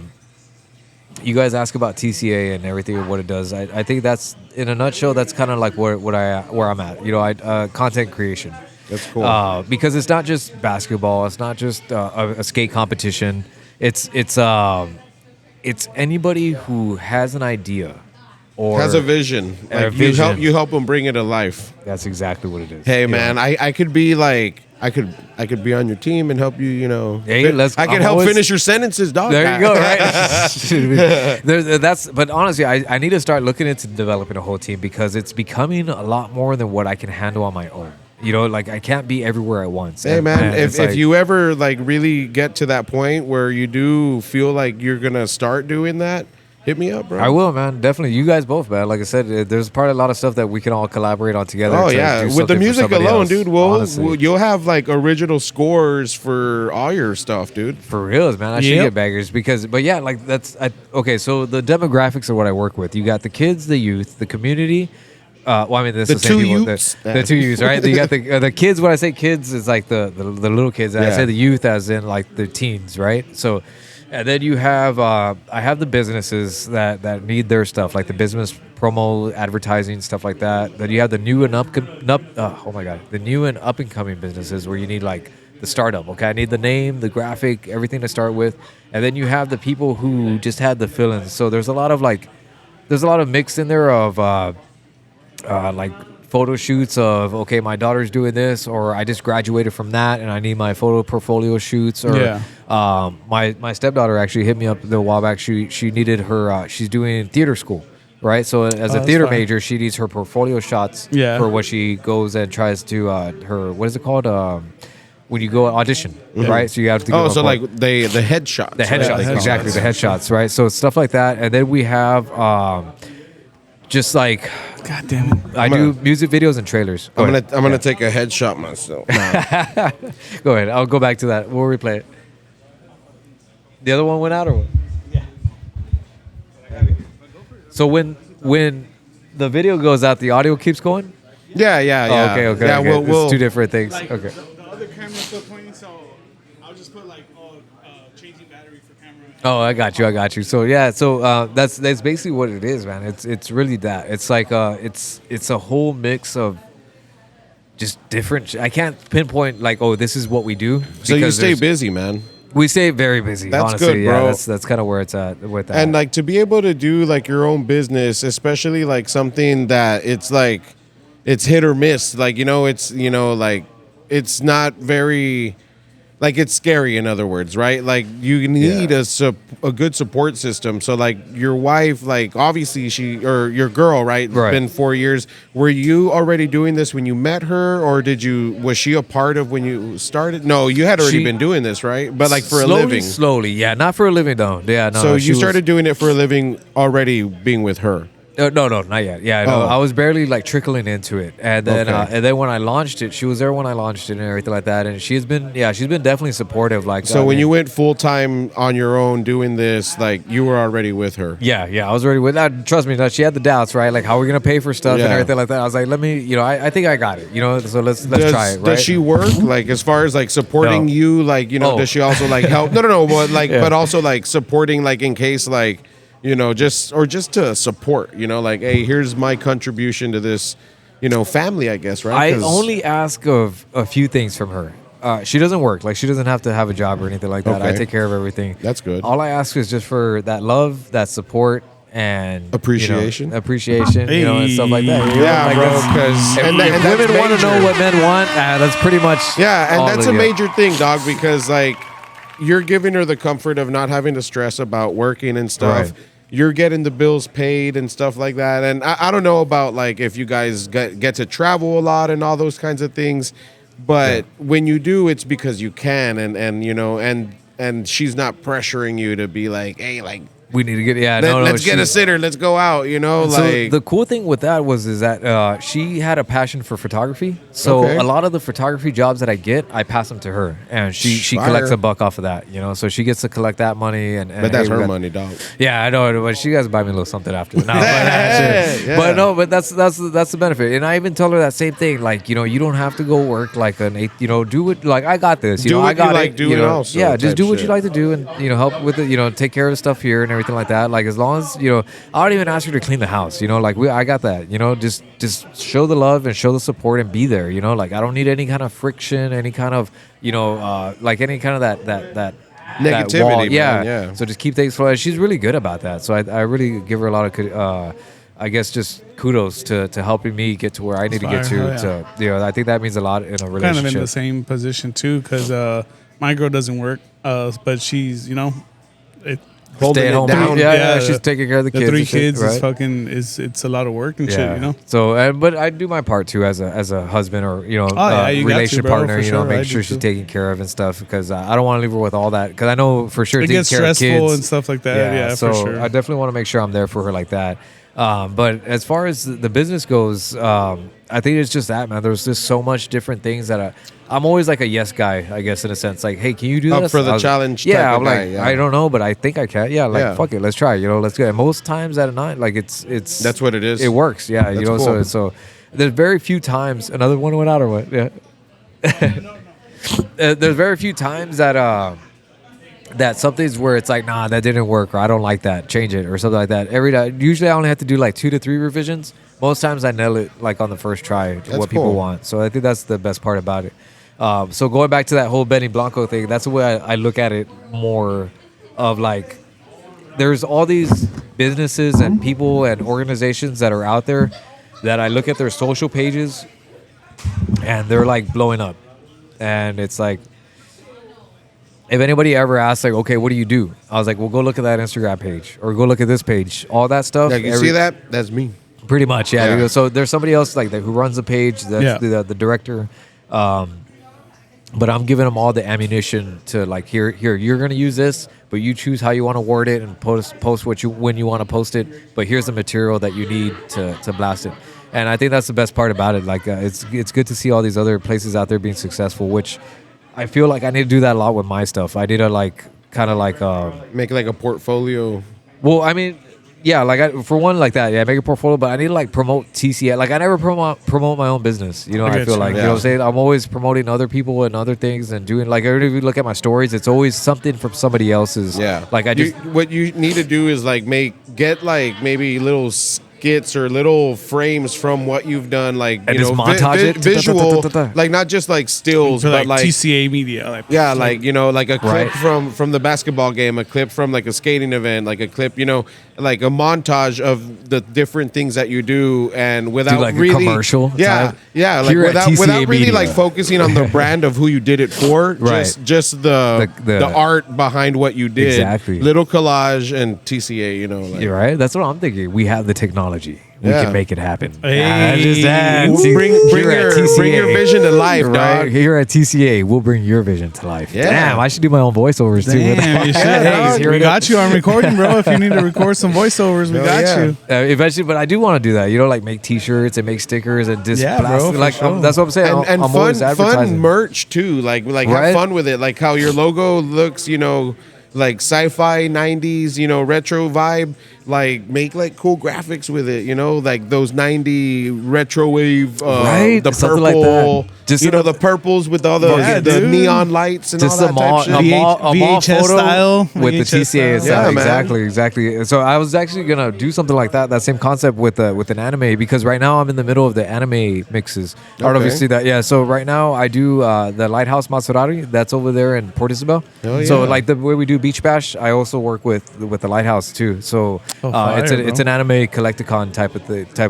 You guys ask about TCA and everything and what it does. I think that's in a nutshell. That's kind of like where I'm at. You know, content creation. that's cool. Because it's not just basketball. It's not just a skate competition. It's anybody who has an idea or Has a vision. a Like vision. you help them bring it to life. That's exactly what it is. Hey You man, know? I could be like I could be on your team and help you. You know, Hey, I could I'm help always- finish your sentences, dog. There you go, right? But honestly, I need to start looking into developing a whole team because it's becoming a lot more than what I can handle on my own. You know, like I can't be everywhere at once. Hey And- man, and it's if like- you ever like really get to that point where you do feel like you're gonna start doing that, hit me up, bro. I will, man. Definitely. You guys both, man. Like I said, there's probably a lot of stuff that we can all collaborate on together. Oh to yeah, do with the something for music somebody alone, else, dude. honestly. You'll have like original scores for all your stuff, dude. For reals, man. I should Yep. get baggers but yeah, like okay. So the demographics are what I work with. You got the kids, the youth, the community, Well, I mean, this The is the same two people. youths. The two youths, right? You got the kids. When I say kids, it's like the little kids. And I Yeah. say the youth as in like the teens, right? So, and then you have I have the businesses that need their stuff, like the business promo, advertising, stuff like that. Then you have the new and the new and up and coming businesses where you need like the startup. Okay, I need the name, the graphic, everything to start with, and then you have the people who just had the fill-ins. So there's a lot of mix in there of like photo shoots of, okay, my daughter's doing this, or I just graduated from that and I need my photo portfolio shoots, or my stepdaughter actually hit me up a while back. She needed her she's doing theater school, right? So as a theater major, she needs her portfolio shots for what she goes and tries to her, what is it called, when you go audition, right? So you have to go so like the headshots. the headshots, exactly, the headshots, right? So stuff like that. And then we have just like, God damn it. I do music videos and trailers. I'm gonna take a headshot myself. Go ahead. I'll go back to that. We'll replay it. The other one went out, or what? Yeah. So when the video goes out, the audio keeps going? Yeah. Oh, okay. Yeah, okay. we'll It's two different things. Like, Okay. The other camera's still pointing, so I'll just put like, changing battery for camera. Oh, I got you. So yeah, that's basically what it is, man. It's really that. It's like it's a whole mix of just different. I can't pinpoint like, oh, this is what we do. So you because stay busy, man. We stay very busy. That's honestly. good, bro. Yeah, that's kind of where it's at with that. And like to be able to do like your own business, especially like something that it's like it's hit or miss. Like like it's not very. Like it's scary, in other words, right? Like you need a good support system. So like your wife, like obviously or your girl, right? It's been 4 years. Were you already doing this when you met her, or was she a part of when you started? No, you had already been doing this, right? But like for a living. Slowly, yeah, not for a living though. Yeah, no. So you started doing it for a living already, being with her. No, not yet. Yeah, no, I was barely like trickling into it, and then when I launched it, she was there when I launched it and everything like that, and she's been definitely supportive. Like, so when you went full time on your own doing this, like you were already with her. Yeah, I was already with that. Trust me, she had the doubts, right? Like, how are we gonna pay for stuff and everything like that? I was like, let me, I think I got it, So let's try it. Right? Does she work like as far as like supporting you? Like does she also like help? No, but like, but also like supporting, like in case like. Just to support, like, hey, here's my contribution to this, family, I guess, right? I only ask of a few things from her. She doesn't work. Like, she doesn't have to have a job or anything like that. Okay. I take care of everything. That's good. All I ask is just for that love, that support, and appreciation, and stuff like that. Yeah, bro. Because if women want to know what men want, that's pretty much and that's a major thing, dog. Because like you're giving her the comfort of not having to stress about working and stuff. Right. You're getting the bills paid and stuff like that. And I don't know about like if you guys get to travel a lot and all those kinds of things, but when you do, it's because you can, and she's not pressuring you to be like, hey, like. We need to get let's get a sitter. Let's go out. So like the cool thing with that is that she had a passion for photography. So a lot of the photography jobs that I get, I pass them to her, and she collects a buck off of that. So she gets to collect that money, and but that's her money, dog. Yeah, I know, but she guys buy me a little something after. But that's the benefit. And I even tell her that same thing. Like you don't have to go work like an 8. Do it like I got this. Do I what got you like it. doing also. Yeah, just do what shit. you like to do, and help with it. Take care of the stuff here and everything like that. Like as long as I don't even ask her to clean the house. Like I got that. Just show the love and show the support and be there. Like I don't need any kind of friction, any kind of like any kind of that negativity. That wall. Man, yeah. So just keep things flowing. She's really good about that. So I really give her a lot of I guess just kudos to helping me get to where I need to get to. I think that means a lot in a relationship. Kind of in the same position too, because my girl doesn't work, but she's holding stay at home. down. Yeah, she's taking care of the kids. 3 and shit, kids right? is fucking it's a lot of work and shit. So, but I do my part too as a husband or you relation got to, bro, partner. for sure. Make I sure do she's too. taking care of and stuff because I don't want to leave her with all that because I know for sure It taking gets care of stressful kids and stuff like that. Yeah, so for sure. I definitely want to make sure I'm there for her like that. But as far as the business goes, I think it's just that, man. There's just so much different things that I'm always like a yes guy, I guess, in a sense. Like, hey, can you do Up this? for the I was- challenge Yeah, type of I'm like, guy, yeah. I don't know, but I think I can. Yeah, like, Yeah. fuck it, let's try. You know, let's go. And most times at a night, like it's That's what it is. It works. Yeah, you That's know. cool. So there's very few times. Another one went out or what? Yeah. There's very few times that that something's where it's like, nah, that didn't work, or I don't like that, change it, or something like that. Usually I only have to do like 2 to 3 revisions. Most times I nail it like on the first try, what people cool. want. So I think that's the best part about it. So going back to that whole Benny Blanco thing, that's the way I look at it more of like, there's all these businesses and people and organizations that are out there that I look at their social pages and they're like blowing up. And it's like, if anybody ever asks, like, okay, what do you do? I was like, well, go look at that Instagram page or go look at this page. All that stuff. Like, you see that? That's me. Pretty much, yeah. Yeah. So there's somebody else like that who runs the page. That's the director. But I'm giving them all the ammunition to like, here, you're gonna use this, but you choose how you want to word it and post when you want to post it. But here's the material that you need to blast it. And I think that's the best part about it. Like, it's good to see all these other places out there being successful, which I feel like I need to do that a lot with my stuff. I need to like kind of like Make like a portfolio. well, I mean, yeah, like for one, like that, yeah, make a portfolio. But I need to like promote TCA. Like I never promote my own business. You know, I get feel you. like you know what I'm saying. I'm always promoting other people and other things and doing like every time you look at my stories, it's always something from somebody else's. Yeah. like I just What you need to do is like get like maybe little skits or little frames from what you've done, like And you know, just montage it. visual, Ta-ta-ta-ta-ta-ta. like not just like stills, For but like like TCA Media. Like, yeah, like you know, like a clip Right. from the basketball game, a clip from like a skating event, like a clip, you know, like a montage of the different things that you do, and without like a really commercial yeah, type? yeah, like Here at without TCA really Media. like focusing on the brand of who you did it for, Right. just the art behind what you did, Exactly. little collage and TCA, you know, like, you're right. That's what I'm thinking. We have the technology. We Yeah. can make it happen. Hey. bring your vision to life, Right dog. here at TCA, we'll bring your vision to life. Yeah. Damn, I should do my own voiceovers too. Damn, you should. Hey, dog. here We it got is. you on recording, bro. If you need to record some voiceovers, we Hell got yeah. you. Eventually, but I do want to do that. You know, like make T-shirts and make stickers and just Yeah, blast. bro, for Like sure. that's what I'm saying. And I'm always fun advertising. merch too, like Right? have fun with it, like how your logo looks, you know, like sci-fi 90s, you know, retro vibe. Like make like cool graphics with it, you know, like those 90 retro wave, Right, the something purple, like that. Just you know, the- the purples with all the, Yeah, the dude. neon lights and Just all a that mall, type shit. a mall VHS photo style, with the VHS TCA style. style. Yeah, man. Exactly. So I was actually gonna do something like that same concept with an anime, because right now I'm in the middle of the anime mixes. I don't know if you Okay. see that. Yeah. So right now I do the Lighthouse Maserati that's over there in Port Isabel. Oh, So yeah. like the way we do Beach Bash, I also work with the Lighthouse too. So fire, it's bro. an anime collecticon type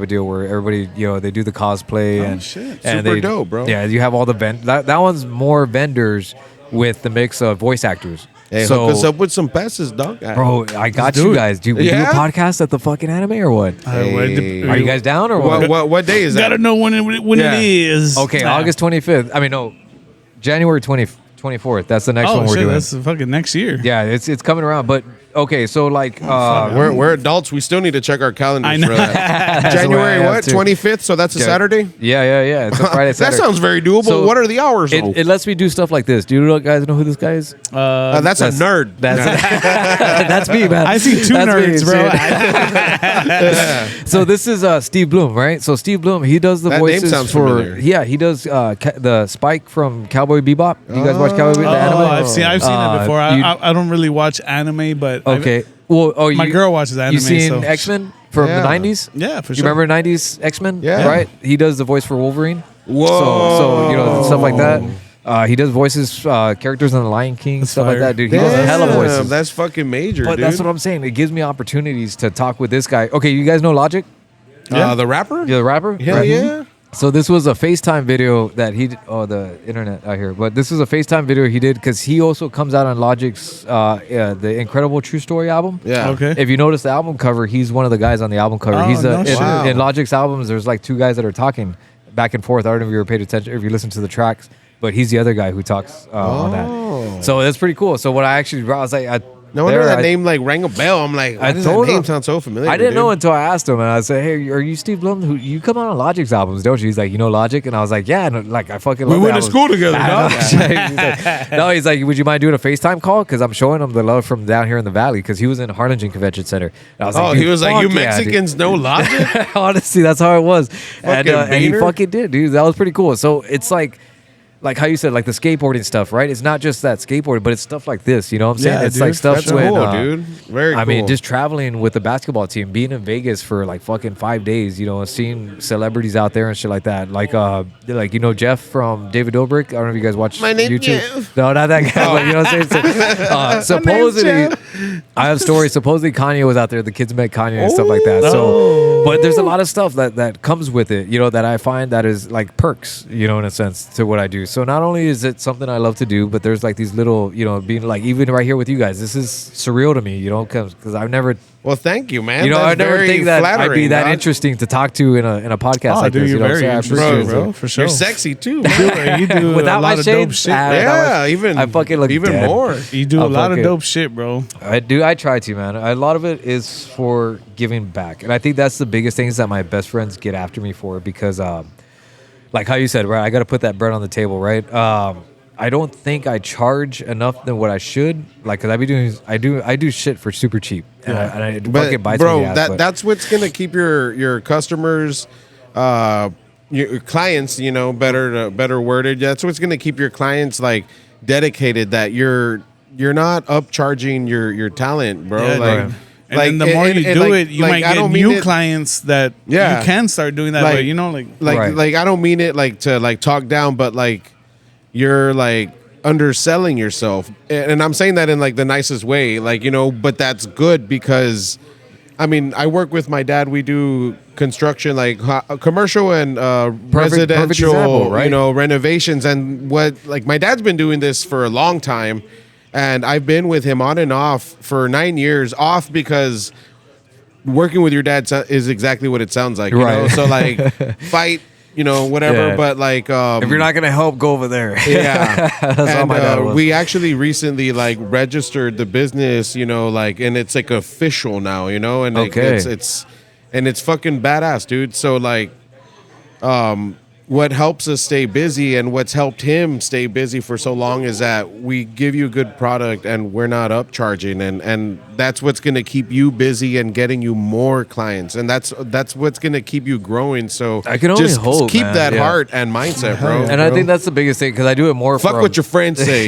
of deal where everybody, you know, they do the cosplay and shit. and Super they- dope, bro. Yeah, you have all the that one's more vendors with the mix of voice actors. Hey, so, hook us up with some passes, dog. bro, I got do you it. guys. Do we do a Yeah? podcast at the fucking anime or what? Hey. Are you guys down or what? What day is that? Gotta know when Yeah. it is. Okay, Nah. August 25th. I mean, no, January 24th. That's the next Oh one we're shit, doing. that's fucking next year. Yeah, it's coming around. But okay, so like, We're adults. We still need to check our calendars I know. for that. That's the way January I have what? to. 25th. So that's a Yeah. Saturday. yeah. It's a Friday. That Saturday. sounds very doable. So what are the hours? though? It lets me do stuff like this. Do you guys know who this guy is? That's a nerd. That's that's me, man. I see two That's me, nerds, bro. So this is Steve Bloom, right? So Steve Bloom, he does the That name voices sounds for familiar. he does the Spike from Cowboy Bebop. Do you guys watch Cowboy Bebop? Oh, The anime? I've seen it before. you- I don't really watch anime, but Okay. Well, my girl watches anime. You seen so. X-Men from Yeah. the 90s? Yeah, for You sure. remember 90s X-Men? Yeah. Right? He does the voice for Wolverine. Whoa. So you know, stuff like that. He does voices, characters in The Lion King, That's stuff like fire. that, dude. He does hella voices. That's fucking major, But dude. that's what I'm saying. It gives me opportunities to talk with this guy. Okay, you guys know Logic? The rapper? You're the rapper? Hell Right. yeah. So this was a FaceTime video that he did. Oh, the internet out here. But this was a FaceTime video he did because he also comes out on Logic's the Incredible True Story album. Yeah. Okay. If you notice the album cover, he's one of the guys on the album cover. Oh, He's no shit. Wow. in Logic's albums. There's like two guys that are talking back and forth. I don't know if you ever paid attention, if you listen to the tracks, but he's the other guy who talks on that. So that's pretty cool. So what I was like, No wonder There, that name like rang a bell. I'm like, why does that told name him- sound so familiar? I didn't know dude? until I asked him, and I said, "Hey, are you Steve Blum? Who you come out on Logic's albums, don't you?" He's like, "You know Logic?" And I was like, "Yeah." And like, I fucking love We went the to albums." school together, I dog. know. He's like, no, he's like, "Would you mind doing a FaceTime call? Because I'm showing him the love from down here in the valley." Because he was in Harlingen Convention Center. And I was Oh, like, he "Dude, was like, fuck "You yeah, dude." Mexicans know Logic." Honestly, that's how it was, and he Bader. fucking did, dude. That was pretty cool. So it's like how you said, like the skateboarding stuff, right? It's not just that skateboarding, but it's stuff like this. You know what I'm saying? Yeah, It's dude, like stuff That's when, cool, dude. Very cool. I mean, just traveling with the basketball team, being in Vegas for like fucking 5 days, you know, seeing celebrities out there and shit like that. Like you know, Jeff from David Dobrik. I don't know if you guys watch My name's YouTube. Jeff. No, not that guy. But you know what I'm saying? So, supposedly, I have stories. Supposedly, Kanye was out there. The kids met Kanye and stuff like that. So, but there's a lot of stuff that comes with it, you know, that I find that is like perks, you know, in a sense to what I do. So not only is it something I love to do, but there's like these little, you know, being like even right here with you guys, this is surreal to me, you know, because I've never, Well, thank you, man. you know, That's I never very think that I'd be flattering, that dog. interesting to talk to in a podcast Oh, like dude, this. You you're know, very so I interesting, appreciate bro. it. For sure. You're sexy too, man. You do Without a my lot of shades, dope shit. Yeah, even I fucking look even dead. more. You do a I'm lot of fucking- dope shit, bro. I do. I try to, man. A lot of it is for giving back, and I think that's the biggest things that my best friends get after me for because, like how you said, right? I got to put that bread on the table, right? I don't think I charge enough than what I should, like, cause I do shit for super cheap, and I But fucking bites bro, me in the ass, but- that's what's gonna keep your customers, your clients, you know, better worded. That's what's gonna keep your clients like dedicated. That you're not upcharging your talent, bro. Yeah, like. dude. And then the more you do it, you might I get don't mean new it- clients that Yeah. you can start doing that. Like- But you know, like Right. I don't mean it like to like talk down, but like you're like underselling yourself, and I'm saying that in like the nicest way, like, you know, but that's good because I mean, I work with my dad. We do construction, like commercial and Perfect residential, example, right? you know, renovations. And what, like, my dad's been doing this for a long time, and I've been with him on and off for 9 years. Off because working with your dad is exactly what it sounds like, you Right. know. So like, fight, you know, whatever. Yeah. But like, if you're not gonna help, go over there. yeah, That's how and my dad was. we actually recently like registered the business, you know, like, and it's like official now, you know, and Okay. it's fucking badass, dude. So like, what helps us stay busy and what's helped him stay busy for so long is that we give you a good product and we're not upcharging, and that's what's going to keep you busy and getting you more clients, and that's what's going to keep you growing. So I can only just hope, keep man. that Yeah. heart and mindset, bro. And I think that's the biggest thing because I do it more. Fuck from, what your friends say.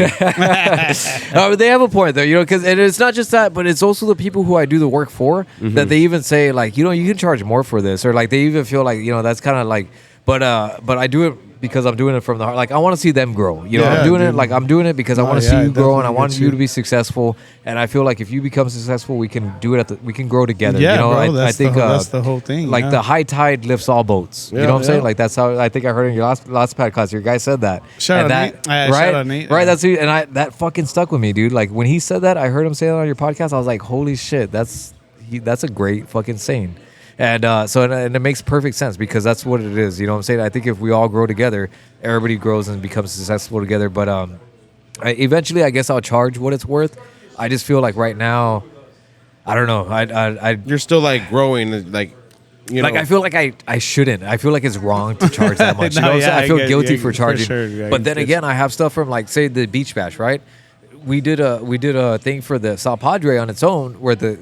They have a point though, you know, because it's not just that, but it's also the people who I do the work for that they even say like, you know, you can charge more for this, or like they even feel like, you know, that's kind of like, but I do it because I'm doing it from the heart. Like I want to see them grow. You know, Yeah, I'm doing dude. it like I'm doing it because I want to yeah, see you it grow and I definitely want gets you you. to be successful. And I feel like if you become successful, we can do it we can grow together. Yeah, you know, bro, I that's think that's the whole thing. like yeah. the high tide lifts all boats. You Yeah, know what I'm saying? yeah. Like that's how I think I heard in your last podcast. Your guy said that. Shout And out that, Nate. Yeah, right? shout out Nate. Right. Yeah. That's and that fucking stuck with me, dude. Like when he said that, I heard him say that on your podcast. I was like, holy shit, that's a great fucking saying. And and it makes perfect sense because that's what it is. You know what I'm saying? I think if we all grow together, everybody grows and becomes successful together. But eventually, I guess I'll charge what it's worth. I just feel like right now, I don't know. I You're still like growing, like, you know. like I feel like I shouldn't. I feel like it's wrong to charge that much. You No, know what I'm saying? yeah, I feel I get- guilty yeah, for for charging. sure, yeah, but then it's- again, I have stuff from like say the Beach Bash, right? We did a thing for the Sal Padre on its own where the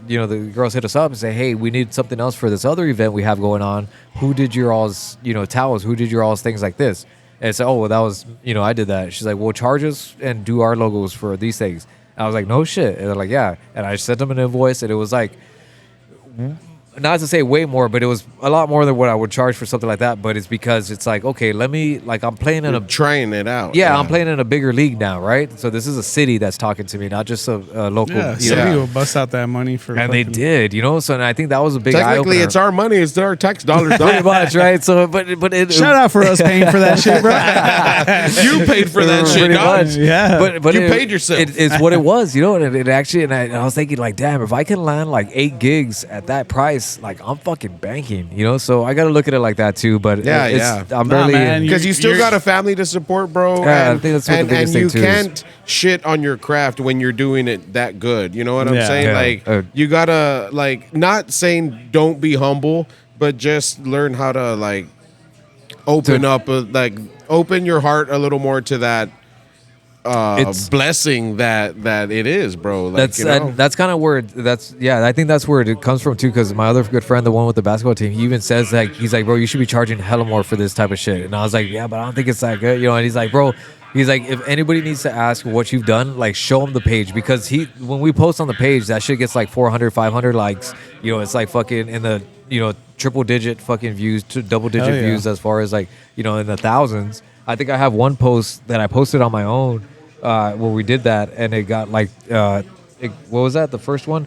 girls hit us up and say, hey, we need something else for this other event we have going on. Who did your all's towels? Who did your all's things like this? And it's oh well that was I did that. She's like, well, charge us and do our logos for these things. And I was like, no shit. And they're like, yeah. And I sent them an invoice and it was like, not to say way more, but it was a lot more than what I would charge for something like that. But it's because it's like, okay, I'm playing in You're trying it out. yeah, I'm playing in a bigger league now, right? So this is a city that's talking to me, not just a local. Yeah, you city know? will bust out that money for. And they fucking- did, So and I think that was a big Technically, eye-opener. it's our money. It's our tax dollars. pretty much, right? So, but it Shout out for us paying for that shit, bro. You paid for that shit, pretty dog. much. Yeah. But You it- paid yourself. It's what it was, And it actually, and I was thinking, like, damn, if I can land like 8 gigs at that price, this, like I'm fucking banking, you know. So I got to look at it like that too. But Yeah, I'm Nah, barely. man, Because you still You're- got a family to support, bro. Yeah, I and, think that's what the biggest and you thing, too, is- can't shit on your craft when you're doing it that good. You know what I'm Yeah. saying? Yeah. Like you gotta like not saying don't be humble, but just learn how to like open up, open your heart a little more to that blessing that it is, bro. Like, That's you know? that's kind of where I think that's where it comes from too. Because my other good friend, the one with the basketball team, he even says like he's like, bro, you should be charging hella more for this type of shit. And I was like, yeah, but I don't think it's that good, you know. And he's like, bro, he's like, if anybody needs to ask what you've done, like show him the page, because when we post on the page, that shit gets like 400, 500 likes. You know, it's like fucking in the triple digit fucking views to double digit Hell yeah. views as far as like in the thousands. I think I have one post that I posted on my own. Where we did that, and it got like, what was that? The first one,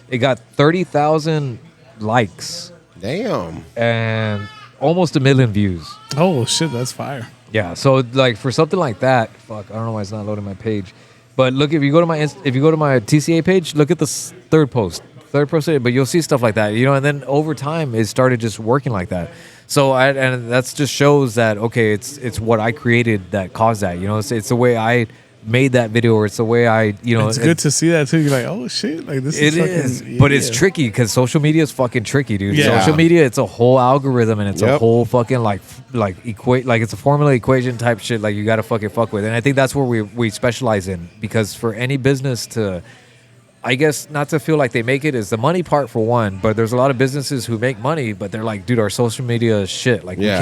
it got 30,000 likes Damn. and almost 1 million views. Oh shit, that's fire. Yeah, so like for something like that, fuck, I don't know why it's not loading my page. But look, if you go to my TCA page, look at the third post, but you'll see stuff like that, and then over time it started just working like that. So and that's just shows that okay, it's what I created that caused that. It's the way I made that video, or it's the way I It's good to see that too. You're like, oh shit, like this it is is, but it's tricky because social media is fucking tricky, dude. Yeah. Social media, it's a whole algorithm, and it's a Yep. whole fucking like it's a formula equation type shit. Like you got to fucking fuck with, and I think that's where we specialize in, because for any business to, I guess, not to feel like they make it is the money part for one, but there's a lot of businesses who make money, but they're like, dude, our social media is shit. Like Yeah.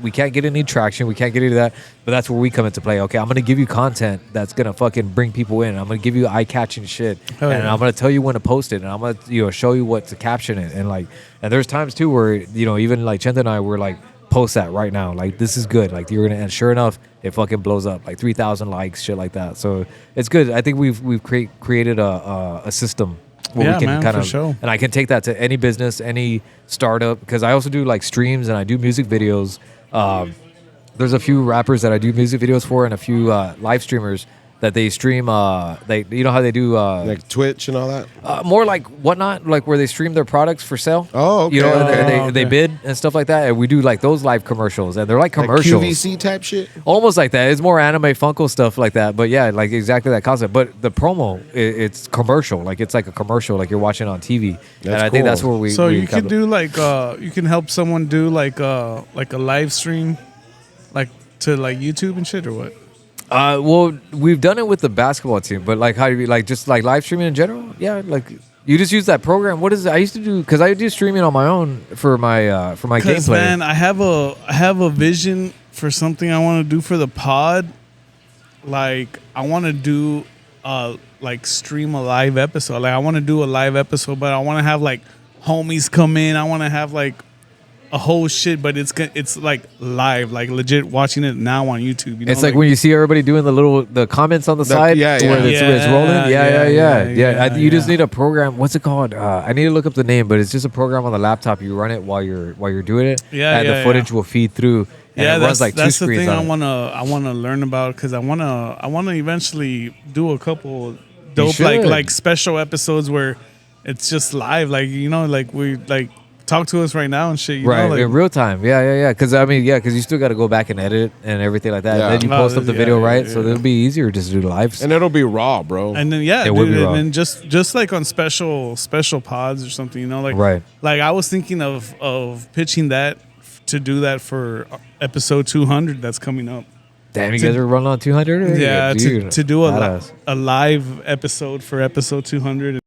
we can't get any traction, we can't get into that. But that's where we come into play. Okay, I'm gonna give you content that's gonna fucking bring people in. I'm gonna give you eye catching shit, Hell and yeah. I'm gonna tell you when to post it, and I'm gonna show you what to caption it, and there's times too where even like Chenta and I were like, post that right now, like this is good, like you're gonna, and sure enough it fucking blows up, like 3,000 likes, shit like that. So it's good. I think we've created a system where Yeah, we can man, kind for of sure. and I can take that to any business, any startup, because I also do like streams and I do music videos. There's a few rappers that I do music videos for, and a few live streamers that they stream. They how they do Like Twitch and all that. more like Whatnot, like where they stream their products for sale. Oh, okay, and okay. they bid and stuff like that. And we do like those live commercials, and they're like Like commercials, QVC type shit. almost like that. It's more anime Funko stuff like that. But yeah, like exactly that concept. But the promo, it's commercial. Like it's like a commercial, like you're watching on TV. And That's I think that's cool. where we. So we you kind could of- do like you can help someone do like a live stream, like to like YouTube and shit, or what? Well, we've done it with the basketball team, but like how do you like just like live streaming in general? Yeah, like you just use that program. What is it? I used to do, because I do streaming on my own for my Because gameplay. man, I have a vision for something I want to do for the pod. Like I want to do like stream a live episode. Like I want to do a live episode, but I want to have like homies come in. I want to have like a whole shit, but it's like live, like legit watching it now on YouTube. You know? It's like when you see everybody doing the comments on the side, yeah, yeah. where it's rolling. Yeah, You just need a program. What's it called? I need to look up the name, but it's just a program on the laptop. You run it while you're doing it. and the footage will feed through. And yeah, it runs like two that's the screens thing on it. I wanna learn about, because I wanna eventually do a couple dope should. like special episodes where it's just live, like like we like talk to us right now and shit. You Right, know, like, in real time. Yeah. Because because you still got to go back and edit and everything like that. Yeah. And then you Oh, post up the yeah, video, yeah, right? yeah. So it'll be easier just to do live. And it'll be raw, bro. And then It would dude, be and raw. then just like on special pods or something, like Right. Like I was thinking of pitching that to do that for episode 200 that's coming up. Damn, you guys are running on 200? Yeah, Dude, to do badass. a live episode for episode 200.